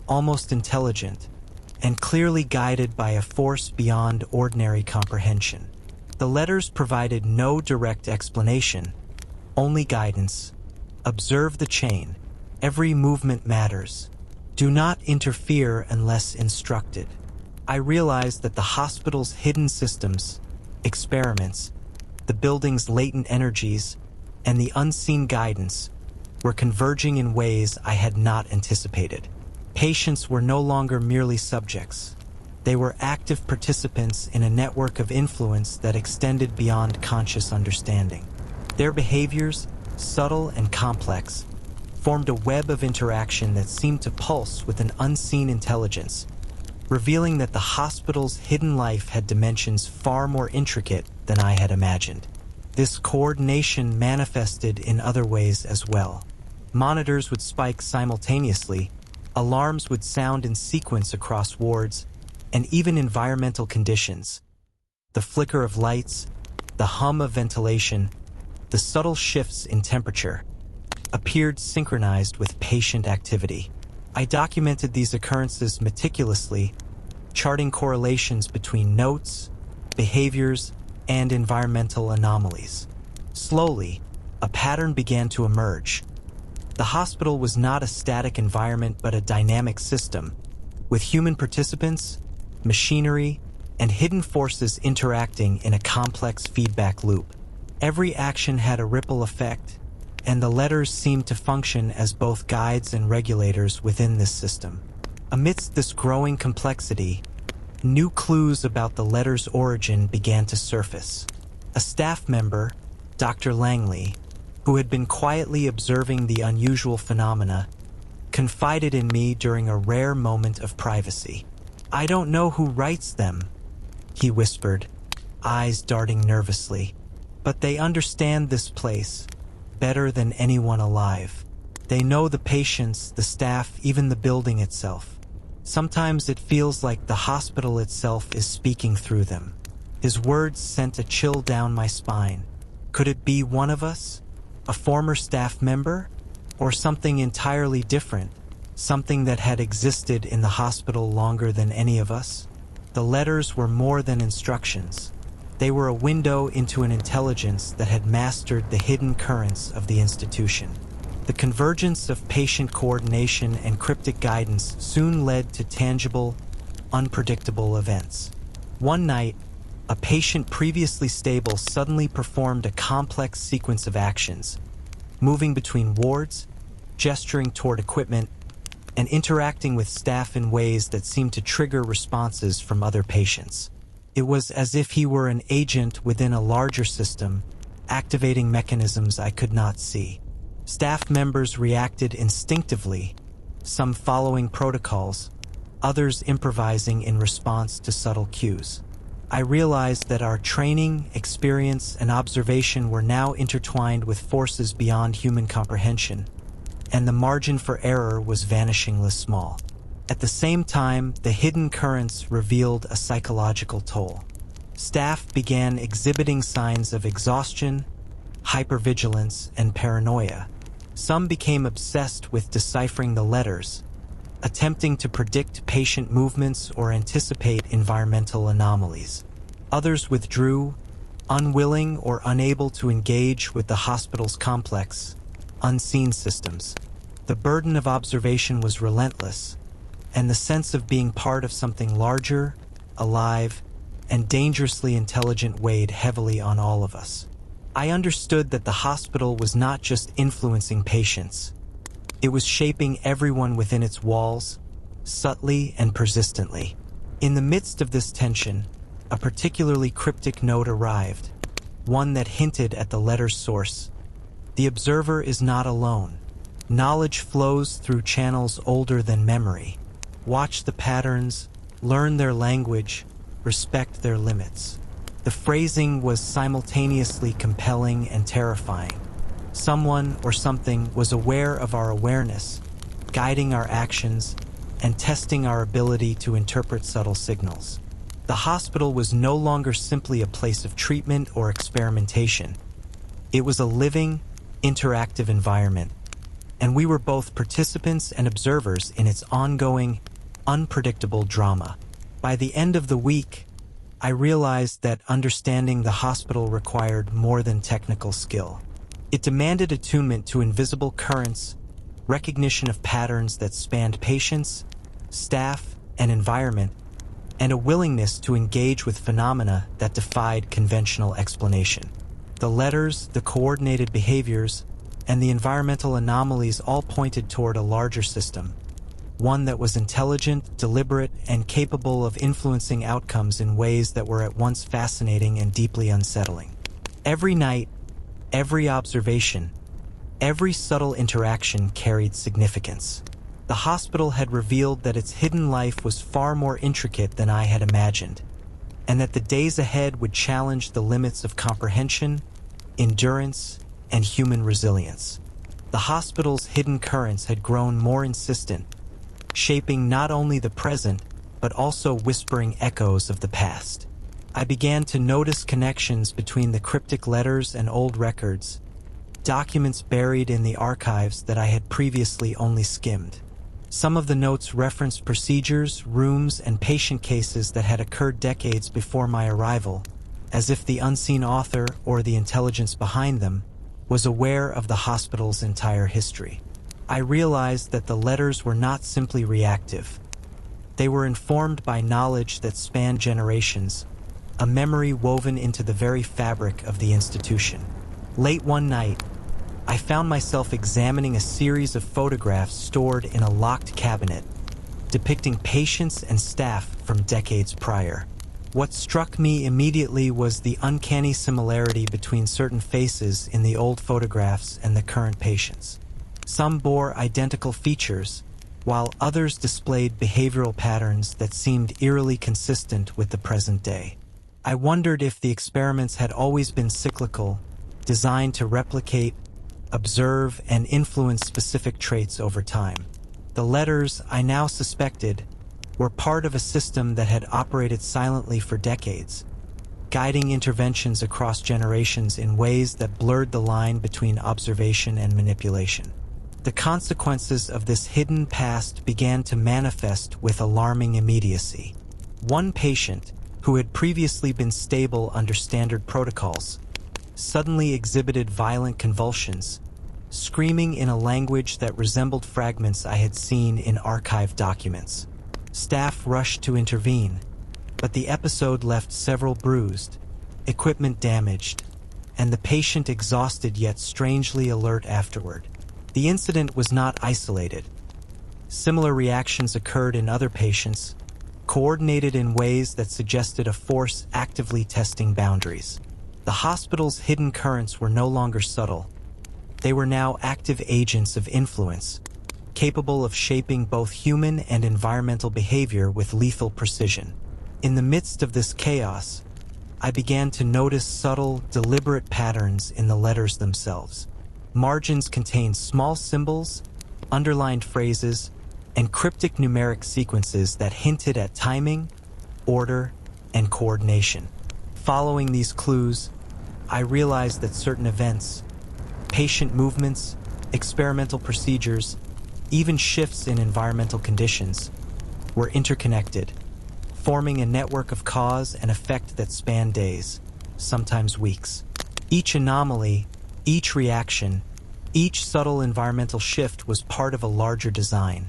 almost intelligent, and clearly guided by a force beyond ordinary comprehension. The letters provided no direct explanation, only guidance. Observe the chain. Every movement matters. Do not interfere unless instructed. I realized that the hospital's hidden systems, experiments, the building's latent energies, and the unseen guidance were converging in ways I had not anticipated. Patients were no longer merely subjects. They were active participants in a network of influence that extended beyond conscious understanding. Their behaviors, subtle and complex, formed a web of interaction that seemed to pulse with an unseen intelligence, revealing that the hospital's hidden life had dimensions far more intricate than I had imagined. This coordination manifested in other ways as well. Monitors would spike simultaneously, alarms would sound in sequence across wards, and even environmental conditions. The flicker of lights, the hum of ventilation, the subtle shifts in temperature appeared synchronized with patient activity. I documented these occurrences meticulously, charting correlations between notes, behaviors, and environmental anomalies. Slowly, a pattern began to emerge. The hospital was not a static environment but a dynamic system, with human participants, machinery, and hidden forces interacting in a complex feedback loop. Every action had a ripple effect, and the letters seemed to function as both guides and regulators within this system. Amidst this growing complexity, new clues about the letter's origin began to surface. A staff member, Dr. Langley, who had been quietly observing the unusual phenomena, confided in me during a rare moment of privacy. "I don't know who writes them," he whispered, eyes darting nervously, "but they understand this place better than anyone alive. They know the patients, the staff, even the building itself. Sometimes it feels like the hospital itself is speaking through them." His words sent a chill down my spine. Could it be one of us? A former staff member? Or something entirely different? Something that had existed in the hospital longer than any of us? The letters were more than instructions. They were a window into an intelligence that had mastered the hidden currents of the institution. The convergence of patient coordination and cryptic guidance soon led to tangible, unpredictable events. One night, a patient previously stable suddenly performed a complex sequence of actions, moving between wards, gesturing toward equipment, and interacting with staff in ways that seemed to trigger responses from other patients. It was as if he were an agent within a larger system, activating mechanisms I could not see. Staff members reacted instinctively, some following protocols, others improvising in response to subtle cues. I realized that our training, experience, and observation were now intertwined with forces beyond human comprehension, and the margin for error was vanishingly small. At the same time, the hidden currents revealed a psychological toll. Staff began exhibiting signs of exhaustion, hypervigilance, and paranoia. Some became obsessed with deciphering the letters, attempting to predict patient movements or anticipate environmental anomalies. Others withdrew, unwilling or unable to engage with the hospital's complex, unseen systems. The burden of observation was relentless, and the sense of being part of something larger, alive, and dangerously intelligent weighed heavily on all of us. I understood that the hospital was not just influencing patients. It was shaping everyone within its walls, subtly and persistently. In the midst of this tension, a particularly cryptic note arrived, one that hinted at the letter's source. "The observer is not alone. Knowledge flows through channels older than memory. Watch the patterns, learn their language, respect their limits." The phrasing was simultaneously compelling and terrifying. Someone or something was aware of our awareness, guiding our actions, and testing our ability to interpret subtle signals. The hospital was no longer simply a place of treatment or experimentation. It was a living, interactive environment, and we were both participants and observers in its ongoing, unpredictable drama. By the end of the week, I realized that understanding the hospital required more than technical skill. It demanded attunement to invisible currents, recognition of patterns that spanned patients, staff, and environment, and a willingness to engage with phenomena that defied conventional explanation. The letters, the coordinated behaviors, and the environmental anomalies all pointed toward a larger system, one that was intelligent, deliberate, and capable of influencing outcomes in ways that were at once fascinating and deeply unsettling. Every night, every observation, every subtle interaction carried significance. The hospital had revealed that its hidden life was far more intricate than I had imagined, and that the days ahead would challenge the limits of comprehension, endurance, and human resilience. The hospital's hidden currents had grown more insistent, shaping not only the present, but also whispering echoes of the past. I began to notice connections between the cryptic letters and old records, documents buried in the archives that I had previously only skimmed. Some of the notes referenced procedures, rooms, and patient cases that had occurred decades before my arrival, as if the unseen author, or the intelligence behind them, was aware of the hospital's entire history. I realized that the letters were not simply reactive. They were informed by knowledge that spanned generations, a memory woven into the very fabric of the institution. Late one night, I found myself examining a series of photographs stored in a locked cabinet, depicting patients and staff from decades prior. What struck me immediately was the uncanny similarity between certain faces in the old photographs and the current patients. Some bore identical features, while others displayed behavioral patterns that seemed eerily consistent with the present day. I wondered if the experiments had always been cyclical, designed to replicate, observe, and influence specific traits over time. The letters, I now suspected, were part of a system that had operated silently for decades, guiding interventions across generations in ways that blurred the line between observation and manipulation. The consequences of this hidden past began to manifest with alarming immediacy. One patient, who had previously been stable under standard protocols, suddenly exhibited violent convulsions, screaming in a language that resembled fragments I had seen in archived documents. Staff rushed to intervene, but the episode left several bruised, equipment damaged, and the patient exhausted yet strangely alert afterward. The incident was not isolated. Similar reactions occurred in other patients, coordinated in ways that suggested a force actively testing boundaries. The hospital's hidden currents were no longer subtle. They were now active agents of influence, capable of shaping both human and environmental behavior with lethal precision. In the midst of this chaos, I began to notice subtle, deliberate patterns in the letters themselves. Margins contained small symbols, underlined phrases, and cryptic numeric sequences that hinted at timing, order, and coordination. Following these clues, I realized that certain events, patient movements, experimental procedures, even shifts in environmental conditions, were interconnected, forming a network of cause and effect that spanned days, sometimes weeks. Each anomaly, each reaction, each subtle environmental shift was part of a larger design,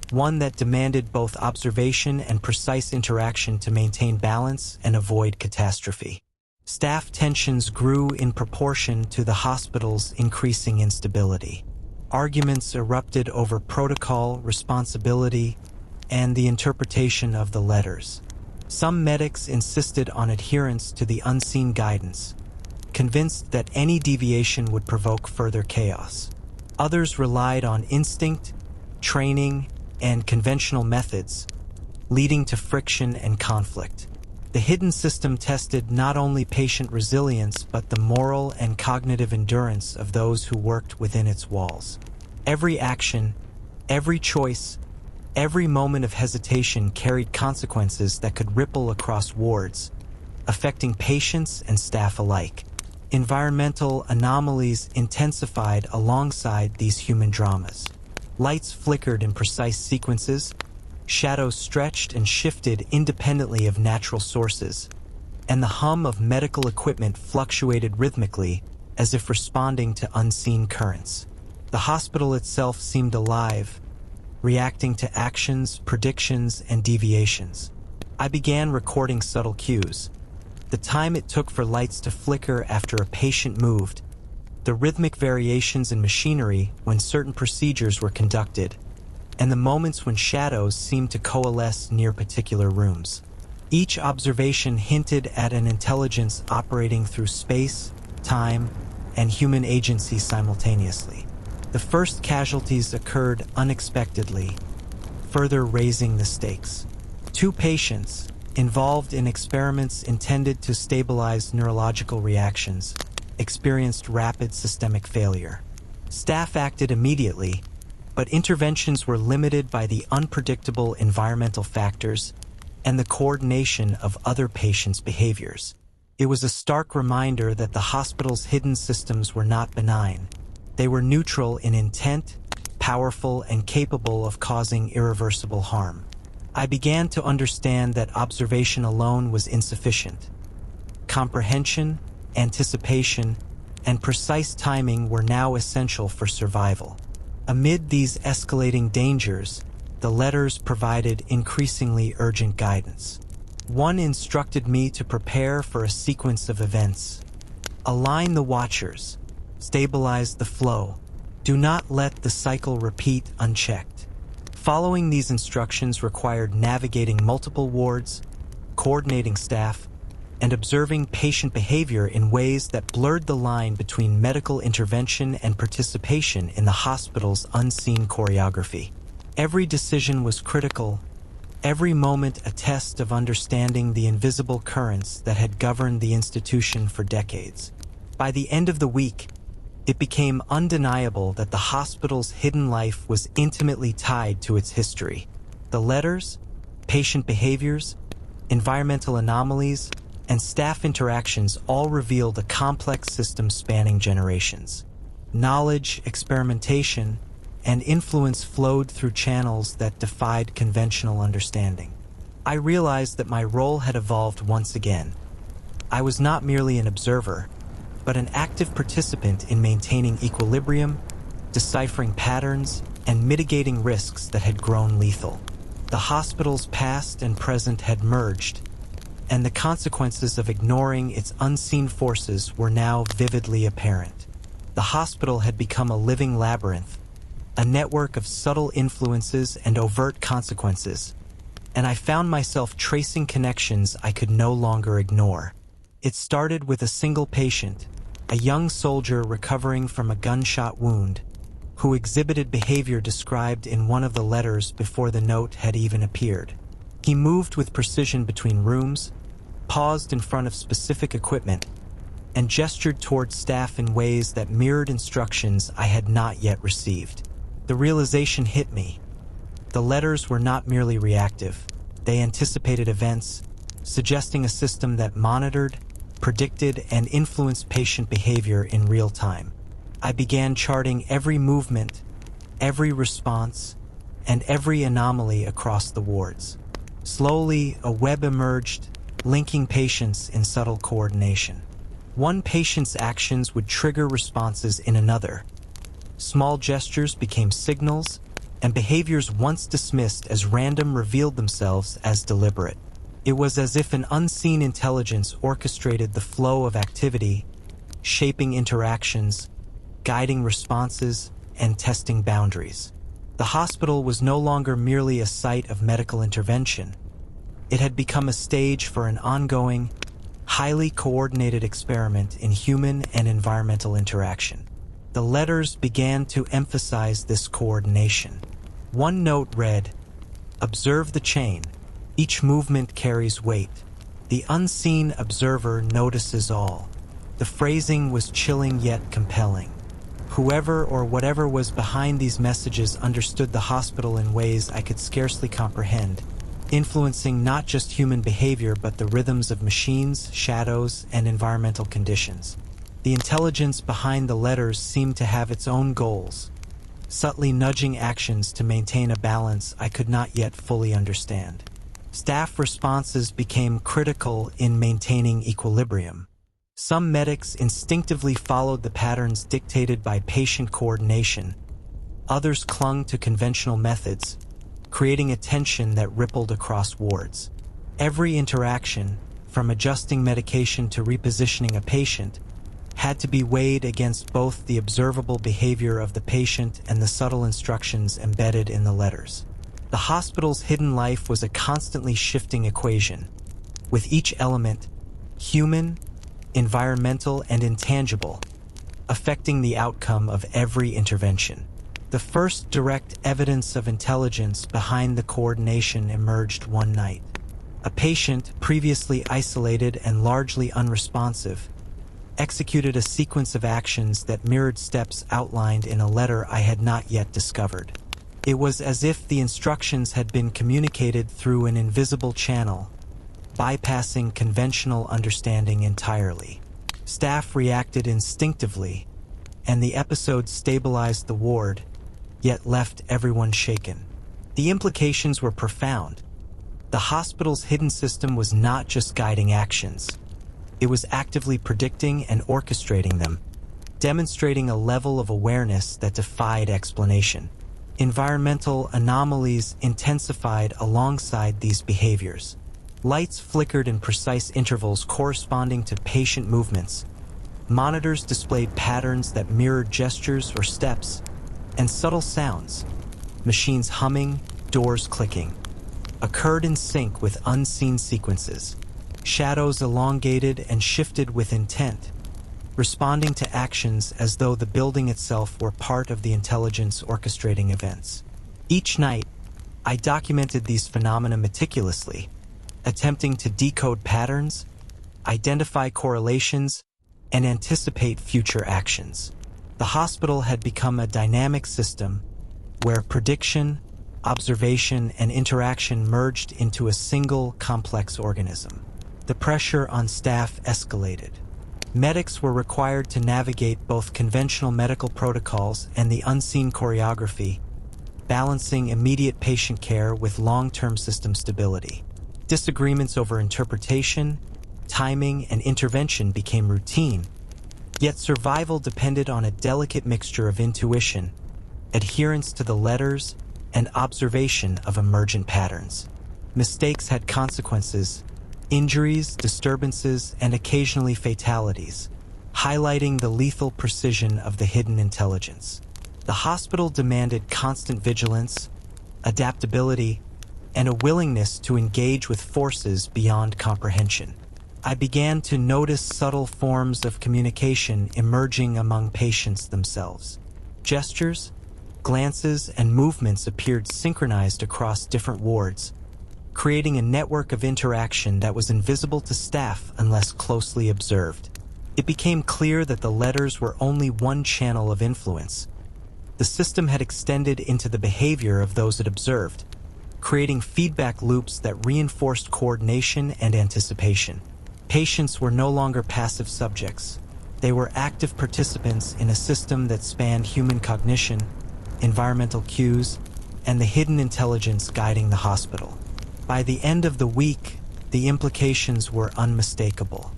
one that demanded both observation and precise interaction to maintain balance and avoid catastrophe. Staff tensions grew in proportion to the hospital's increasing instability. Arguments erupted over protocol, responsibility, and the interpretation of the letters. Some medics insisted on adherence to the unseen guidance, convinced that any deviation would provoke further chaos. Others relied on instinct, training, and conventional methods, leading to friction and conflict. The hidden system tested not only patient resilience but the moral and cognitive endurance of those who worked within its walls. Every action, every choice, every moment of hesitation carried consequences that could ripple across wards, affecting patients and staff alike. Environmental anomalies intensified alongside these human dramas. Lights flickered in precise sequences, shadows stretched and shifted independently of natural sources, and the hum of medical equipment fluctuated rhythmically as if responding to unseen currents. The hospital itself seemed alive, reacting to actions, predictions, and deviations. I began recording subtle cues: the time it took for lights to flicker after a patient moved, the rhythmic variations in machinery when certain procedures were conducted, and the moments when shadows seemed to coalesce near particular rooms. Each observation hinted at an intelligence operating through space, time, and human agency simultaneously. The first casualties occurred unexpectedly, further raising the stakes. 2 patients, involved in experiments intended to stabilize neurological reactions, experienced rapid systemic failure. Staff acted immediately, but interventions were limited by the unpredictable environmental factors and the coordination of other patients' behaviors. It was a stark reminder that the hospital's hidden systems were not benign. They were neutral in intent, powerful, and capable of causing irreversible harm. I began to understand that observation alone was insufficient. Comprehension, anticipation, and precise timing were now essential for survival. Amid these escalating dangers, the letters provided increasingly urgent guidance. One instructed me to prepare for a sequence of events. Align the watchers. Stabilize the flow. Do not let the cycle repeat unchecked. Following these instructions required navigating multiple wards, coordinating staff, and observing patient behavior in ways that blurred the line between medical intervention and participation in the hospital's unseen choreography. Every decision was critical, every moment a test of understanding the invisible currents that had governed the institution for decades. By the end of the week, it became undeniable that the hospital's hidden life was intimately tied to its history. The letters, patient behaviors, environmental anomalies, and staff interactions all revealed a complex system spanning generations. Knowledge, experimentation, and influence flowed through channels that defied conventional understanding. I realized that my role had evolved once again. I was not merely an observer, but an active participant in maintaining equilibrium, deciphering patterns, and mitigating risks that had grown lethal. The hospital's past and present had merged, and the consequences of ignoring its unseen forces were now vividly apparent. The hospital had become a living labyrinth, a network of subtle influences and overt consequences, and I found myself tracing connections I could no longer ignore. It started with a single patient, a young soldier recovering from a gunshot wound, who exhibited behavior described in one of the letters before the note had even appeared. He moved with precision between rooms, paused in front of specific equipment, and gestured toward staff in ways that mirrored instructions I had not yet received. The realization hit me. The letters were not merely reactive. They anticipated events, suggesting a system that monitored, predicted, and influenced patient behavior in real time. I began charting every movement, every response, and every anomaly across the wards. Slowly, a web emerged, linking patients in subtle coordination. One patient's actions would trigger responses in another. Small gestures became signals, and behaviors once dismissed as random revealed themselves as deliberate. It was as if an unseen intelligence orchestrated the flow of activity, shaping interactions, guiding responses, and testing boundaries. The hospital was no longer merely a site of medical intervention. It had become a stage for an ongoing, highly coordinated experiment in human and environmental interaction. The letters began to emphasize this coordination. One note read, "Observe the chain. Each movement carries weight. The unseen observer notices all." The phrasing was chilling yet compelling. Whoever or whatever was behind these messages understood the hospital in ways I could scarcely comprehend, influencing not just human behavior but the rhythms of machines, shadows, and environmental conditions. The intelligence behind the letters seemed to have its own goals, subtly nudging actions to maintain a balance I could not yet fully understand. Staff responses became critical in maintaining equilibrium. Some medics instinctively followed the patterns dictated by patient coordination. Others clung to conventional methods, creating a tension that rippled across wards. Every interaction, from adjusting medication to repositioning a patient, had to be weighed against both the observable behavior of the patient and the subtle instructions embedded in the letters. The hospital's hidden life was a constantly shifting equation, with each element, human, environmental, and intangible, affecting the outcome of every intervention. The first direct evidence of intelligence behind the coordination emerged one night. A patient, previously isolated and largely unresponsive, executed a sequence of actions that mirrored steps outlined in a letter I had not yet discovered. It was as if the instructions had been communicated through an invisible channel, bypassing conventional understanding entirely. Staff reacted instinctively, and the episode stabilized the ward, yet left everyone shaken. The implications were profound. The hospital's hidden system was not just guiding actions. It was actively predicting and orchestrating them, demonstrating a level of awareness that defied explanation. Environmental anomalies intensified alongside these behaviors. Lights flickered in precise intervals corresponding to patient movements. Monitors displayed patterns that mirrored gestures or steps, and subtle sounds, machines humming, doors clicking, occurred in sync with unseen sequences. Shadows elongated and shifted with intent, responding to actions as though the building itself were part of the intelligence orchestrating events. Each night, I documented these phenomena meticulously, attempting to decode patterns, identify correlations, and anticipate future actions. The hospital had become a dynamic system where prediction, observation, and interaction merged into a single complex organism. The pressure on staff escalated. Medics were required to navigate both conventional medical protocols and the unseen choreography, balancing immediate patient care with long-term system stability. Disagreements over interpretation, timing, and intervention became routine, yet survival depended on a delicate mixture of intuition, adherence to the letters, and observation of emergent patterns. Mistakes had consequences: injuries, disturbances, and occasionally fatalities, highlighting the lethal precision of the hidden intelligence. The hospital demanded constant vigilance, adaptability, and a willingness to engage with forces beyond comprehension. I began to notice subtle forms of communication emerging among patients themselves. Gestures, glances, and movements appeared synchronized across different wards, creating a network of interaction that was invisible to staff unless closely observed. It became clear that the letters were only one channel of influence. The system had extended into the behavior of those it observed, creating feedback loops that reinforced coordination and anticipation. Patients were no longer passive subjects. They were active participants in a system that spanned human cognition, environmental cues, and the hidden intelligence guiding the hospital. By the end of the week, the implications were unmistakable.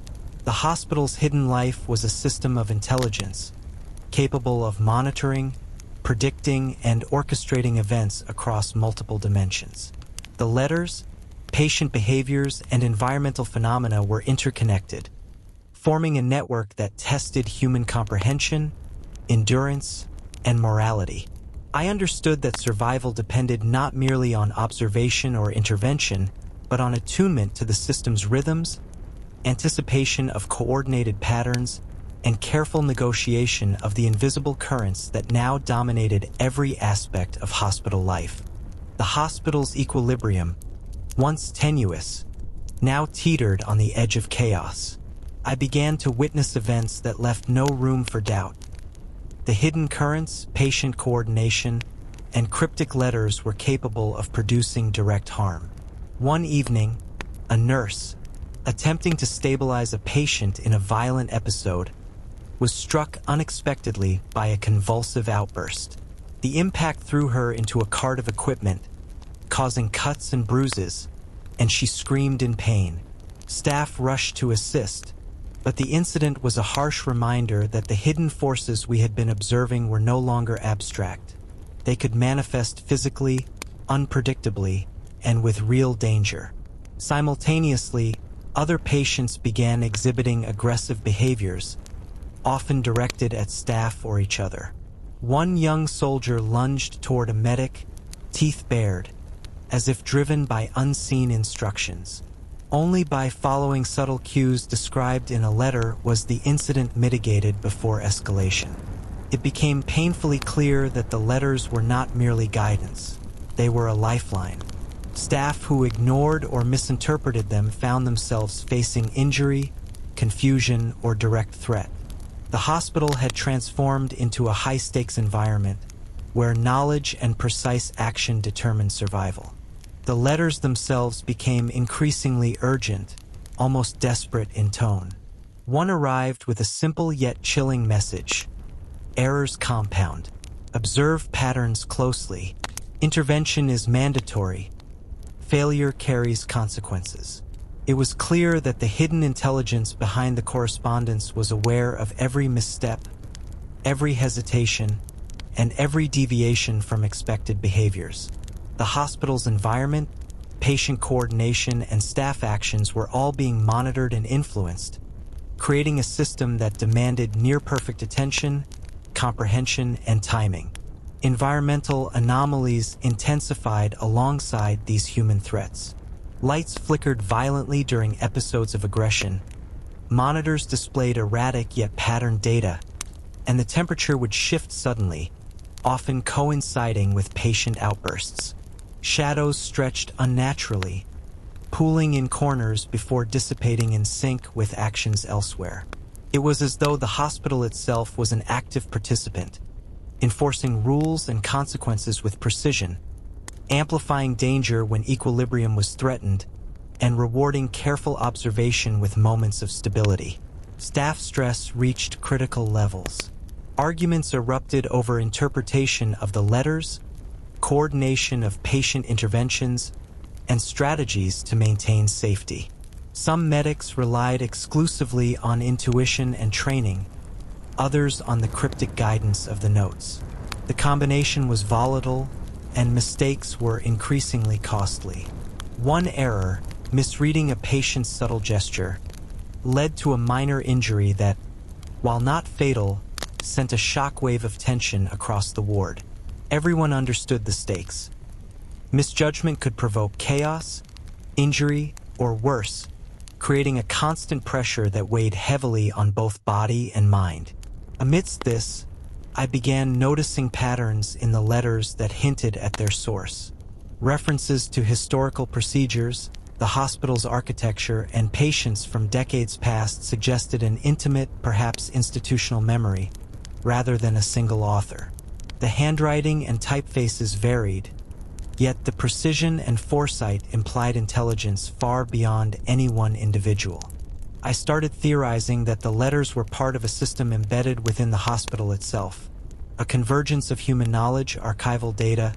The hospital's hidden life was a system of intelligence, capable of monitoring, predicting, and orchestrating events across multiple dimensions. The letters, patient behaviors, and environmental phenomena were interconnected, forming a network that tested human comprehension, endurance, and morality. I understood that survival depended not merely on observation or intervention, but on attunement to the system's rhythms, anticipation of coordinated patterns, and careful negotiation of the invisible currents that now dominated every aspect of hospital life. The hospital's equilibrium, once tenuous, now teetered on the edge of chaos. I began to witness events that left no room for doubt. The hidden currents, patient coordination, and cryptic letters were capable of producing direct harm. One evening, a nurse, attempting to stabilize a patient in a violent episode, was struck unexpectedly by a convulsive outburst. The impact threw her into a cart of equipment, causing cuts and bruises, and she screamed in pain. Staff rushed to assist, but the incident was a harsh reminder that the hidden forces we had been observing were no longer abstract. They could manifest physically, unpredictably, and with real danger. Simultaneously, other patients began exhibiting aggressive behaviors, often directed at staff or each other. One young soldier lunged toward a medic, teeth bared, as if driven by unseen instructions. Only by following subtle cues described in a letter was the incident mitigated before escalation. It became painfully clear that the letters were not merely guidance. They were a lifeline. Staff who ignored or misinterpreted them found themselves facing injury, confusion, or direct threat. The hospital had transformed into a high-stakes environment where knowledge and precise action determined survival. The letters themselves became increasingly urgent, almost desperate in tone. One arrived with a simple yet chilling message: errors compound. Observe patterns closely. Intervention is mandatory. Failure carries consequences. It was clear that the hidden intelligence behind the correspondence was aware of every misstep, every hesitation, and every deviation from expected behaviors. The hospital's environment, patient coordination, and staff actions were all being monitored and influenced, creating a system that demanded near-perfect attention, comprehension, and timing. Environmental anomalies intensified alongside these human threats. Lights flickered violently during episodes of aggression. Monitors displayed erratic yet patterned data, and the temperature would shift suddenly, often coinciding with patient outbursts. Shadows stretched unnaturally, pooling in corners before dissipating in sync with actions elsewhere. It was as though the hospital itself was an active participant, enforcing rules and consequences with precision, amplifying danger when equilibrium was threatened, and rewarding careful observation with moments of stability. Staff stress reached critical levels. Arguments erupted over interpretation of the letters, coordination of patient interventions, and strategies to maintain safety. Some medics relied exclusively on intuition and training, others on the cryptic guidance of the notes. The combination was volatile, and mistakes were increasingly costly. One error, misreading a patient's subtle gesture, led to a minor injury that, while not fatal, sent a shockwave of tension across the ward. Everyone understood the stakes. Misjudgment could provoke chaos, injury, or worse, creating a constant pressure that weighed heavily on both body and mind. Amidst this, I began noticing patterns in the letters that hinted at their source. References to historical procedures, the hospital's architecture, and patients from decades past suggested an intimate, perhaps institutional memory, rather than a single author. The handwriting and typefaces varied, yet the precision and foresight implied intelligence far beyond any one individual. I started theorizing that the letters were part of a system embedded within the hospital itself, a convergence of human knowledge, archival data,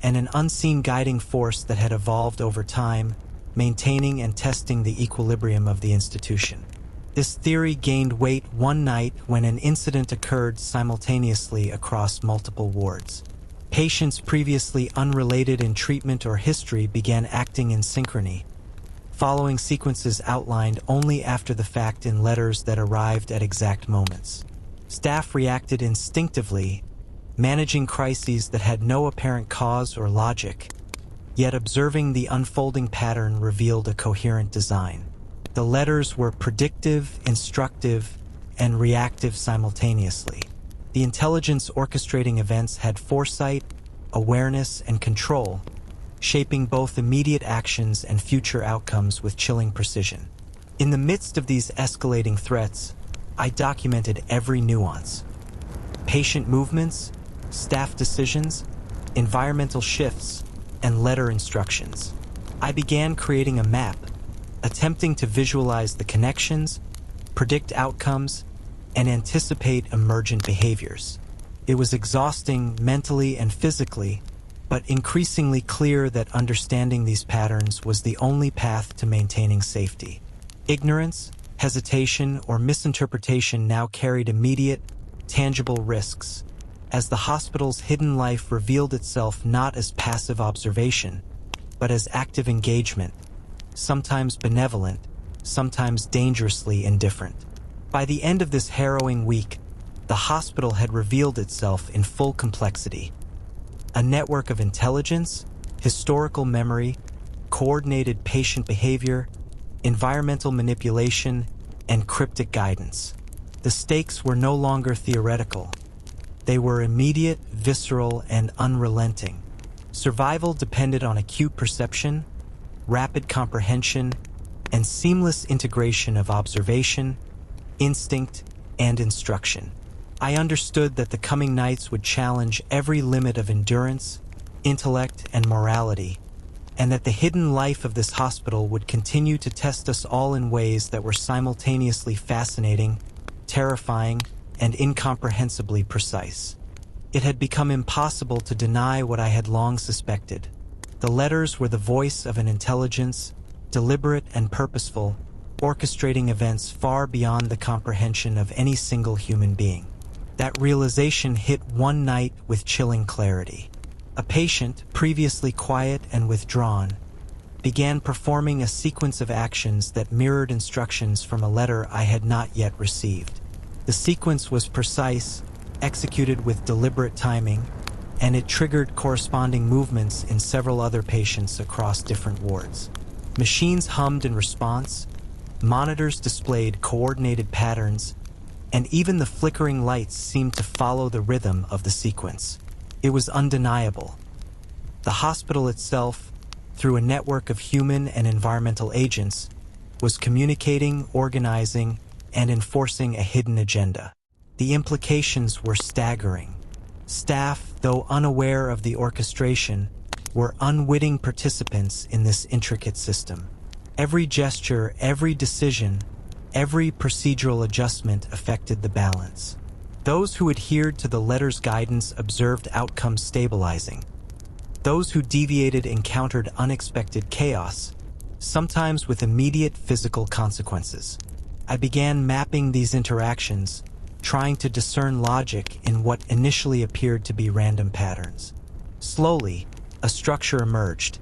and an unseen guiding force that had evolved over time, maintaining and testing the equilibrium of the institution. This theory gained weight one night when an incident occurred simultaneously across multiple wards. Patients previously unrelated in treatment or history began acting in synchrony, following sequences outlined only after the fact in letters that arrived at exact moments. Staff reacted instinctively, managing crises that had no apparent cause or logic, yet observing the unfolding pattern revealed a coherent design. The letters were predictive, instructive, and reactive simultaneously. The intelligence orchestrating events had foresight, awareness, and control, shaping both immediate actions and future outcomes with chilling precision. In the midst of these escalating threats, I documented every nuance. Patient movements, staff decisions, environmental shifts, and letter instructions. I began creating a map, attempting to visualize the connections, predict outcomes, and anticipate emergent behaviors. It was exhausting mentally and physically, but increasingly clear that understanding these patterns was the only path to maintaining safety. Ignorance, hesitation, or misinterpretation now carried immediate, tangible risks, as the hospital's hidden life revealed itself not as passive observation, but as active engagement, sometimes benevolent, sometimes dangerously indifferent. By the end of this harrowing week, the hospital had revealed itself in full complexity. A network of intelligence, historical memory, coordinated patient behavior, environmental manipulation, and cryptic guidance. The stakes were no longer theoretical. They were immediate, visceral, and unrelenting. Survival depended on acute perception, rapid comprehension, and seamless integration of observation, instinct, and instruction. I understood that the coming nights would challenge every limit of endurance, intellect, and morality, and that the hidden life of this hospital would continue to test us all in ways that were simultaneously fascinating, terrifying, and incomprehensibly precise. It had become impossible to deny what I had long suspected. The letters were the voice of an intelligence, deliberate and purposeful, orchestrating events far beyond the comprehension of any single human being. That realization hit one night with chilling clarity. A patient, previously quiet and withdrawn, began performing a sequence of actions that mirrored instructions from a letter I had not yet received. The sequence was precise, executed with deliberate timing, and it triggered corresponding movements in several other patients across different wards. Machines hummed in response, monitors displayed coordinated patterns, and even the flickering lights seemed to follow the rhythm of the sequence. It was undeniable. The hospital itself, through a network of human and environmental agents, was communicating, organizing, and enforcing a hidden agenda. The implications were staggering. Staff, though unaware of the orchestration, were unwitting participants in this intricate system. Every gesture, every decision, every procedural adjustment affected the balance. Those who adhered to the letter's guidance observed outcomes stabilizing. Those who deviated encountered unexpected chaos, sometimes with immediate physical consequences. I began mapping these interactions, trying to discern logic in what initially appeared to be random patterns. Slowly, a structure emerged,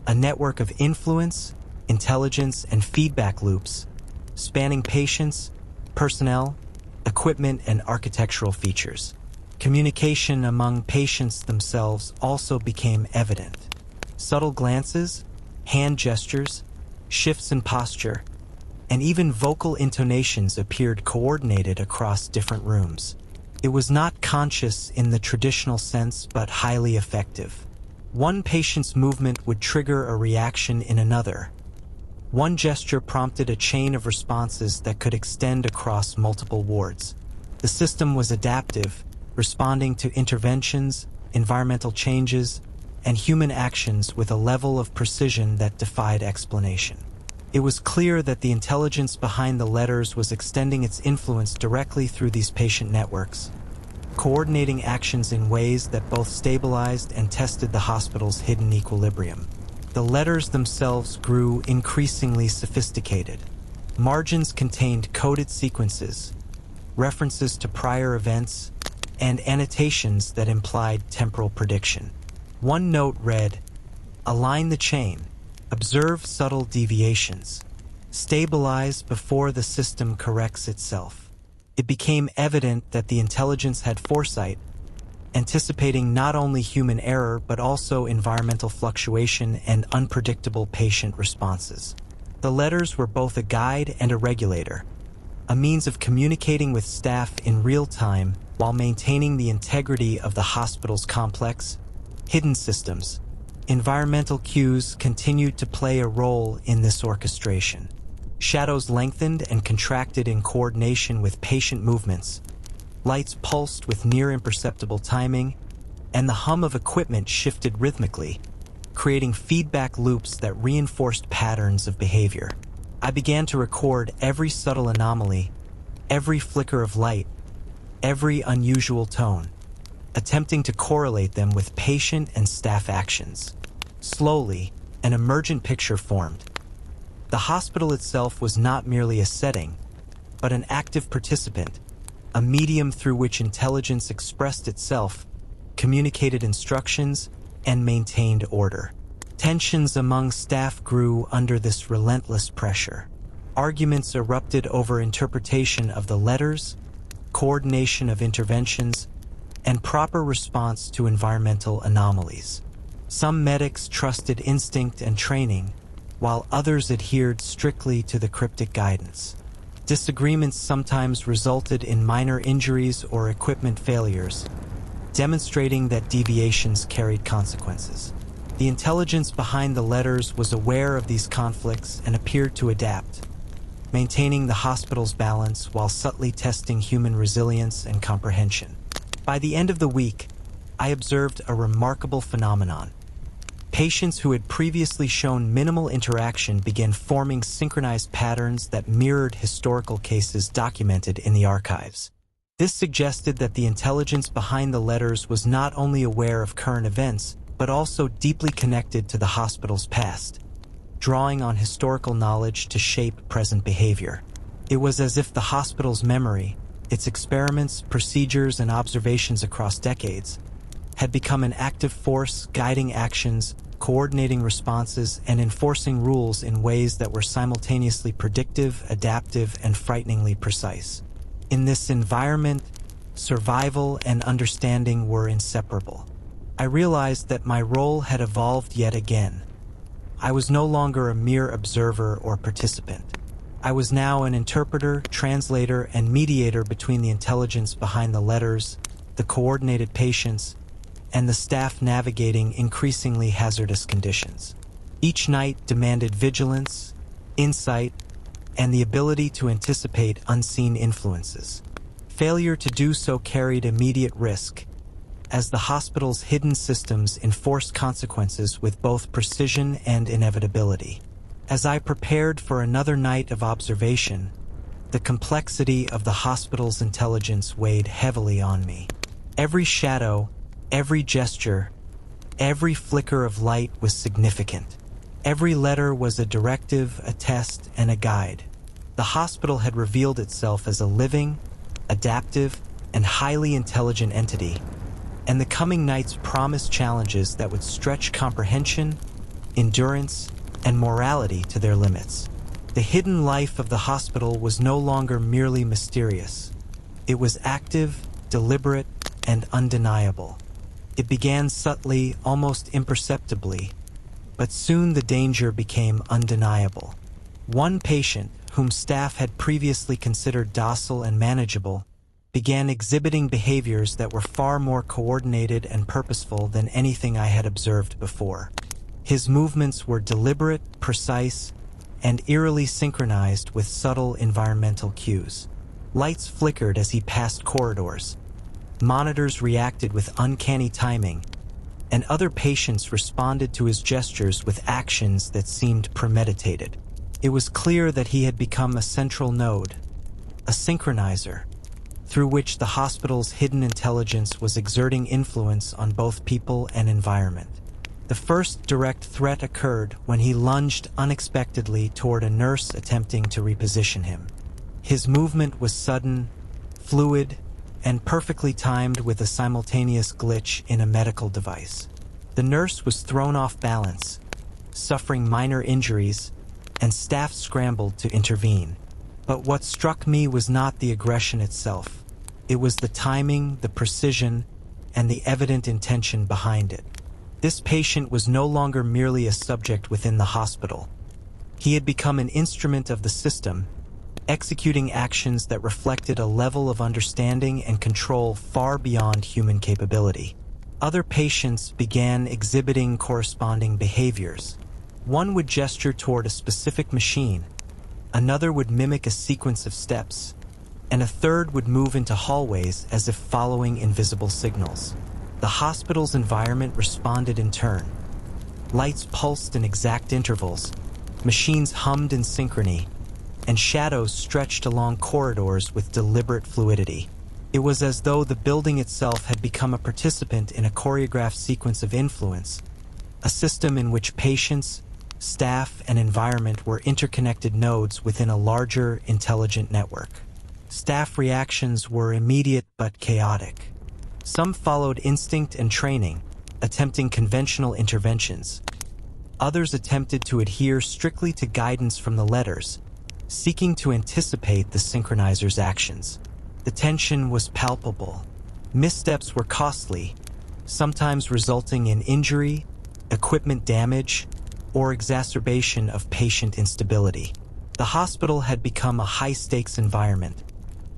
a network of influence, intelligence, and feedback loops, spanning patients, personnel, equipment, and architectural features. Communication among patients themselves also became evident. Subtle glances, hand gestures, shifts in posture, and even vocal intonations appeared coordinated across different rooms. It was not conscious in the traditional sense, but highly effective. One patient's movement would trigger a reaction in another. One gesture prompted a chain of responses that could extend across multiple wards. The system was adaptive, responding to interventions, environmental changes, and human actions with a level of precision that defied explanation. It was clear that the intelligence behind the letters was extending its influence directly through these patient networks, coordinating actions in ways that both stabilized and tested the hospital's hidden equilibrium. The letters themselves grew increasingly sophisticated. Margins contained coded sequences, references to prior events, and annotations that implied temporal prediction. One note read, "Align the chain. Observe subtle deviations. Stabilize before the system corrects itself." It became evident that the intelligence had foresight, anticipating not only human error but also environmental fluctuation and unpredictable patient responses. The letters were both a guide and a regulator, a means of communicating with staff in real time while maintaining the integrity of the hospital's complex, hidden systems. Environmental cues continued to play a role in this orchestration. Shadows lengthened and contracted in coordination with patient movements. Lights pulsed with near-imperceptible timing, and the hum of equipment shifted rhythmically, creating feedback loops that reinforced patterns of behavior. I began to record every subtle anomaly, every flicker of light, every unusual tone, attempting to correlate them with patient and staff actions. Slowly, an emergent picture formed. The hospital itself was not merely a setting, but an active participant, a medium through which intelligence expressed itself, communicated instructions, and maintained order. Tensions among staff grew under this relentless pressure. Arguments erupted over interpretation of the letters, coordination of interventions, and proper response to environmental anomalies. Some medics trusted instinct and training, while others adhered strictly to the cryptic guidance. Disagreements sometimes resulted in minor injuries or equipment failures, demonstrating that deviations carried consequences. The intelligence behind the letters was aware of these conflicts and appeared to adapt, maintaining the hospital's balance while subtly testing human resilience and comprehension. By the end of the week, I observed a remarkable phenomenon. Patients who had previously shown minimal interaction began forming synchronized patterns that mirrored historical cases documented in the archives. This suggested that the intelligence behind the letters was not only aware of current events, but also deeply connected to the hospital's past, drawing on historical knowledge to shape present behavior. It was as if the hospital's memory, its experiments, procedures, and observations across decades, had become an active force guiding actions, coordinating responses, and enforcing rules in ways that were simultaneously predictive, adaptive, and frighteningly precise. In this environment, survival and understanding were inseparable. I realized that my role had evolved yet again. I was no longer a mere observer or participant. I was now an interpreter, translator, and mediator between the intelligence behind the letters, the coordinated patients, and the staff navigating increasingly hazardous conditions. Each night demanded vigilance, insight, and the ability to anticipate unseen influences. Failure to do so carried immediate risk, as the hospital's hidden systems enforced consequences with both precision and inevitability. As I prepared for another night of observation, the complexity of the hospital's intelligence weighed heavily on me. Every shadow, every gesture, every flicker of light was significant. Every letter was a directive, a test, and a guide. The hospital had revealed itself as a living, adaptive, and highly intelligent entity, and the coming nights promised challenges that would stretch comprehension, endurance, and morality to their limits. The hidden life of the hospital was no longer merely mysterious. It was active, deliberate, and undeniable. It began subtly, almost imperceptibly, but soon the danger became undeniable. One patient, whom staff had previously considered docile and manageable, began exhibiting behaviors that were far more coordinated and purposeful than anything I had observed before. His movements were deliberate, precise, and eerily synchronized with subtle environmental cues. Lights flickered as he passed corridors. Monitors reacted with uncanny timing, and other patients responded to his gestures with actions that seemed premeditated. It was clear that he had become a central node, a synchronizer, through which the hospital's hidden intelligence was exerting influence on both people and environment. The first direct threat occurred when he lunged unexpectedly toward a nurse attempting to reposition him. His movement was sudden, fluid, and perfectly timed with a simultaneous glitch in a medical device. The nurse was thrown off balance, suffering minor injuries, and staff scrambled to intervene. But what struck me was not the aggression itself. It was the timing, the precision, and the evident intention behind it. This patient was no longer merely a subject within the hospital. He had become an instrument of the system, executing actions that reflected a level of understanding and control far beyond human capability. Other patients began exhibiting corresponding behaviors. One would gesture toward a specific machine, another would mimic a sequence of steps, and a third would move into hallways as if following invisible signals. The hospital's environment responded in turn. Lights pulsed in exact intervals, machines hummed in synchrony, and shadows stretched along corridors with deliberate fluidity. It was as though the building itself had become a participant in a choreographed sequence of influence, a system in which patients, staff, and environment were interconnected nodes within a larger, intelligent network. Staff reactions were immediate but chaotic. Some followed instinct and training, attempting conventional interventions. Others attempted to adhere strictly to guidance from the letters, seeking to anticipate the synchronizer's actions. The tension was palpable. Missteps were costly, sometimes resulting in injury, equipment damage, or exacerbation of patient instability. The hospital had become a high-stakes environment,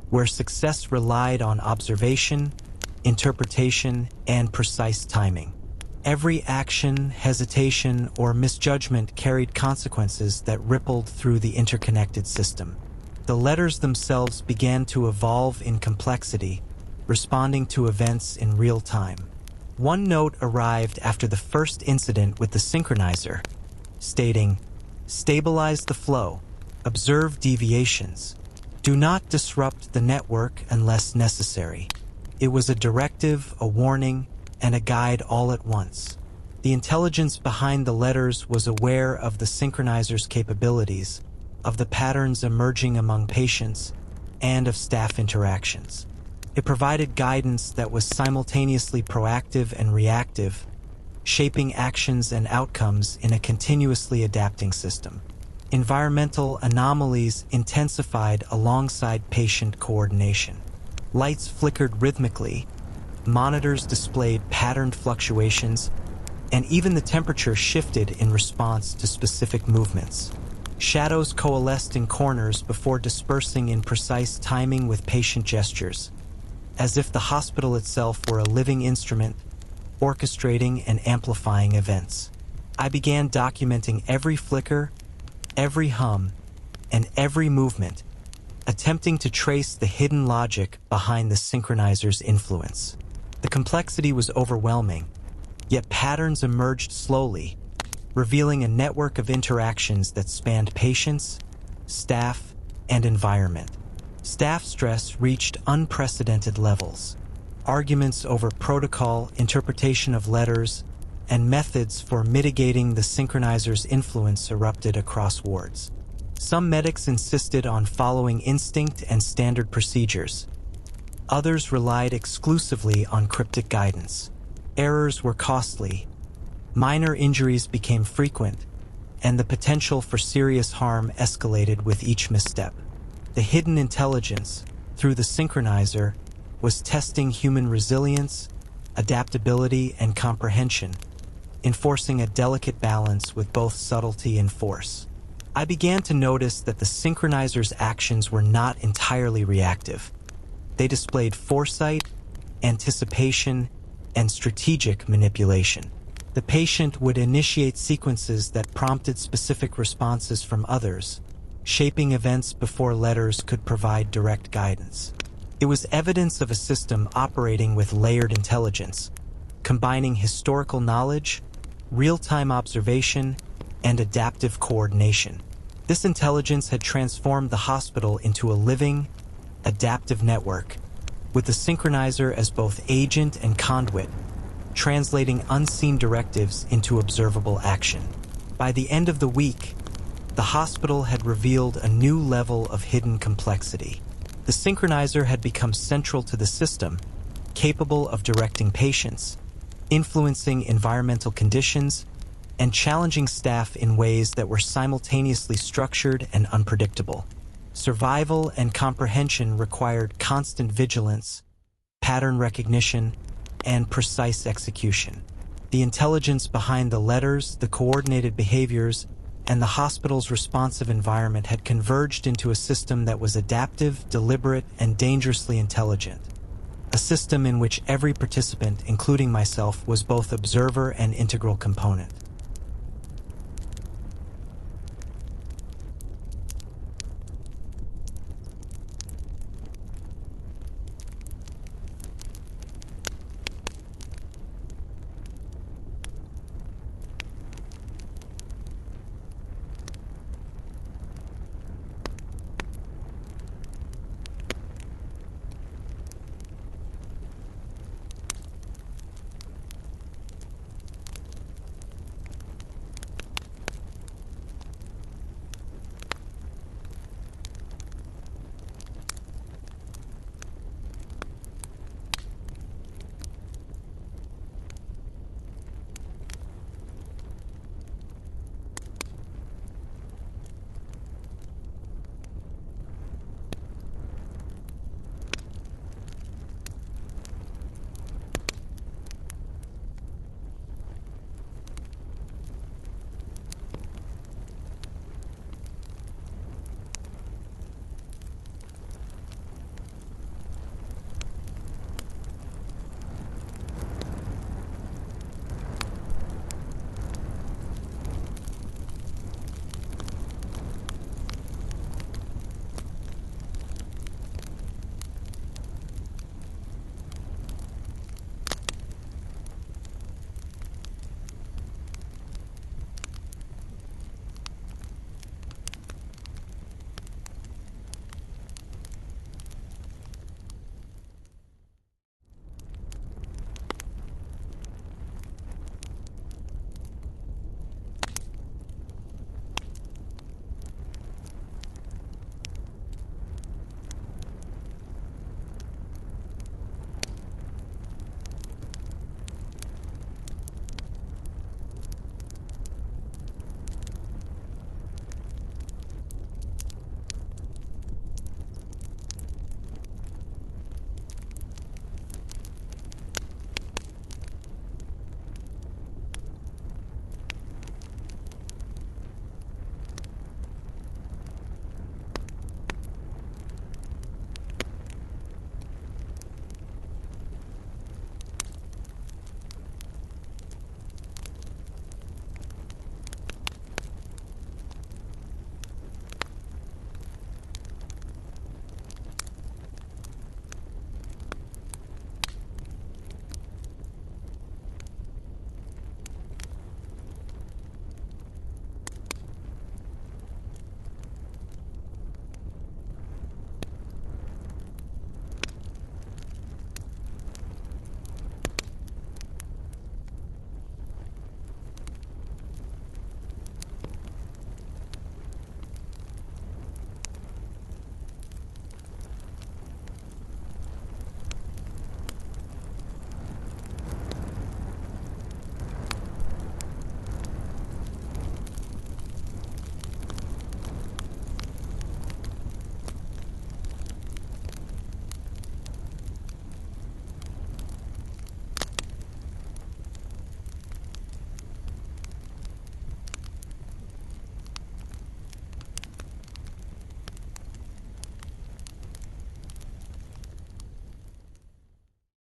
where success relied on observation, interpretation, and precise timing. Every action, hesitation, or misjudgment carried consequences that rippled through the interconnected system. The letters themselves began to evolve in complexity, responding to events in real time. One note arrived after the first incident with the synchronizer, stating, "Stabilize the flow, observe deviations. Do not disrupt the network unless necessary." It was a directive, a warning, and a guide all at once. The intelligence behind the letters was aware of the synchronizer's capabilities, of the patterns emerging among patients, and of staff interactions. It provided guidance that was simultaneously proactive and reactive, shaping actions and outcomes in a continuously adapting system. Environmental anomalies intensified alongside patient coordination. Lights flickered rhythmically, monitors displayed patterned fluctuations, and even the temperature shifted in response to specific movements. Shadows coalesced in corners before dispersing in precise timing with patient gestures, as if the hospital itself were a living instrument, orchestrating and amplifying events. I began documenting every flicker, every hum, and every movement, attempting to trace the hidden logic behind the synchronizer's influence. The complexity was overwhelming, yet patterns emerged slowly, revealing a network of interactions that spanned patients, staff, and environment. Staff stress reached unprecedented levels. Arguments over protocol, interpretation of letters, and methods for mitigating the synchronizer's influence erupted across wards. Some medics insisted on following instinct and standard procedures. Others relied exclusively on cryptic guidance. Errors were costly. Minor injuries became frequent, and the potential for serious harm escalated with each misstep. The hidden intelligence, through the synchronizer, was testing human resilience, adaptability, and comprehension, enforcing a delicate balance with both subtlety and force. I began to notice that the synchronizer's actions were not entirely reactive. They displayed foresight, anticipation, and strategic manipulation. The patient would initiate sequences that prompted specific responses from others, shaping events before letters could provide direct guidance. It was evidence of a system operating with layered intelligence, combining historical knowledge, real-time observation, and adaptive coordination. This intelligence had transformed the hospital into a living, adaptive network, with the synchronizer as both agent and conduit, translating unseen directives into observable action. By the end of the week, the hospital had revealed a new level of hidden complexity. The synchronizer had become central to the system, capable of directing patients, influencing environmental conditions, and challenging staff in ways that were simultaneously structured and unpredictable. Survival and comprehension required constant vigilance, pattern recognition, and precise execution. The intelligence behind the letters, the coordinated behaviors, and the hospital's responsive environment had converged into a system that was adaptive, deliberate, and dangerously intelligent. A system in which every participant, including myself, was both observer and integral component.